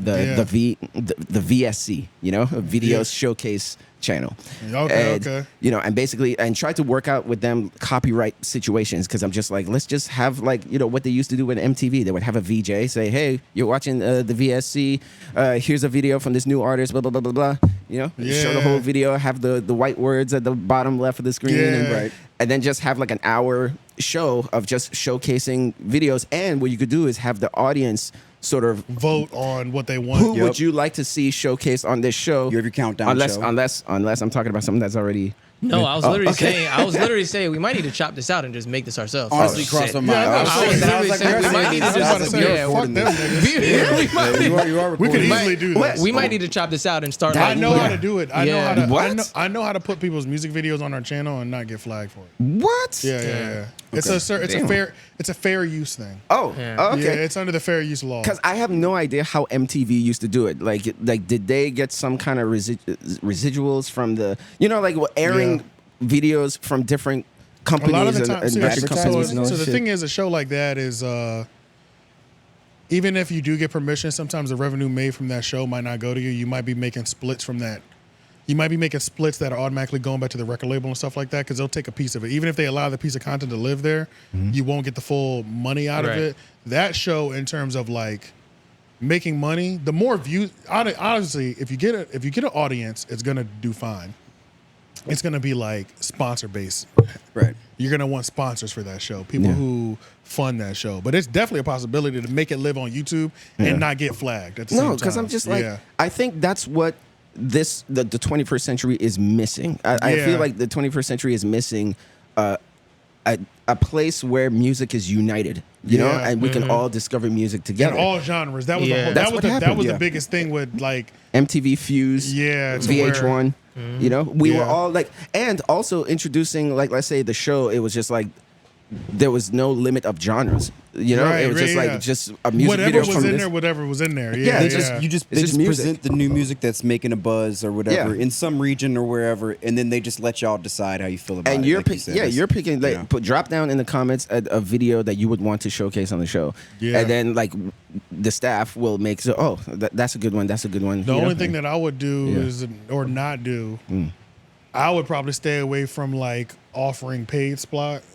S4: VSC, you know, a video showcase channel.
S2: Okay,
S4: and,
S2: okay.
S4: You know, and basically, and try to work out with them copyright situations, because I'm just like, let's just have like, you know, what they used to do with MTV. They would have a VJ say, hey, you're watching the VSC. Here's a video from this new artist, blah, blah, blah, blah, blah. You know, show the whole video, have the white words at the bottom left of the screen. And then just have like an hour show of just showcasing videos. And what you could do is have the audience sort of
S2: vote on what they want.
S4: Who would you like to see showcased on this show?
S1: You have your countdown show.
S4: Unless I'm talking about something that's already.
S3: No, I was literally saying we might need to chop this out and just make this ourselves.
S1: Honestly, cross my mind.
S3: I was literally saying we might need to just
S2: We could easily do this.
S3: We might need to chop this out and start.
S2: I know how to do it. I know how to.
S4: What?
S2: I know how to put people's music videos on our channel and not get flagged for it.
S4: What?
S2: Yeah. It's a fair use thing.
S4: Oh,
S2: Yeah,
S4: okay.
S2: it's under the fair use law.
S4: Because I have no idea how MTV used to do it. Like did they get some kind of residuals from the, you know, like airing videos from different companies
S2: A lot of the time,
S4: and record companies and all
S2: so
S4: that
S2: the
S4: shit?
S2: thing is, a show like that is, even if you do get permission, sometimes the revenue made from that show might not go to you. You might be making splits from that. You might be making splits that are automatically going back to the record label and stuff like that, because they'll take a piece of it. Even if they allow the piece of content to live there, you won't get the full money out of it. That show, in terms of like making money, the more views, honestly, if you get an audience, it's gonna do fine. It's gonna be like sponsor based,
S1: Right.
S2: You're gonna want sponsors for that show, people who fund that show. But it's definitely a possibility to make it live on YouTube and not get flagged at the same time.
S4: No, because I'm just like, I think that's what the 21st century is missing. I feel like the 21st century is missing a place where music is united, you know, and we can all discover music together.
S2: In all genres. That was
S4: that
S2: was the biggest thing with like
S4: MTV Fuse, VH1. You know, we were all like, and also introducing, like, let's say the show, it was just like, there was no limit of genres. You know, it was just like just a music
S2: whatever
S4: video
S2: was
S4: from
S2: in
S4: this.
S2: there, whatever was in there.
S1: They just
S4: just
S1: present the new music that's making a buzz or whatever in some region or wherever, and then they just let y'all decide how you feel about
S4: and
S1: it.
S4: You're you're picking like put drop down in the comments a video that you would want to showcase on the show, and then like the staff will make that's a good one. That's a good one.
S2: The only thing that I would do is or not do. I would probably stay away from like offering paid spots,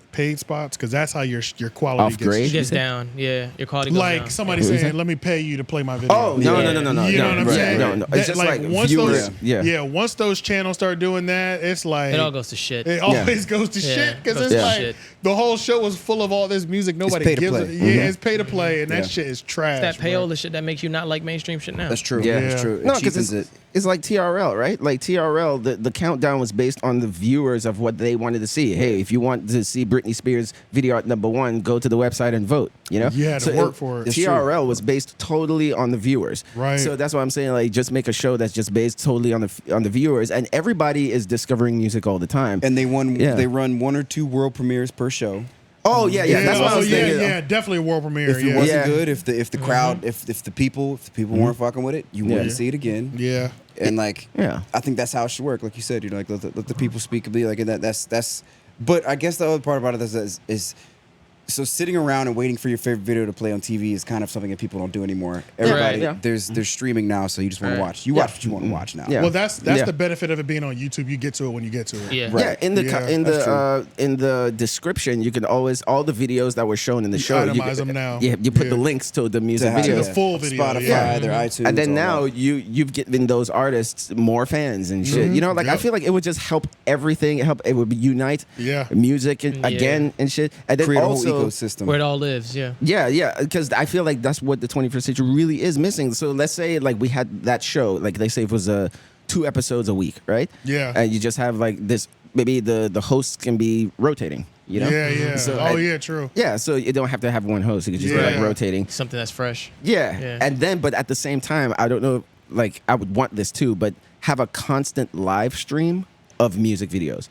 S2: because that's how your quality
S3: gets down. Yeah, your quality goes down.
S2: Like somebody saying, "Let me pay you to play my video."
S4: Oh no!
S2: You know what I'm saying?
S4: No. It's just like
S2: once
S4: viewers.
S2: those, once those channels start doing that, it's like
S3: it all goes to shit.
S2: It always goes to shit, because it's like the whole show was full of all this music nobody gives a it's pay to play, and that shit is trash.
S3: It's that payola shit that makes you not like mainstream shit now.
S1: That's true.
S4: Yeah,
S1: that's true.
S4: No, because it's like TRL, right? Like TRL, the countdown was based on the viewers of what they wanted to see. Hey, if you want to see Britney Spears video at #1, go to the website and vote. You know,
S2: to work for it.
S4: TRL was based totally on the viewers,
S2: right?
S4: So that's why I'm saying, like, just make a show that's just based totally on the viewers, and everybody is discovering music all the time.
S1: And they run 1 or 2 world premieres per show.
S4: Oh yeah. That's what I was thinking.
S2: Yeah, definitely a world premiere.
S1: If it wasn't good, if the crowd, if the people weren't fucking with it, you wouldn't see it again.
S2: Yeah.
S1: And like, I think that's how it should work. Like you said, you know, like let the people speak. Be like, and that's. But I guess the other part about it is So sitting around and waiting for your favorite video to play on TV is kind of something that people don't do anymore. Everybody, there's streaming now, so you just want to watch. You watch what you want to watch now.
S2: Yeah. Well, that's the benefit of it being on YouTube. You get to it when you get to it.
S3: Yeah.
S1: Right.
S4: In the description, you can always all the videos that were shown in the show.
S2: Itemize them now.
S4: Yeah, you put the links to the music videos,
S2: the full video,
S1: Spotify, their iTunes,
S4: and then now you've given those artists more fans and shit. You know, like I feel like it would just help everything. It would unite music again and shit, and then
S1: create
S4: also
S1: a whole ecosystem
S3: where it all lives.
S4: Yeah, because I feel like that's what the 21st century really is missing. So let's say like we had that show, like they say it was 2 episodes a week, right?
S2: Yeah,
S4: and you just have like this. Maybe the hosts can be rotating. You know?
S2: Yeah.
S4: So,
S2: true.
S4: Yeah, so you don't have to have one host. You can just be like rotating.
S3: Something that's fresh.
S4: Yeah. And then, but at the same time, I don't know, like I would want this too, but have a constant live stream of music videos.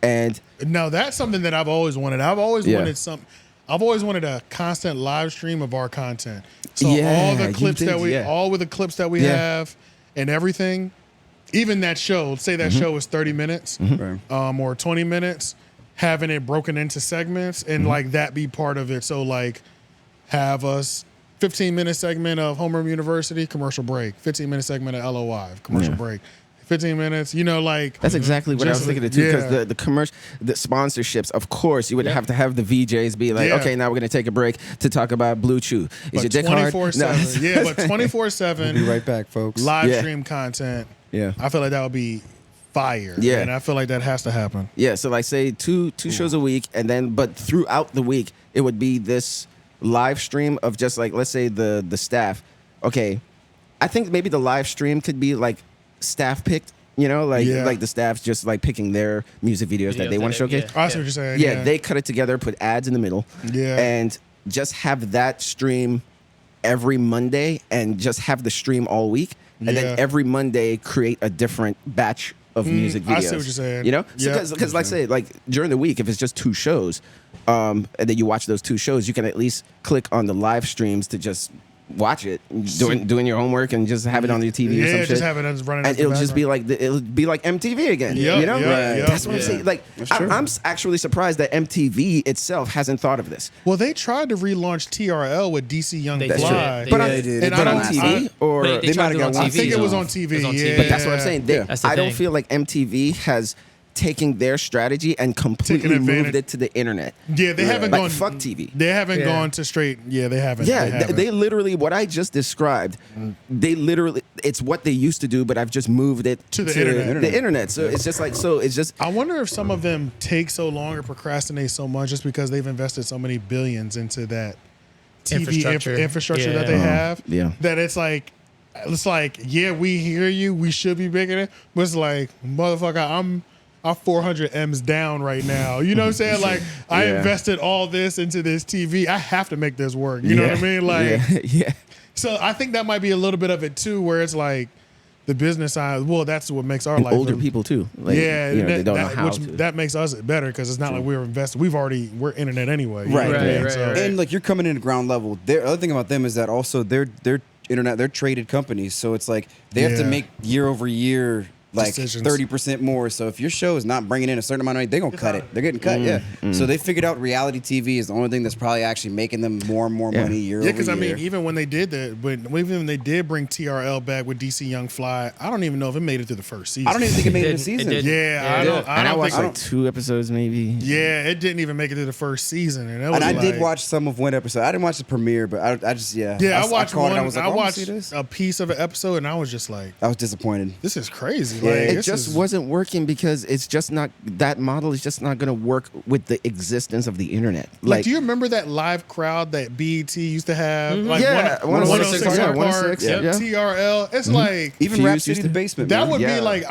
S4: And
S2: no, that's something that I've always wanted. I've always wanted a constant live stream of our content. So all the clips all with the clips that we have and everything, even that show, say that show is 30 minutes or 20 minutes, having it broken into segments and like that be part of it. So like have us 15-minute segment of Homeroom University, commercial break, 15-minute segment of LOI, commercial break. 15 minutes, you know, like
S4: that's exactly what I was thinking of too. Because the commercial, the sponsorships, of course, you would have to have the VJs be like, okay, now we're gonna take a break to talk about Blue Chew. Is your dick hard?
S2: 24/7. Yeah, but 24/7.
S1: We'll be right back, folks.
S2: Live stream content.
S4: Yeah,
S2: I feel like that would be fire.
S4: Yeah,
S2: and I feel like that has to happen.
S4: Yeah, so like say two shows a week, and then but throughout the week it would be this live stream of just like let's say the staff. Okay, I think maybe the live stream could be like staff picked, you know, like the staff's just like picking their music videos that they want to showcase.
S2: I see what you're saying.
S4: Yeah, they cut it together, put ads in the middle, and just have that stream every Monday, and just have the stream all week, and then every Monday create a different batch of music videos.
S2: I see what you're saying.
S4: You know, because like say like during the week, if it's just 2 shows, and then you watch those 2 shows, you can at least click on the live streams to just watch it, doing your homework, and just have it on your TV or some shit.
S2: Just have it running.
S4: And it'll just be like MTV again. You know, that's what I'm saying. Like, I'm actually surprised that MTV itself hasn't thought of this.
S2: Well, they tried to relaunch TRL with DC Young Fly,
S4: but they did. But on TV, or
S3: they might have gone.
S2: I think it was on TV.
S4: But that's what I'm saying. I don't feel like MTV has taking their strategy and completely moved it to the internet.
S2: Yeah, they haven't gone
S4: fuck TV.
S2: They haven't gone to straight. Yeah, they haven't.
S4: Yeah, they literally what I just described. They literally it's what they used to do, but I've just moved it
S2: to the internet.
S4: So it's just like I
S2: wonder if some of them take so long or procrastinate so much just because they've invested so many billions into that TV infrastructure that they have. That it's like we hear you. We should be bigger than. But it's like motherfucker, I'm 400 M's down right now. You know what I'm saying? Like, I invested all this into this TV. I have to make this work. You know what I mean? Like, So I think that might be a little bit of it too, where it's like the business side. Well, that's what makes our life.
S4: Older people too. Like, they don't know how to.
S2: That makes us better because it's not like we're invested. We're internet anyway.
S1: Right. And like you're coming in at ground level. The other thing about them is that also they're internet. They're traded companies, so it's like they have to make year over year. Like 30% more. So if your show is not bringing in a certain amount of money, they're gonna cut it. They're getting cut. So they figured out reality TV is the only thing that's probably actually making them more and more money year over year.
S2: Because I mean, even when they did that, when they did bring TRL back with DC Young Fly, I don't even know if it made it through the first season.
S1: I don't even think it made it the season.
S4: I watched like 2 episodes maybe.
S2: Yeah, it didn't even make it through the first season, and
S1: I did watch some of one episode. I didn't watch the premiere, but I just I watched one. I watched a piece of an episode, and I was just like, I was disappointed.
S2: This is crazy.
S4: It just wasn't working because it's just not that model is just not going to work with the existence of the internet.
S2: Like, do you remember that live crowd that BET used to have?
S4: Like 106 Park,
S2: TRL. It's like
S1: even Rap City the Basement.
S2: That would be like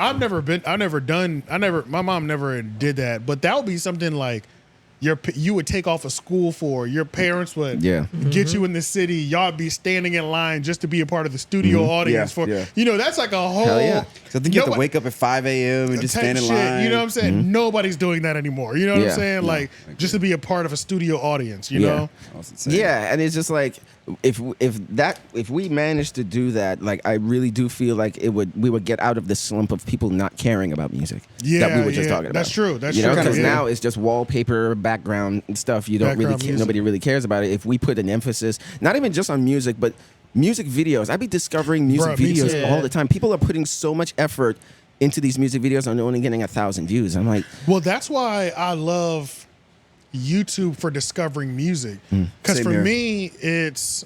S2: my mom never did that, but that would be something like you would take off of school for. Your parents would get you in the city. Y'all be standing in line just to be a part of the studio audience for. You know, that's like a whole.
S1: Hell yeah. So I think you have to wake up at 5 a.m. and just stand in line.
S2: You know what I'm saying? Nobody's doing that anymore. You know what I'm saying? Like just to be a part of a studio audience. You know?
S4: Yeah, and it's just like if we managed to do that, like I really do feel like we would get out of the slump of people not caring about music.
S2: Yeah,
S4: that we were just talking about.
S2: That's true. That's
S4: true.
S2: You know,
S4: because now it's just wallpaper, background stuff. You don't really care. Nobody really cares about it. If we put an emphasis, not even just on music, but music videos. I be discovering music videos all the time. People are putting so much effort into these music videos and only getting 1,000 views. I'm like,
S2: well, that's why I love YouTube for discovering music. Because for me, it's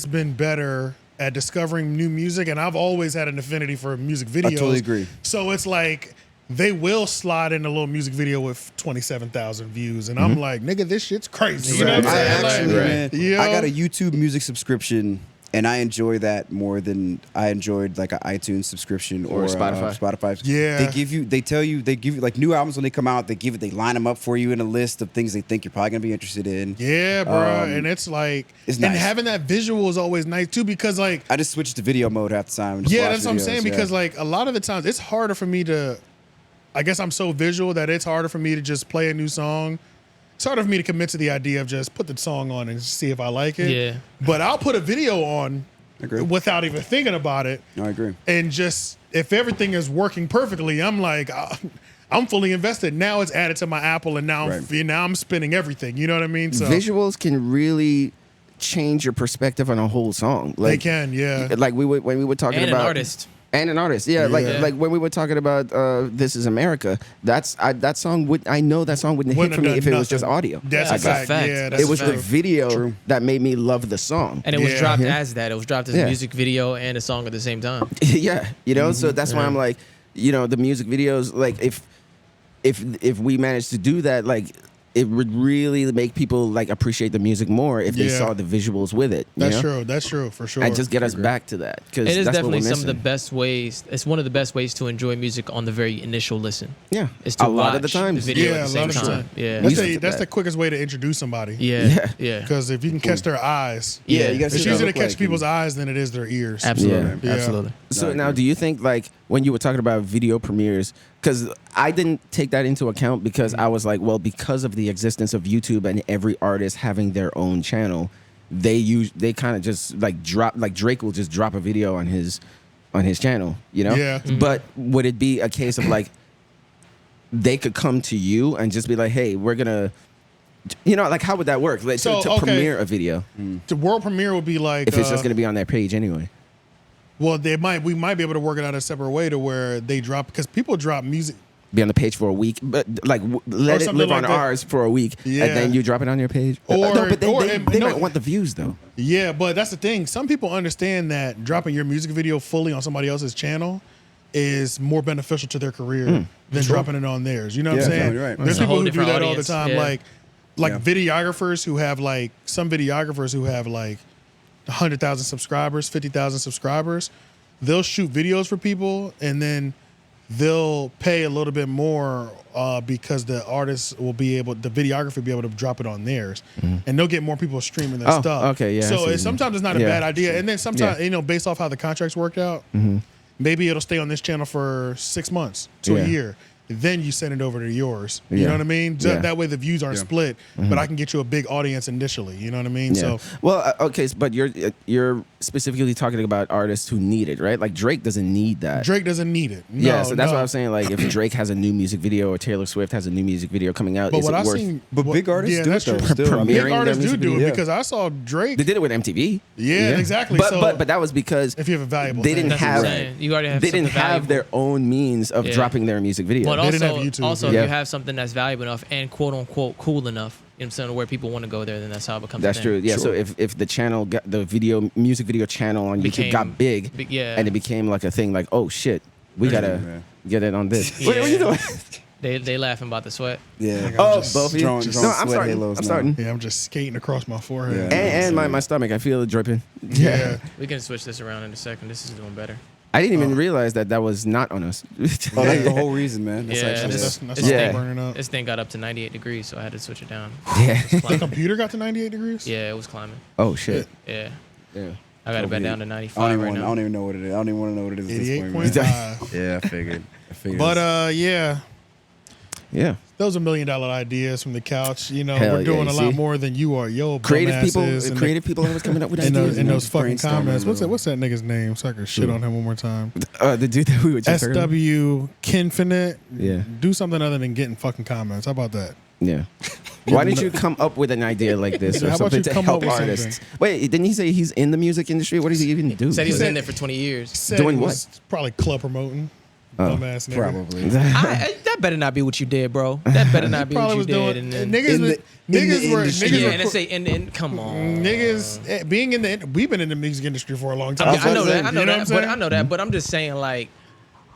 S2: been better at discovering new music, and I've always had an affinity for music videos.
S1: I totally agree.
S2: So it's like they will slide in a little music video with 27,000 views, and I'm like, nigga, this shit's crazy. You know what I'm saying?
S1: I got a YouTube music subscription, and I enjoy that more than I enjoyed like an iTunes subscription or Spotify.
S2: Yeah,
S1: they tell you like new albums when they come out. They line them up for you in a list of things they think you're probably gonna be interested in.
S2: Yeah, bro, and it's like,
S1: it's
S2: and
S1: nice.
S2: having that visual is always nice too, because like
S1: I just switched to video mode half the time. And
S2: that's what I'm saying, because like a lot of the times it's harder for me to. I guess I'm so visual that it's harder for me to just play a new song. It's harder for me to commit to the idea of just put the song on and see if I like it.
S3: Yeah.
S2: But I'll put a video on without even thinking about it.
S1: I agree.
S2: And just, if everything is working perfectly, I'm like, I'm fully invested. Now it's added to my Apple, and now I'm spinning everything. You know what I mean? So
S4: visuals can really change your perspective on a whole song. Like,
S2: they can, yeah.
S4: Like when we were talking about
S3: an artist.
S4: And an artist, like when we were talking about "This Is America," that song I know that song wouldn't hit for me if it was just audio.
S2: That's a fact. Yeah,
S4: it was the video that made me love the song,
S3: and it was dropped as that. It was dropped as a music video and a song at the same time.
S4: Yeah, you know, so that's why I'm like, you know, the music videos, like if we managed to do that, like, it would really make people like appreciate the music more if they saw the visuals with it.
S2: That's true. That's true, for sure.
S4: And just get us back to that.
S3: It is definitely some of the best ways. It's one of the best ways to enjoy music on the very initial listen.
S4: Yeah,
S3: it's to
S4: a lot of the times.
S3: The video at the same time. Yeah,
S2: that's the quickest way to introduce somebody.
S3: Yeah.
S2: Because if you can catch their eyes,
S1: you
S2: it's easier to catch people's eyes than it is their ears.
S3: Absolutely, absolutely.
S4: So now, do you think like when you were talking about video premieres? Because I didn't take that into account because I was like, well, because of the existence of YouTube and every artist having their own channel, they kind of just like drop, like Drake will just drop a video on his channel, you know?
S2: Yeah.
S4: But would it be a case of like they could come to you and just be like, hey, we're gonna, you know, like how would that work? Like to premiere a video?
S2: The world premiere would be like
S4: if it's just gonna be on their page anyway.
S2: Well, we might be able to work it out a separate way to where they drop, because people drop music.
S4: Be on the page for a week, but like let it live on ours for a week, and then you drop it on your page. But they might want the views though.
S2: Yeah, but that's the thing. Some people understand that dropping your music video fully on somebody else's channel is more beneficial to their career than dropping it on theirs. You know what I'm saying?
S1: Right.
S2: There's people who do that all the time,
S3: yeah.
S2: like videographers who have like 100,000 subscribers, 50,000 subscribers. They'll shoot videos for people, and then they'll pay a little bit more because the artist will be able, the videographer will be able to drop it on theirs, and they'll get more people streaming their stuff.
S4: Okay, yeah.
S2: So sometimes it's not a bad idea, and then sometimes you know, based off how the contracts worked out, maybe it'll stay on this channel for 6 months to a year. Then you send it over to yours. You know what I mean? That way the views aren't split, but I can get you a big audience initially. You know what I mean?
S4: Yeah.
S2: So
S4: well, okay, but you're specifically talking about artists who need it, right? Like Drake doesn't need that.
S2: Drake doesn't need it. No,
S4: so that's what I was saying. Like if Drake has a new music video or Taylor Swift has a new music video coming out,
S2: but
S4: is it worth?
S1: But big artists do it though. Still,
S2: big artists do it because I saw Drake.
S4: They did it with MTV.
S2: Yeah, exactly.
S4: But that was because
S2: if you have a valuable,
S4: they didn't have
S3: you already have
S4: they didn't have their own means of dropping their music video.
S3: But
S2: they didn't have YouTube.
S3: Also, if you have something that's valuable enough and quote unquote cool enough, you know what I'm saying, where people want to go there, then that's how it becomes.
S4: That's true. Yeah. Sure. So if the channel got the music video channel on YouTube got big, and it became like a thing, like, oh shit, we gotta get it on this. What are you doing?
S3: They laughing about the sweat.
S1: Yeah.
S4: Both of you. No, I'm starting.
S2: Yeah, I'm just skating across my forehead.
S4: And my stomach, I feel it dripping.
S2: Yeah.
S3: We can switch this around in a second. This is doing better.
S4: I didn't even realize that was not on us.
S1: That's the whole reason, man. That's
S2: burning up.
S3: This thing got up to 98 degrees, so I had to switch it down.
S4: Yeah.
S2: The computer got to 98 degrees?
S3: Yeah, it was climbing.
S4: Oh, shit.
S3: Yeah.
S4: Yeah.
S3: I got it back down to 95
S1: I
S3: right now.
S1: don't even know what it is. I don't even want to know what it is at this point.
S2: 88.5.
S1: Yeah, I figured.
S2: But yeah.
S4: Yeah.
S2: Those are $1 million ideas from the couch. You know,
S4: Hell
S2: we're doing
S4: yeah,
S2: a
S4: you
S2: lot
S4: see?
S2: more than you are. Yo,
S4: Creative people always coming up with ideas.
S2: in those fucking
S1: brainstorming,
S2: comments.
S1: bro.
S2: What's that nigga's name? So I can shit on him one more time.
S4: The dude that we were just
S2: 𝙼𝙾𝚂𝚃.
S4: Yeah.
S2: Do something other than getting fucking comments. How about that?
S4: Yeah. Why didn't you come up with an idea like this or
S2: How about
S4: something
S2: you
S4: to
S2: come
S4: help
S2: up with
S4: artists? Wait, didn't he say he's in the music industry? What does he even do?
S3: Said he was in there for 20 years.
S2: Said
S4: Doing
S2: he
S4: what?
S2: was probably club promoting. Dumbass nigga.
S1: Probably.
S3: That better not be what you did, bro. That better not be what
S2: Probably
S3: you
S2: was
S3: did.
S2: doing.
S3: And then,
S2: Niggas were.
S3: yeah, and say, and come on.
S2: Niggas being in the. We've been in the music industry for a long time.
S3: I know that. I know
S2: You what I'm
S3: that. But
S2: saying?
S3: I know that. But I'm just saying, like,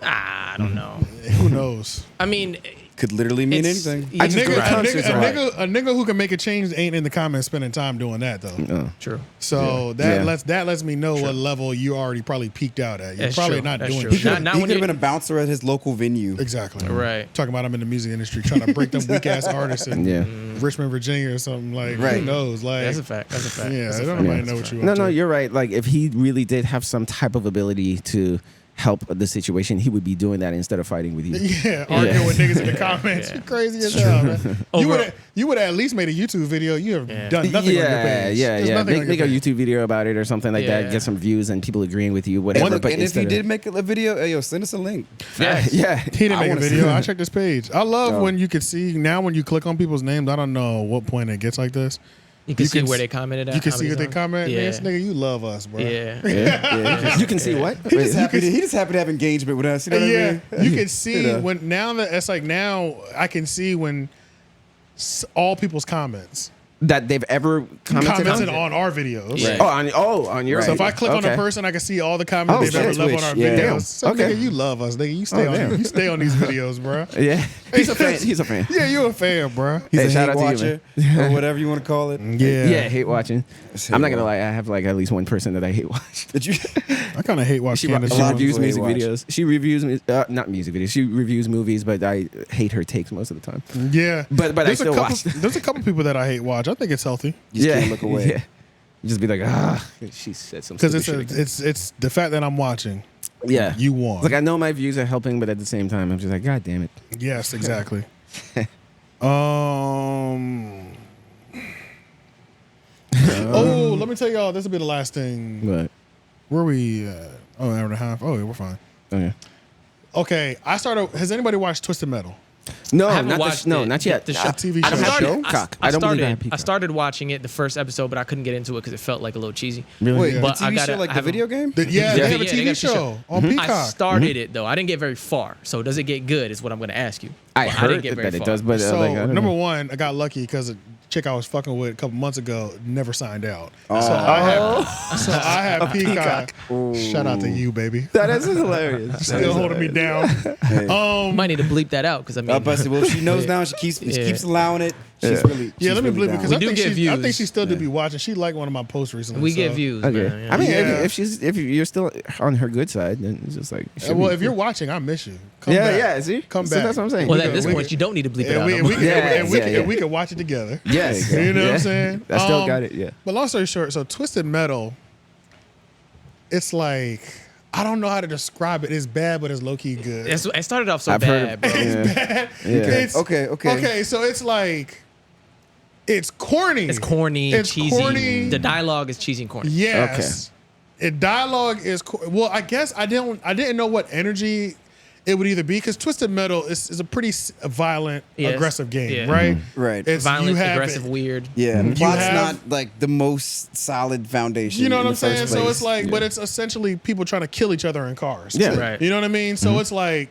S3: I don't know.
S2: Who knows?
S3: I mean,
S1: Could literally mean
S3: it's-
S1: anything.
S3: yeah,
S2: A
S3: right.
S2: nigga who can make a change ain't in the comments spending time doing that though.
S3: True.
S2: So that lets me know what level you already probably peaked out at. You're
S3: That's
S2: probably
S3: true.
S2: not
S3: That's
S2: doing
S3: true.
S2: shit.
S3: Not
S1: He
S3: when
S1: could have
S3: you-
S1: been a bouncer at his local venue.
S2: Exactly.
S3: Right.
S2: Talking about I'm in the music industry trying to break them weak ass artists in
S4: Yeah.
S2: Richmond, Virginia or something like. Who
S1: Right.
S2: knows? Like
S3: That's a fact. That's a fact.
S2: Yeah,
S3: That's
S2: I
S3: a
S2: don't
S3: fact.
S2: nobody know what you.
S4: No,
S2: up
S4: no,
S2: to.
S4: you're right. Like if he really did have some type of ability to help the situation, he would be doing that instead of fighting with you.
S2: Yeah, arguing with niggas in the comments.
S3: Yeah.
S2: You're crazy as hell, man. You would have at least made a YouTube video. You have done nothing on your page. There's nothing on your
S4: Make a
S2: page.
S4: YouTube video about it or something like
S3: Yeah.
S4: that. Get some views and people agreeing with you, whatever.
S1: And,
S4: but
S1: and if he
S4: instead
S1: did make a video, hey, yo, send us a link.
S4: yeah,
S2: He didn't make a
S1: wanna see
S2: video.
S1: it.
S2: I checked this page. I love when you can see now when you click on people's names. I don't know what point it gets like this.
S3: You can see
S2: can
S3: where
S2: s-
S3: they commented at.
S2: You can
S3: how
S2: see
S3: many
S2: what they
S3: times.
S2: comment.
S3: Yeah.
S2: Man, this nigga, you love us, bro.
S3: Yeah.
S4: you can see what?
S1: He just happy to have engagement with us. You know what I mean?
S2: You can see when now that it's like now I can see when all people's comments
S4: That they've ever commented
S2: on our videos.
S3: Yeah.
S4: On your.
S2: So if I click on a
S4: Okay.
S2: person, I can see all the comments they've ever left on our
S1: Yeah.
S2: videos.
S1: Damn.
S2: So
S4: Okay.
S2: nigga, you love us, nigga. You stay
S4: damn.
S2: you stay on these videos, bro.
S4: Yeah, he's a fan. He's a fan.
S2: Yeah, you a fan, bro.
S1: He's
S4: Hey,
S1: a
S4: shout
S1: hate
S4: out to you,
S1: watcher or whatever you want to call it.
S4: Yeah, hate watching.
S1: hate
S4: I'm not gonna
S1: watch.
S4: lie. I have like at least one person that I hate watch.
S1: Did you?
S2: I kind of hate watching
S4: She
S2: Candace.
S1: lot of
S4: reviews
S1: people hate
S4: music
S1: watch.
S4: videos. She reviews not music videos. She reviews movies, but I hate her takes most of the time.
S2: Yeah,
S4: But I
S2: There's a
S4: still
S2: couple-
S4: watch.
S2: There's a couple people that I hate watch. I think it's healthy
S1: You just can't look away.
S4: Yeah. You just be like, she said some
S2: because
S4: stupid shit again.
S2: it's the fact that I'm watching.
S4: Yeah.
S2: You won.
S4: Like I know my views are helping, but at the same time, I'm just like, God damn it.
S2: Yes, exactly. Oh, let me tell y'all. This will be the last thing.
S4: But
S2: Where we? Oh, an hour and a half. Oh, yeah, we're fine.
S4: okay.
S2: Okay, I started. Has anybody watched Twisted Metal?
S4: No,
S3: I haven't
S4: not
S3: watched
S4: no,
S3: it.
S4: not yet.
S3: The show.
S2: TV
S3: I
S2: show.
S3: started,
S4: Peacock.
S3: I
S4: I don't believe I have
S3: started, I
S4: Peacock.
S3: started watching it the first episode, but I couldn't get into it because it felt like a little cheesy.
S4: Really?
S1: Wait,
S2: Yeah.
S1: the
S3: But
S1: TV
S3: I gotta-
S1: show, like
S3: I
S1: the
S3: haven't-
S1: video game?
S2: Yeah, they have a
S3: Yeah, they
S2: TV
S3: got
S2: show on
S3: I
S2: Peacock.
S3: started it though. I didn't get very far. So does it get good? Is what I'm going to ask you.
S4: I
S3: But
S4: heard
S3: didn't get very
S4: that it
S3: far.
S4: does, but
S2: So
S4: like, I don't
S2: number
S4: know.
S2: one, I got lucky because a chick I was fucking with a couple months ago never signed out. So I have Peacock. Shout out to you, baby.
S4: That is hilarious.
S2: Still holding me down.
S3: Might need to bleep that out because I mean,
S1: Well, she knows now. She keeps allowing it. She's really.
S2: Yeah, let me believe it because
S3: We
S2: I
S3: do
S2: think
S3: get
S2: I think
S3: views.
S2: she still did be watching. She liked one of my posts recently.
S3: we
S2: so.
S3: get views.
S4: Okay.
S3: Man, yeah.
S4: I mean,
S2: Yeah.
S4: if you're still on her good side, then it's just like. it should
S2: Well,
S4: be-
S2: if you're watching, I miss you. Come
S4: yeah,
S2: back.
S4: yeah. See,
S2: Come
S4: So
S2: back.
S4: that's what I'm saying.
S3: Well,
S2: We
S3: at
S2: could-
S3: this
S2: we
S3: point,
S2: could-
S3: you don't need to bleep it
S2: And
S3: out.
S2: we,
S3: no
S2: and
S3: more.
S2: we, can, and we,
S4: Yeah,
S2: can,
S4: yeah.
S2: and we can watch it together.
S4: Yes,
S2: You know what
S4: yeah.
S2: I'm saying?
S4: I still got it. Yeah.
S2: But long story short, so Twisted Metal, it's like I don't know how to describe it. It's bad, but it's low key good.
S3: It started off so
S4: I've heard
S3: bad,
S4: it.
S3: bro.
S4: Yeah.
S2: It's,
S1: Okay.
S2: Okay, so it's like it's corny.
S3: It's corny,
S2: It's
S3: cheesy.
S2: corny.
S3: The dialogue is cheesy and corny.
S2: Yes. Dialogue is well. I guess I didn't know what energy it would either be because Twisted Metal is a pretty violent,
S3: Yes.
S2: aggressive game,
S3: Yeah.
S2: right?
S1: Right.
S2: It's
S3: Violent,
S2: you have
S3: aggressive, weird.
S1: Yeah, the plot's
S2: have-
S1: not like the most solid foundation.
S2: You know what
S1: in
S2: I'm
S1: the first
S2: saying? So
S1: place.
S2: it's like, but it's essentially people trying to kill each other in cars.
S4: Yeah.
S3: Right.
S2: You know what I mean? So it's like,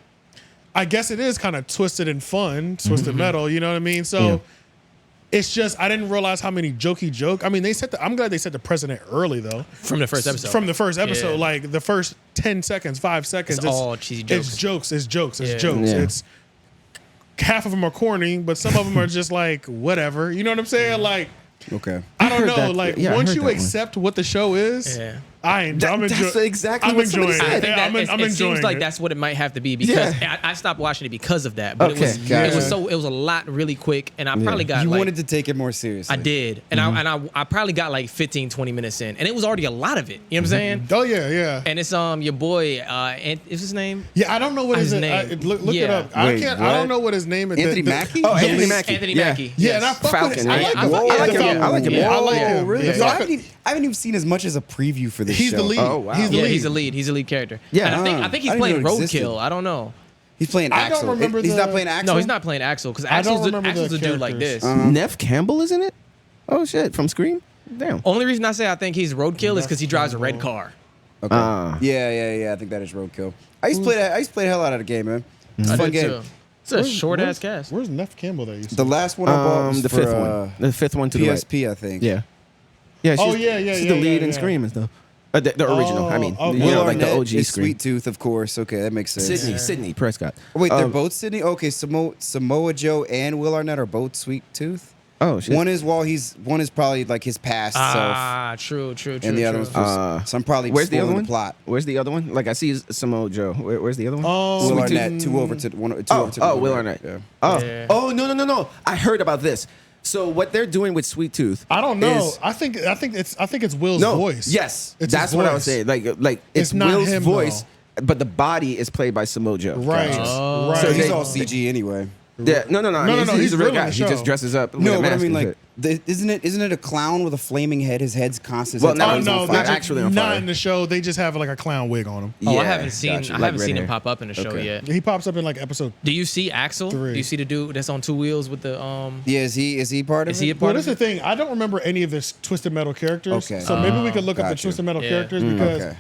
S2: I guess it is kind of twisted and fun, Twisted Metal. You know what I mean? So it's just I didn't realize how many jokey joke. I mean, I'm glad they set the precedent early though.
S3: From the first episode.
S2: From the first episode,
S3: Yeah.
S2: like the first 10 seconds, 5 seconds,
S3: It's all cheesy jokes.
S2: It's jokes. It's jokes. It's
S3: Yeah.
S2: jokes.
S4: Yeah.
S2: It's half of them are corny, but some of them are just like whatever. You know what I'm saying? Like
S1: okay.
S2: I don't
S4: heard
S2: know.
S4: that.
S2: Like
S4: Yeah, I
S2: once
S4: heard
S2: you
S4: that one.
S2: accept what the show is,
S3: Yeah.
S2: I'm enjoying.
S4: That's exactly
S2: I'm
S4: what somebody
S2: enjoying.
S4: said.
S3: I think
S2: I'm
S3: it
S2: enjoying.
S3: seems like
S2: it.
S3: that's what it might have to be because I stopped watching it because of that. But
S4: Okay,
S3: it was it was a lot really quick, and I probably got
S1: You
S3: like,
S1: wanted to take it more seriously.
S3: I did, and I probably got like 15, 20 minutes in, and it was already a lot of it. You know what I'm saying?
S2: Oh yeah.
S3: And it's your boy, is his name?
S2: Yeah, I don't know what
S3: His
S2: his
S3: name.
S2: name. Look it
S3: Yeah.
S2: up. I
S1: Wait,
S2: can't.
S1: what?
S2: I don't know what his name is.
S1: Anthony Mackie?
S4: Oh, Anthony
S3: Yes,
S4: Mackie.
S3: Anthony
S4: Yeah.
S3: Mackie.
S2: Yeah,
S3: Yes.
S2: and I fuck
S4: Falcon,
S2: with his,
S4: right?
S2: I like him.
S4: I like him.
S2: Yeah, I like
S1: Oh,
S2: him.
S1: really?
S2: Yeah.
S1: So I haven't even seen as much as a preview for this
S2: He's
S1: show.
S2: the lead.
S4: Oh, wow.
S2: He's the
S3: Yeah,
S2: lead.
S3: he's a lead. He's a lead character.
S4: Yeah.
S3: And I think he's
S1: I didn't
S3: playing
S1: know it existed.
S3: Roadkill. I don't know.
S1: He's playing
S2: I don't
S1: Axel.
S2: remember
S1: He's
S2: the-
S1: not playing Axel?
S3: No, he's not playing Axel because
S2: I don't
S3: Axel's
S2: remember
S3: a
S2: the
S3: dude like this.
S2: characters.
S4: Neff Campbell is in it. Oh shit, from Scream. Damn.
S3: Only reason I say I think he's Roadkill is because he drives a red car.
S1: Okay. Yeah. I think that is Roadkill. I used to play the hell out of the game, man. It's a
S3: I
S1: fun
S3: did
S1: game.
S3: too. It's a short ass cast.
S2: Where's Neff Campbell that you
S1: The
S2: said?
S1: last one I bought was
S4: The
S1: for,
S4: fifth one. The fifth one to the right.
S1: PSP, I think.
S4: Yeah. Yeah.
S2: Oh,
S4: She's,
S2: yeah,
S4: She's
S2: yeah,
S4: the lead
S2: yeah,
S4: in
S2: yeah.
S4: Scream and stuff. The original. I mean,
S2: okay.
S4: you
S1: Will
S4: know, like the
S1: Arnett
S4: OG
S1: is
S4: Scream.
S1: Sweet Tooth, of course. Okay, that makes sense.
S4: Sydney Prescott.
S1: Wait, they're both Sydney? Okay, Samoa Joe and Will Arnett are both Sweet Tooth?
S4: Oh shit.
S1: One is probably like his past self.
S3: True.
S1: And the other one's so I'm probably
S4: Where's the other
S1: spoiling
S4: one?
S1: the plot.
S4: Where's the other one? Like I see Samoa Joe. Where's the other one?
S1: Will
S2: Sweet
S1: Arnett,
S2: Tooth.
S1: two over to the
S4: Will
S1: right.
S4: Arnett.
S1: Yeah.
S4: Oh,
S3: Yeah.
S4: oh no! I heard about this. So what they're doing with Sweet Tooth?
S2: I don't know.
S4: is-
S2: I think it's Will's
S4: no,
S2: voice.
S4: yes,
S2: It's
S4: that's
S2: his
S4: what I was
S2: voice.
S4: saying. Like it's
S2: not
S4: Will's
S2: him,
S4: voice, but the body is played by Samoa Joe.
S2: Right.
S1: Gotcha.
S2: Right.
S1: So he's
S4: they-
S1: all CG anyway.
S4: Yeah, no. I mean,
S2: No,
S4: he's a real
S2: real in
S4: guy.
S2: the
S4: He
S2: show.
S4: just dresses up. with
S1: No,
S4: a
S1: but I
S4: mask
S1: mean,
S4: and
S1: like,
S4: shit.
S1: isn't it a clown with a flaming head? His head's constantly.
S4: Well, now
S2: Oh
S4: he's
S2: no,
S4: on fire.
S2: they're
S4: Actually on
S2: not
S4: fire.
S2: in the show. They just have like a clown wig on him.
S3: Oh, I
S4: Yeah,
S3: haven't seen
S4: gotcha.
S3: I
S4: Like
S3: haven't
S4: red
S3: seen him
S4: hair.
S3: pop up in the show
S4: Okay.
S3: yet.
S2: He pops up in like episode.
S3: Do you see Axel?
S2: 3.
S3: Do you see the dude that's on two wheels with the
S1: Yeah, is he part of
S3: Is
S1: it?
S3: he a
S2: Well,
S3: part
S2: that's
S3: of
S2: the
S3: it?
S2: thing. I don't remember any of the Twisted Metal characters.
S1: Okay.
S2: So maybe we could look up the
S1: Gotcha.
S2: Twisted Metal
S3: Yeah.
S2: characters because
S1: Okay.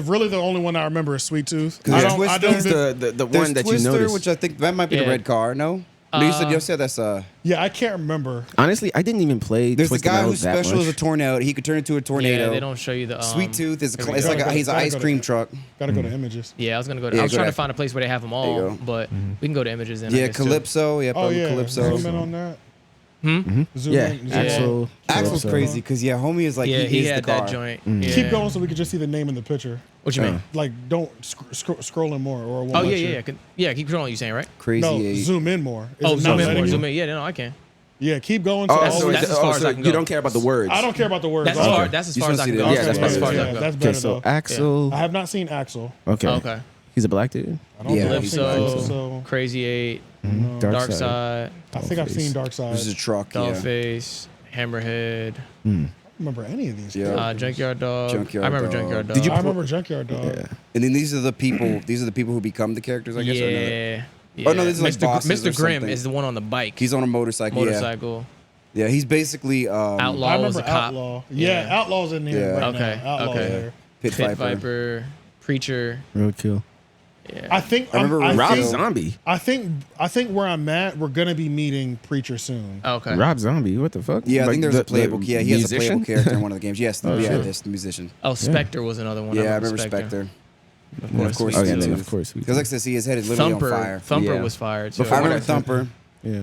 S2: really the only one I remember is Sweet Tooth.
S1: Because
S2: I
S1: Twister-
S2: don't
S4: He's the
S1: There's
S4: one that
S1: Twister,
S4: you noticed.
S1: which I think that might be the
S3: Yeah.
S1: red car. No, no, you said that's
S2: Yeah, I can't remember.
S4: Honestly, I didn't even play.
S1: There's the
S4: Twisted
S1: guy
S4: Metal
S1: who's
S4: that
S1: special
S4: much.
S1: as a tornado. He could turn into a tornado.
S3: Yeah, they don't show you the
S1: Sweet Tooth is
S3: here we
S1: it's
S3: go.
S1: like he's an
S2: Gotta
S1: ice
S2: go to-
S1: cream truck.
S2: Gotta go to images.
S3: Yeah, I was gonna go to.
S1: Yeah,
S3: I was
S1: go
S3: trying
S1: to-
S3: to find a place where they have them
S1: There you
S3: all,
S1: go.
S3: but we can go to images. Then I
S1: Yeah,
S3: guess, too.
S1: Calypso. Yep,
S2: Oh yeah,
S1: Calypso.
S2: zoom in on that.
S3: Hmm?
S2: Zoom
S4: Yeah,
S2: in.
S4: Axel.
S1: Axel's
S4: Calypso.
S1: crazy because homie is like
S3: Yeah,
S1: he
S3: he
S1: is
S3: had
S1: the car.
S3: that joint.
S4: Mm.
S3: Yeah.
S2: Keep going so we could just see the name in the picture.
S3: What you mean?
S2: Like, don't scroll in more or.
S3: Oh yeah. Keep going. You saying right?
S1: Crazy.
S2: No,
S1: eight.
S2: zoom in more. Is
S3: Oh,
S2: it
S3: zoom
S2: not
S3: in
S2: letting
S3: more.
S2: you?
S3: Zoom in. Yeah, no, I can.
S2: Yeah, keep going.
S4: Oh,
S2: all
S4: so
S2: the way
S3: that's
S2: to-
S3: as far as I can
S4: you
S3: go.
S4: don't care about the words.
S2: I don't care about the words.
S3: That's
S2: Okay.
S3: as far. That's as
S1: You
S3: far as
S1: just
S3: I can
S1: wanna
S3: go.
S1: see
S4: Yeah,
S1: the-
S4: that's
S2: Okay,
S3: as far as I
S2: yeah,
S3: can go.
S2: that's
S4: Okay,
S2: better
S4: so
S2: though.
S4: Axel.
S2: I have not seen Axel.
S4: Okay.
S3: Okay.
S4: He's a black dude.
S2: I don't
S1: Yeah,
S2: think I've
S1: he's
S2: seen
S1: black.
S2: Axel.
S3: Calypso, Crazy 8,
S4: Dark
S3: Dark Side,
S2: I think I've seen Dark Side.
S1: This is a truck. Yeah.
S3: Dollface, Hammerhead,
S2: I don't remember any of these.
S1: Yeah.
S3: Junkyard Dog.
S1: Junkyard
S3: I remember
S1: Dog.
S3: Junkyard Dog.
S4: Did you
S2: I remember Junkyard Dog.
S4: Yeah.
S1: And then these are the people. These are the people who become the characters. I guess. Or no?
S3: Yeah.
S1: Oh, no, this is like
S3: Mr.
S1: bosses or
S3: Mr. Grimm
S1: something.
S3: is the one on the bike.
S1: He's on a motorcycle.
S3: motorcycle.
S1: Yeah. He's basically
S3: Outlaw
S2: I
S3: was
S2: remember
S3: a cop.
S2: Outlaw. Yeah, Outlaw's in here.
S1: Yeah.
S2: Right
S3: Okay,
S2: now. Outlaw's
S3: okay.
S2: there.
S1: Pit
S3: Pit
S1: Viper.
S3: Viper, Preacher.
S4: Roadkill.
S3: Yeah.
S2: I think
S1: I remember
S4: Rob
S1: think-
S4: Zombie.
S2: I think where I'm at, we're gonna be meeting Preacher soon.
S3: Okay.
S4: Rob Zombie. What the fuck?
S1: Yeah, I
S4: Like
S1: think there's
S4: the-
S1: a playable.
S4: the
S1: Yeah, he has a
S4: musician?
S1: playable character in one of the games. Yes, yeah,
S4: shit.
S1: this the musician.
S3: Oh, Spectre was another one.
S1: Yeah, I remember Spectre.
S3: Of
S1: Of
S3: course.
S1: course,
S4: Oh yeah,
S1: Sweet
S4: then
S1: Tooth.
S4: of course.
S1: Because like I said, see, his head is literally
S3: Thumper.
S1: on fire.
S3: Thumper
S4: Yeah.
S3: was fired too.
S4: Before
S1: I remember
S4: that,
S1: Thumper.
S4: Yeah.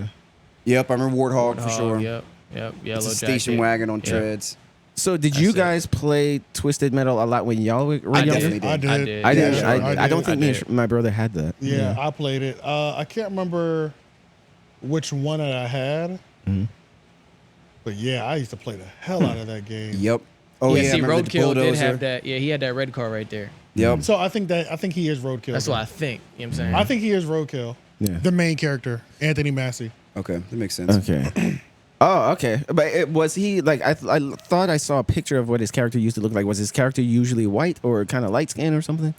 S1: Yep, I remember Warthog for
S3: Oh,
S1: sure.
S3: Yep. Yellow
S1: It's a
S3: Jacket.
S1: station wagon on
S3: Yeah.
S1: treads.
S4: So did you
S3: That's it.
S4: guys play Twisted Metal a lot when y'all were
S3: I
S4: younger?
S1: definitely did.
S2: I did.
S3: I did.
S4: I didn't.
S2: Yeah,
S4: I don't
S2: did.
S4: think
S3: I
S4: me
S3: did.
S4: and my brother had that.
S2: Yeah, I played it. I can't remember which one that I had. But yeah, I used to play the hell out of that game.
S1: Yep. Oh
S3: yeah,
S1: yeah,
S3: see,
S1: I remember the
S3: Roadkill did
S1: bulldozer.
S3: have that. Yeah, he had that red car right there.
S1: Yep.
S2: So I think he is Roadkill.
S3: That's what I think. You know what I'm saying?
S2: I think he is Roadkill.
S4: Yeah.
S2: The main character, Anthony Mackie.
S1: Okay, that makes sense.
S4: Okay. Oh, okay. But was he like? I thought I saw a picture of what his character used to look like. Was his character usually white or kind of light skin or something?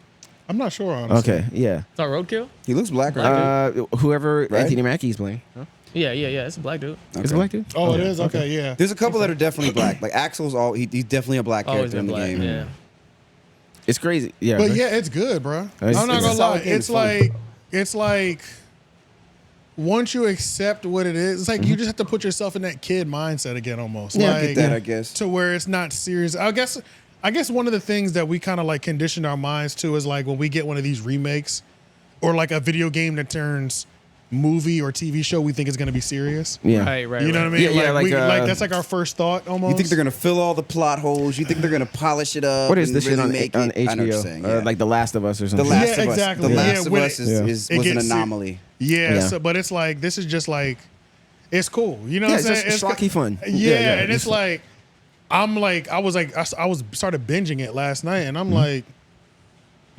S2: I'm not sure, honestly.
S4: Okay. Yeah.
S3: It's not Roadkill?
S1: He looks black, right?
S4: Whoever
S1: Right?
S4: Anthony Mackie's playing. Huh?
S3: Yeah. It's a black dude.
S4: Is it black dude?
S2: Oh, it is? Okay, yeah.
S1: There's a couple that are definitely black. Like Axel's he's definitely a black
S3: Always
S1: character in
S3: been
S1: the
S3: black.
S1: game.
S3: Yeah.
S4: It's crazy. Yeah.
S2: But yeah, it's good, bro.
S4: It's-
S2: I'm not
S4: it's
S2: gonna
S4: a
S2: lie.
S1: solid game.
S2: It's like once you accept what it is, it's like you just have to put yourself in that kid mindset again, almost.
S1: Yeah, I
S2: like,
S1: get that, I guess.
S2: to where it's not serious. I guess one of the things that we kind of like condition our minds to is like when we get one of these remakes or like a video game that turns movie or TV show we think is going to be serious.
S4: Yeah.
S3: Right.
S2: You know what I mean?
S4: Yeah,
S2: like,
S4: like,
S2: that's like our first thought almost.
S1: You think they're gonna fill all the plot holes? You think they're gonna polish it up?
S4: What is
S1: and
S4: this shit
S1: really
S4: on
S1: make
S4: HBO?
S1: it? I know what you're saying,
S4: Like The Last of Us or
S1: The
S4: something.
S1: Last
S2: Yeah,
S1: of Us.
S2: exactly.
S1: The Last
S2: Yeah,
S1: of
S2: when
S1: Us
S2: it
S1: was an anomaly.
S2: Yeah. So, but it's like this is just like it's cool. You know what I'm saying?
S4: It's schlocky fun.
S2: Yeah, and it's like I was started binging it last night, and I'm like.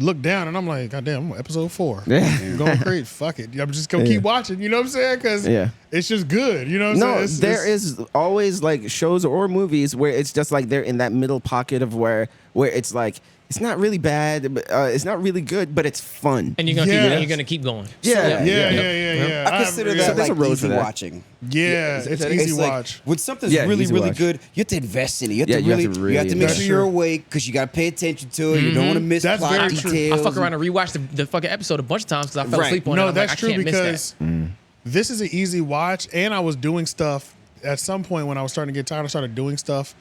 S2: Look down and I'm like, God damn, I'm on episode 4.
S4: Yeah.
S2: I'm going crazy. Fuck it. I'm just gonna keep watching. You know what I'm saying? Because it's just good. You know what I'm saying?
S4: There is always like shows or movies where it's just like they're in that middle pocket of where it's like it's not really bad, but it's not really good, but it's fun.
S3: And you're gonna keep going.
S2: Yeah.
S1: I consider that
S4: there's a
S1: like
S4: road
S1: easy
S4: for that.
S1: watching.
S2: Yeah, it's easy
S1: like,
S2: watch.
S1: when something's really,
S4: easy
S1: really
S4: watch.
S1: good, you have to invest in it. You have to
S4: really
S1: you have to make
S4: invest.
S1: sure you're awake because you got to pay attention to it. You don't want to miss
S2: That's
S1: plot
S2: very true.
S1: details.
S3: I fuck around and rewatch the fucking episode a bunch of times because I fell asleep on it.
S2: No,
S3: I'm
S2: that's
S3: like,
S2: true
S3: I can't
S2: because
S3: miss
S2: this is an easy watch, and I was doing stuff at some point when I was starting to get tired. I started doing stuff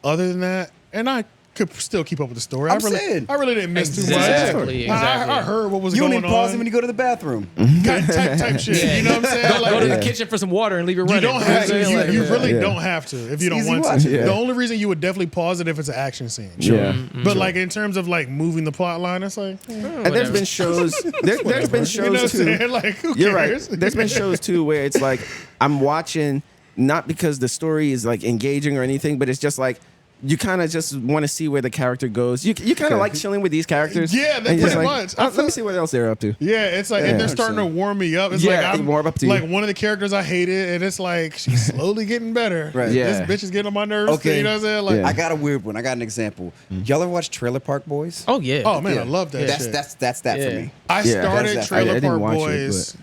S2: other than that, and I could still keep up with the story. I really didn't miss too much.
S3: Exactly.
S2: I heard what was
S1: You
S2: going
S1: don't even pause it
S2: on.
S1: when you go to the bathroom.
S2: type shit. You know what I'm saying?
S3: Go to the kitchen for some water and leave it running.
S2: You don't have to.
S3: Like,
S2: You really don't have to if you don't
S1: easy
S2: want
S1: watching.
S2: to.
S1: Yeah.
S2: The only reason you would definitely pause it if it's an action scene.
S4: Yeah.
S2: But like in terms of like moving the plot line, it's like
S4: And there's been shows. There's been
S2: you know what I'm
S4: shows too.
S2: saying? Like who
S4: You're
S2: cares?
S4: right. There's been shows too where it's like I'm watching not because the story is like engaging or anything, but it's just like you kind of just want to see where the character goes. You kind of like chilling with these characters.
S2: Yeah,
S4: and you're
S2: pretty
S4: just
S2: much.
S4: Let me see what else they're up to.
S2: Yeah, it's like, and they're starting to warm me up. It's
S4: Yeah,
S2: like
S4: they warm up to you.
S2: like one of the characters I hated, and it's like she's slowly getting better.
S1: Right.
S4: Yeah.
S2: This bitch is getting on my nerves.
S1: Okay.
S2: You know what I'm saying? Like,
S4: Yeah.
S1: I got a weird one. I got an example. Y'all ever watch Trailer Park Boys?
S3: oh yeah.
S2: oh man,
S1: Yeah.
S2: I love that shit.
S1: That's that for
S3: Yeah.
S1: me.
S2: I
S4: Yeah.
S2: started
S1: That's that.
S2: Trailer
S4: I didn't
S2: Park
S4: watch it,
S2: Boys.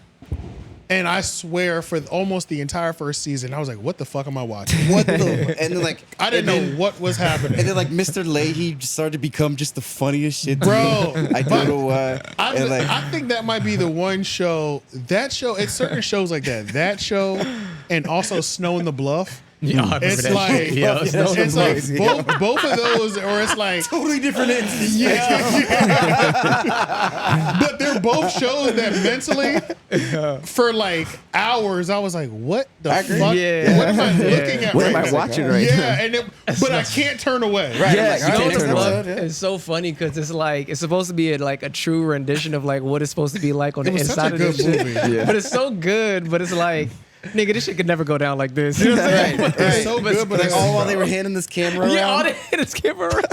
S2: And I swear, for almost the entire first season, I was like, "What the fuck am I watching?"
S1: What the? And then like
S2: I didn't know what was happening.
S1: And then like Mr. Leahy started to become just the funniest shit, to
S2: Bro,
S1: me. I don't know why. And, like,
S2: I think that might be the one show. That show, it's certain shows like that. That show, and also Snow in the Bluff.
S3: Yeah, I remember
S2: It's
S3: that
S2: like,
S3: shit. Yeah,
S2: it's like both of those, or it's like
S1: totally different ends.
S2: but they're both shows that mentally, for like hours, I was like, "What the fuck?
S3: Yeah.
S2: What am I looking at?
S4: What
S2: right
S4: am I
S2: now?"
S4: watching right now?
S2: Yeah, and but I can't turn away.
S1: Right.
S4: Yeah,
S1: Like,
S4: you
S1: all
S4: can't
S1: right,
S4: turn
S1: next
S4: away.
S1: episode, yeah.
S3: It's so funny because it's like it's supposed to be like a true rendition of like what it's supposed to be like on
S2: It
S3: the
S2: was such
S3: inside
S2: a
S3: of this
S2: good
S3: shit.
S2: movie.
S4: Yeah.
S3: But it's so good. But it's like, nigga, this shit could never go down like this. You know what I'm saying? But
S2: It's so good, but
S1: Like
S2: it's
S1: all while they were handing this camera
S3: yeah, all
S1: around.
S3: they hit is camera around.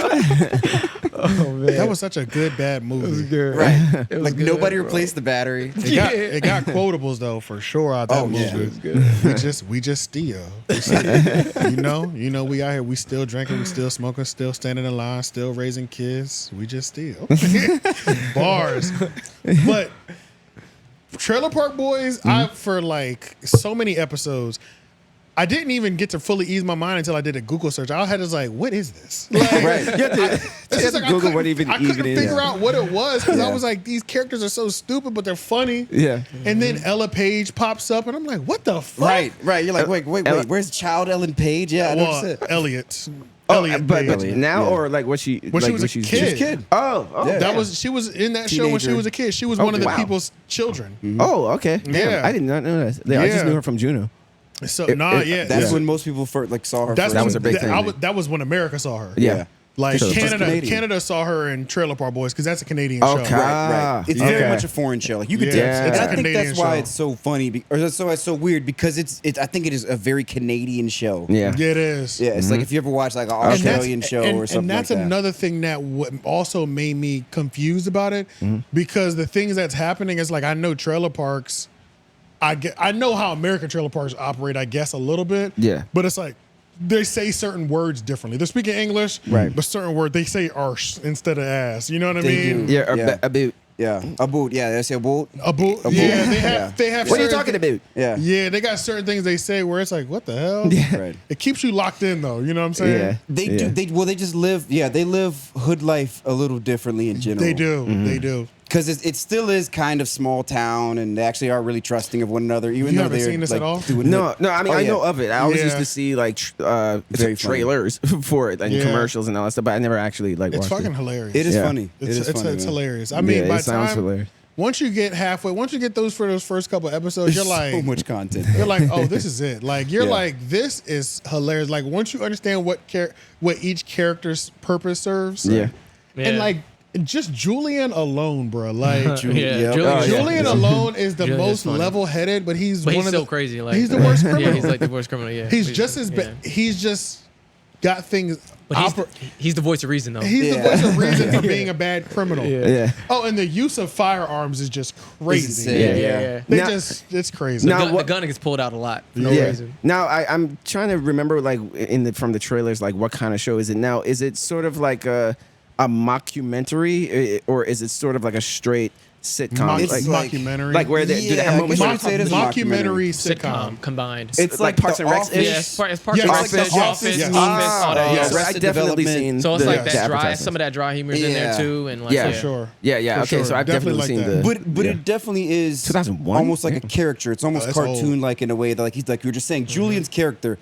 S3: Oh man,
S2: that was such a good bad movie.
S3: good.
S1: Right.
S3: It was
S1: Like
S3: good,
S1: nobody
S3: bro.
S1: replaced the battery.
S2: It got quotables though for sure out that
S1: Oh,
S2: movie.
S1: yeah. It was
S4: good.
S2: We just steal. you know, we out here, we still drinking, we still smoking, still standing in line, still raising kids. We just steal. Bars. But Trailer Park Boys, for like so many episodes, I didn't even get to fully ease my mind until I did a Google search. I had to like, what is this? Like,
S1: Right.
S4: You have to
S2: it's like,
S4: Google what
S2: I
S4: even
S2: couldn't
S4: is.
S2: figure out what it was because I was like, these characters are so stupid, but they're funny.
S4: Yeah.
S2: And then Ella Page pops up, and I'm like, what the fuck?
S1: Right. You're like, wait. Where's Child Ellen Page? Yeah, I know
S2: Well,
S1: it's it.
S2: Elliot.
S4: Oh,
S2: Elliot
S4: but
S2: Page.
S4: now
S1: Yeah.
S4: or like what she
S2: When she was a
S4: she's
S2: kid.
S1: She was a kid.
S4: Oh,
S1: Yeah.
S2: She was in that show when she
S1: Teenager.
S2: was a kid. She was
S4: Oh,
S2: one of the
S4: wow.
S2: people's children.
S4: Oh, okay. Damn,
S2: Yeah.
S4: I did not know that. I just
S2: Yeah.
S4: knew her from Juno.
S2: So
S1: That's
S2: yeah.
S1: when most people first like saw her.
S2: That's
S1: first.
S4: That was a big thing.
S2: that was when America saw her.
S4: Yeah.
S2: Like
S1: So she's Canadian.
S2: Canada saw her in Trailer Park Boys because that's a Canadian
S4: Okay.
S2: show.
S1: Right. It's
S4: Okay.
S1: very much a foreign show. Like you could
S2: Yeah,
S1: tell.
S2: it's
S1: And
S2: a
S1: I think
S2: Canadian
S1: that's why
S2: show.
S1: it's so funny, or that's why it's so weird because I think it is a very Canadian show.
S4: Yeah.
S2: Yeah, it is.
S1: Yeah, it's like if you ever watch like an
S2: And that's-
S1: Australian show or something
S2: and that's
S1: like that.
S2: another thing that also made me confused about it because the things that's happening is like I know trailer parks, I know how American trailer parks operate, I guess a little bit.
S4: Yeah.
S2: But it's like they say certain words differently. They're speaking English,
S1: Right.
S2: but certain words they say arse instead of ass. You know what I
S1: They
S2: mean?
S1: do.
S4: Yeah.
S1: Yeah.
S4: A bit.
S1: Yeah, a boot. Yeah, they say a boot.
S2: A boot. Yeah, they have.
S4: What are you
S2: certain
S4: talking about?
S1: Yeah,
S2: Yeah, they got certain things they say where it's like, what the hell?
S4: Yeah.
S1: right.
S2: It keeps you locked in though. You know what I'm saying?
S4: Yeah.
S1: They
S4: Yeah.
S1: do. They just live. Yeah, they live hood life a little differently in general.
S2: They do. They do.
S1: because it still is kind of small town, and they actually are really trusting of one another. Even
S2: You
S1: though
S2: haven't
S1: they're
S2: seen this
S1: like,
S2: at all?
S1: doing
S4: No,
S1: it.
S4: I mean
S1: Oh,
S4: I
S1: yeah.
S4: know of it. I always used
S2: Yeah.
S4: to see like
S1: Very funny.
S4: trailers for it and
S2: Yeah.
S4: commercials and all that stuff, but I never actually like
S2: It's
S4: watched
S2: fucking
S4: it.
S2: hilarious.
S1: It is
S4: Yeah.
S1: funny.
S2: It's
S1: funny.
S2: it's
S1: man.
S2: hilarious. I mean,
S4: Yeah,
S2: by
S4: it sounds
S2: time
S4: hilarious.
S2: once you get halfway, once you get those first couple episodes, you're like
S1: so much content.
S2: You're like, oh, this is it. Like you're like, this is hilarious. Like once you understand what each character's purpose serves, and like just Julian alone, bro. Like Julian alone is the most level-headed, but he's
S3: so crazy. Like
S2: he's the worst criminal.
S3: Yeah, he's like the worst criminal. Yeah,
S2: he's just as bad. He's just got things.
S3: But he's the voice of reason, though.
S2: He's the voice of reason for being a bad criminal.
S4: Yeah.
S2: Oh, and the use of firearms is just crazy. It's crazy.
S3: The gun gets pulled out a lot for no reason.
S4: Now I'm trying to remember, like from the trailers, like what kind of show is it? Now is it sort of like a mockumentary, or is it sort of like a straight sitcom?
S2: It's mockumentary.
S4: Like where do they have moments?
S2: Mockumentary sitcom
S3: combined.
S4: It's like Parks and Rec.
S3: It's Parks and Rec. Office.
S4: I definitely seen.
S3: So it's like that dry. Some of that dry humor is in there too, and like
S2: for sure.
S4: Yeah. Okay, so I've definitely seen the.
S1: But it definitely is
S4: 2001?
S1: almost like a character. It's almost cartoon-like in a way that, like, he's like you were just saying. Julian's character.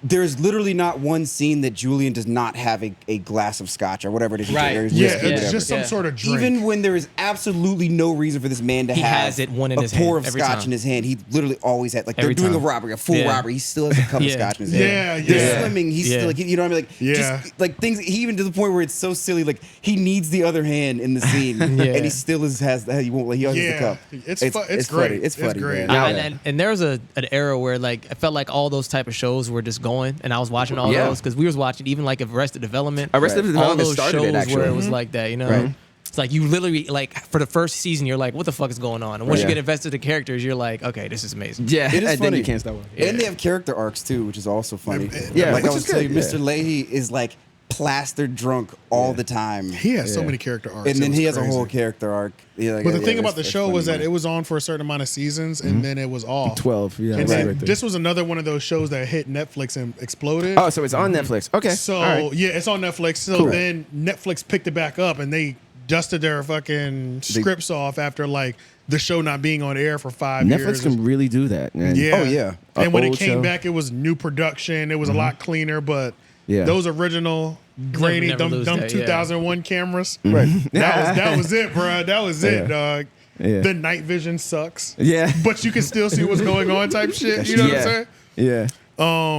S1: There's literally not one scene that Julian does not have a glass of scotch or whatever it is.
S3: Right.
S2: It's just some sort of drink.
S1: Even when there is absolutely no reason for this man to have
S3: a
S1: pour of scotch in his hand, he literally always had, like, they're doing a robbery, a full robbery, he still has a cup of scotch in his hand. They're swimming, he's still, like, you know what I mean? Like, just, like, things, he even to the point where it's so silly, like, he needs the other hand in the scene, and he still has he won't, like, he always has the cup.
S2: It's great.
S1: It's funny.
S2: Great.
S3: And there was an era where, like, I felt like all those type of shows were just going, and I was watching all those because we was watching even like Arrested Development.
S4: All those
S3: started
S4: shows
S3: it, actually. Where it was like that, you know.
S4: Right.
S3: It's like you literally like for the first season you're like, what the fuck is going on? And once you get invested in the characters, you're like, okay, this is amazing.
S4: Yeah,
S1: it is
S4: and
S1: funny.
S4: then you can't stop watching.
S1: And they have character arcs too, which is also funny.
S4: Yeah,
S1: like
S4: which
S1: I was
S4: is
S1: telling you,
S4: good.
S1: Mr. Leahy is like plastered drunk all the time.
S2: He has so many character arcs.
S1: And then he has a whole character arc.
S2: But the thing about the show was that it was on for a certain amount of seasons, and then it was off.
S4: 12, yeah.
S2: And then this was another one of those shows that hit Netflix and exploded.
S4: Oh, so it's on Netflix. Okay.
S2: So it's on Netflix. So then Netflix picked it back up, and they dusted their fucking scripts off after like the show not being on air for 5 years.
S4: Netflix can really do that. Man.
S2: Yeah. And when it came back, it was new production. It was a lot cleaner, but those original grainy dumb 2001 cameras.
S4: Right.
S2: That was it, bro. That was it, dog. Yeah. The night vision sucks.
S4: Yeah.
S2: But you can still see what's going on type shit. You know what I'm saying?
S4: Yeah.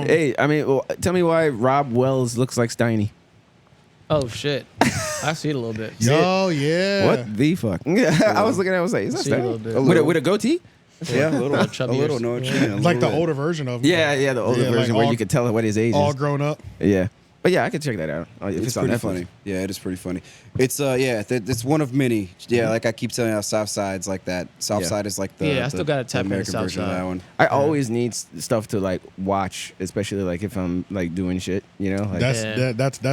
S4: Hey, I mean, tell me why Rob Wells looks like Steiny.
S3: Oh shit. I see it a little bit.
S2: Oh yeah.
S4: What the fuck? I was looking at it, I was like, is that Steiny? With a goatee?
S1: Yeah, a little, no chin.
S2: Like the older version of him.
S4: Yeah, the older version where you could tell what his age is.
S2: All grown up.
S4: Yeah. But yeah, I could check that out.
S1: It's pretty funny. Yeah, it is pretty funny. It's it's one of many. Yeah, like I keep telling you, South Side's like that. South Side is like the
S3: I still got to tap into
S1: American
S3: South
S1: version of
S3: Side.
S1: that one.
S4: I always need stuff to like watch, especially like if I'm like doing shit, you know. Like,
S2: that's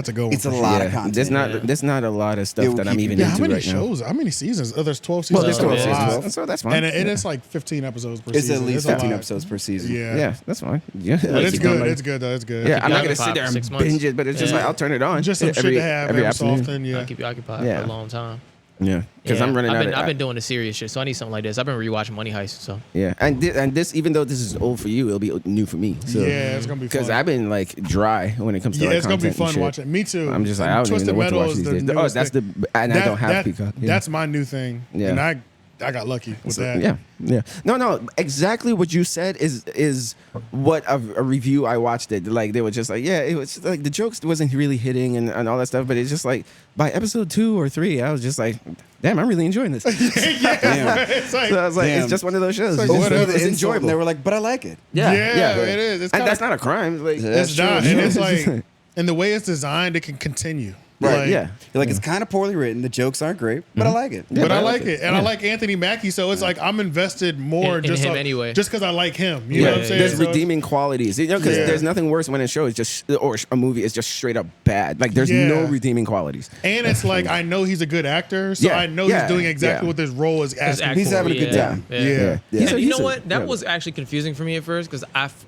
S2: a good one.
S1: It's a lot of content.
S4: There's not a lot of stuff that I'm even into
S2: how many
S4: right
S2: shows? How many seasons? Oh, there's 12
S4: Well,
S2: seasons.
S4: there's 12 seasons, so that's fine.
S2: And it's like 15 episodes per
S1: It's
S2: season.
S1: at least 15 episodes per season.
S2: Yeah,
S4: that's fine. Yeah,
S2: but it's good. It's good though. It's good.
S4: Yeah, I'm not gonna sit there and binge it, but it's just like I'll turn it on.
S2: Just some shit to have every so often.
S3: I'll keep you occupied for a long time.
S4: Yeah, because I'm running out.
S3: I've been doing the serious shit, so I need something like this. I've been rewatching Money Heist, so
S4: yeah. And this, even though this is old for you, it'll be new for me. So
S2: yeah, it's gonna be fun.
S4: Because I've been like dry when it comes to
S2: it's gonna be fun watching. Me too.
S4: I'm just like I don't even know what to watch these days. Oh, that's the and I don't have Peacock.
S2: That's my new thing. Yeah, and I got lucky with that.
S4: Yeah. No. Exactly what you said is what a review I watched it. Like they were just like, it was like the jokes wasn't really hitting and all that stuff. But it's just like by episode 2 or 3, I was just like, damn, I'm really enjoying this. So I was like, it's just one of those shows.
S1: It's enjoyable. They were like, but I like it.
S2: Yeah, it is.
S4: And that's not a crime. Like
S2: it's not. And it's like, and the way it's designed, it can continue.
S1: Right. It's kind of poorly written. The jokes aren't great, but I like it.
S2: But I like it, and I like Anthony Mackie, so it's like I'm invested more
S3: in
S2: just
S3: him anyway.
S2: just because I like him. You know what I'm saying?
S4: There's redeeming qualities, because there's nothing worse when a show is just or a movie is just straight up bad. Like there's no redeeming qualities.
S2: And it's like I know he's a good actor, so I know he's doing exactly what this role is asking.
S1: He's having a good time.
S2: Yeah.
S3: And you know what? That was actually confusing for me at first because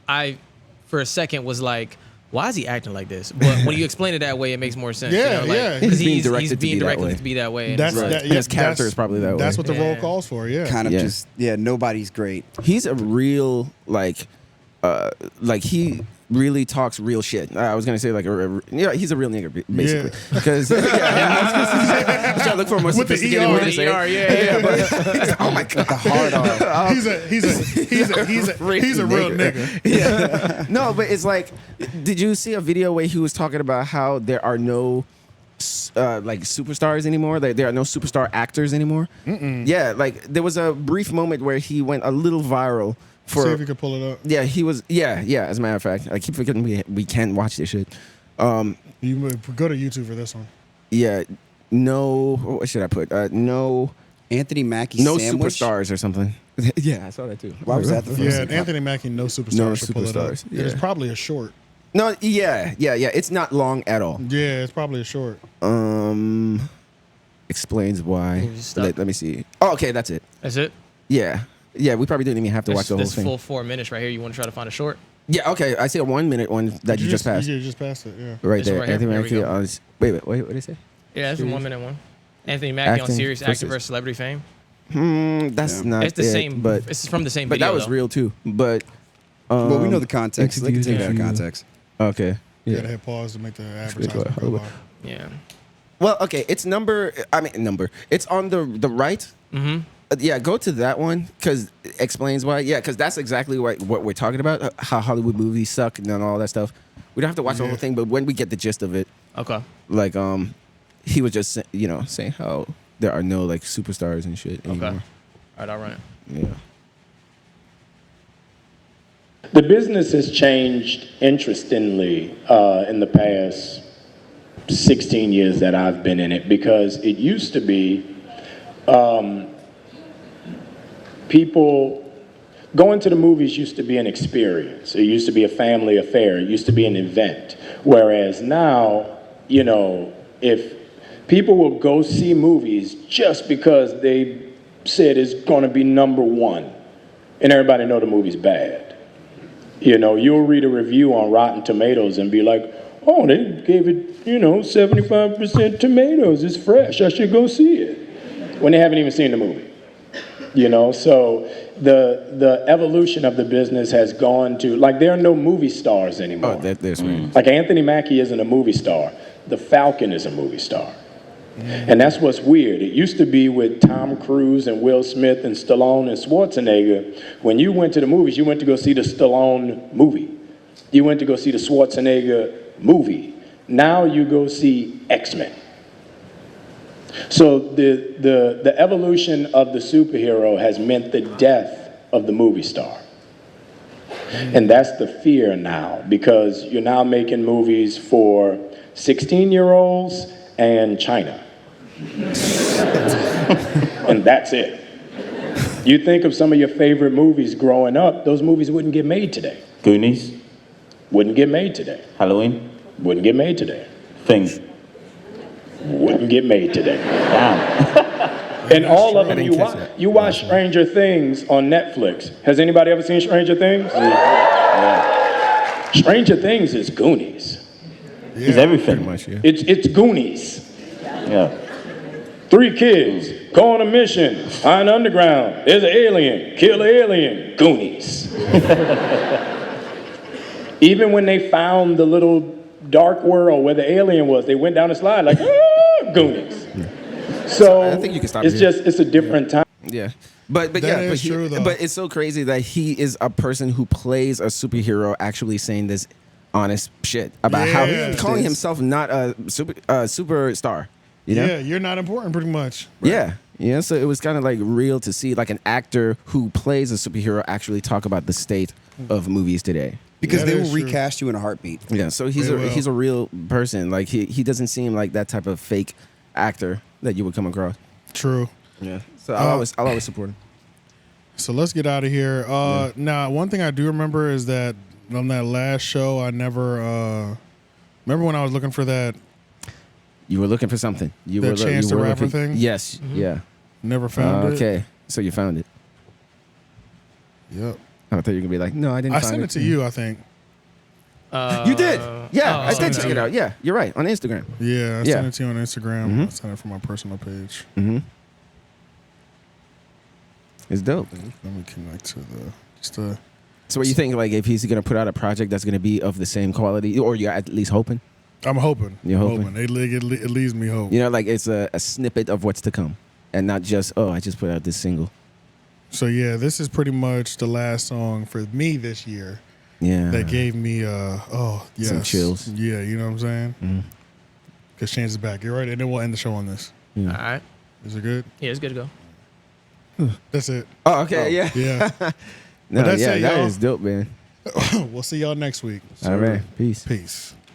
S3: I for a second was like, why is he acting like this? But when you explain it that way, it makes more sense. Because he's being directed to be that way.
S4: And his character is probably that way.
S2: That's what the role calls for. Yeah,
S1: kind of just nobody's great.
S4: He's a real like he really talks real shit. I was gonna say like he's a real nigger basically because I'm trying to look for a more sophisticated way to say it. Oh my god, the hard R.
S2: He's a real nigga.
S4: Yeah. No, but it's like, did you see a video where he was talking about how there are no like superstars anymore? Like there are no superstar actors anymore. Yeah, like there was a brief moment where he went a little viral.
S2: See if you can pull it up.
S4: Yeah, he was. Yeah. As a matter of fact, I keep forgetting we can't watch this shit.
S2: You go to YouTube for this one.
S4: Yeah. No. What should I put? No.
S1: Anthony Mackie.
S4: No
S1: sandwich?
S4: superstars or something. Yeah, I saw that too.
S1: Why was that the first?
S2: Yeah, Anthony Mackie. No superstars.
S4: No
S2: should pull it up.
S4: superstars. Yeah.
S2: It's probably a short.
S4: No. Yeah. It's not long at all.
S2: Yeah, it's probably a short.
S4: Explains why. Let me see. Oh, okay, that's it.
S3: That's it?
S4: Yeah. Yeah, we probably didn't even have to watch the whole thing.
S3: This full 4 minutes right here. You want to try to find a short?
S4: Yeah, okay. I see a 1 minute one that you just passed.
S2: You just passed it, yeah.
S4: Right
S3: This
S4: there.
S3: one right here.
S4: Anthony
S3: Here we
S4: Mackie
S3: go.
S4: on. Wait, what did it say?
S3: Yeah, that's a 1 minute one. Anthony Mackie on
S4: Acting
S3: Serious Actor
S4: versus-
S3: versus Celebrity Fame.
S4: That's not
S3: It's the
S4: it,
S3: same,
S4: but
S3: it's from the same
S4: but
S3: video.
S4: that was
S3: though.
S4: real too. But
S1: Well, we know the context. They can take that out of context.
S4: Okay.
S2: You
S4: Yeah.
S2: gotta hit pause to make the advertisement go live.
S3: Yeah.
S4: Well, okay. It's number. It's on the right.
S3: Mm-hmm.
S4: Yeah, go to that one because it explains why. Yeah, because that's exactly what we're talking about. How Hollywood movies suck and all that stuff. We don't have to watch the whole thing, but when we get the gist of it,
S3: Okay.
S4: like he was just saying how there are no like superstars and shit anymore.
S3: Okay. All right, I'll run it.
S4: Yeah.
S6: The business has changed interestingly in the past 16 years that I've been in it, because it used to be people going to the movies used to be an experience. It used to be a family affair. It used to be an event. Whereas now, if people will go see movies just because they said it's going to be number one, and everybody know the movie's bad. You'll read a review on Rotten Tomatoes and be like, oh, they gave it, 75% tomatoes. It's fresh. I should go see it. When they haven't even seen the movie. So the evolution of the business has gone to, like, there are no movie stars anymore.
S4: Oh, that's right.
S6: Like, Anthony Mackie isn't a movie star. The Falcon is a movie star. And that's what's weird. It used to be with Tom Cruise and Will Smith and Stallone and Schwarzenegger. When you went to the movies, you went to go see the Stallone movie. You went to go see the Schwarzenegger movie. Now you go see X-Men. So the evolution of the superhero has meant the death of the movie star. And that's the fear now, because you're now making movies for 16-year-olds and China. And that's it. You think of some of your favorite movies growing up, those movies wouldn't get made today.
S7: Goonies,
S6: Wouldn't get made today.
S7: Halloween,
S6: Wouldn't get made today.
S7: Thing.
S6: Wouldn't get made today.
S7: Damn.
S6: And all of them,
S4: didn't catch that.
S6: you watch Stranger Things on Netflix. Has anybody ever seen Stranger Things?
S7: Yeah.
S6: Stranger Things is Goonies.
S7: It's everything.
S4: Pretty much, yeah.
S6: It's Goonies.
S7: Yeah.
S6: 3 kids go on a mission, find underground. There's an alien, kill the alien. Goonies. Even when they found the little dark world where the alien was, they went down the slide like, Goonies. So
S4: I think you can stop
S6: it's
S4: it here.
S6: just, it's a different time.
S4: Yeah. But
S2: That
S4: yeah,
S2: is true, though.
S4: but it's so crazy that he is a person who plays a superhero actually saying this honest shit about how
S2: Yeah.
S4: he's calling himself not a superstar.
S2: Yeah, you're not important pretty much.
S4: Yeah. Yeah. So it was kind of like real to see like an actor who plays a superhero actually talk about the state of movies today.
S1: Because
S2: That
S1: they will
S2: is true.
S1: recast you in a heartbeat.
S4: Yeah. So he's
S2: They will.
S4: he's a real person. Like he doesn't seem like that type of fake actor that you would come across.
S2: True.
S4: Yeah. So I'll always support him.
S2: So let's get out of here. Now, one thing I do remember is that on that last show, I never remember when I was looking for that.
S4: You were looking for something. You
S2: That
S4: were
S2: Chance
S4: you
S2: the
S4: were
S2: Rapper
S4: looking-
S2: thing?
S4: Yes. Yeah.
S2: Never found it.
S4: Okay. So you found it.
S2: Yep.
S4: I thought you were gonna be like, no, I didn't.
S2: I
S4: find
S2: sent it to you, I think.
S4: You did. Yeah, I
S2: sent
S4: did
S2: it
S4: check
S2: to
S4: it
S2: you.
S4: out. Yeah, you're right. On Instagram.
S2: Yeah, I
S4: Yeah.
S2: sent it to you on Instagram. I sent it from my personal page.
S4: Mm-hmm. It's dope.
S2: Let me connect to the
S4: So what you think, like, if he's gonna put out a project that's gonna be of the same quality, or you're at least hoping?
S2: I'm hoping.
S4: You're hoping.
S2: It leaves me hope.
S4: You know, like it's a snippet of what's to come, and not just I just put out this single.
S2: So yeah, this is pretty much the last song for me this year.
S4: Yeah,
S2: that gave me
S4: some chills.
S2: Yeah, you know what I'm saying? Because Chance is back. You're right, and then we'll end the show on this.
S3: All right.
S2: Is it good?
S3: Yeah, it's good to
S2: go. That's it.
S4: Oh, okay, yeah.
S2: No, that's it,
S4: that
S2: y'all.
S4: is dope, man.
S2: We'll see y'all next week.
S4: All right, peace.
S2: Peace.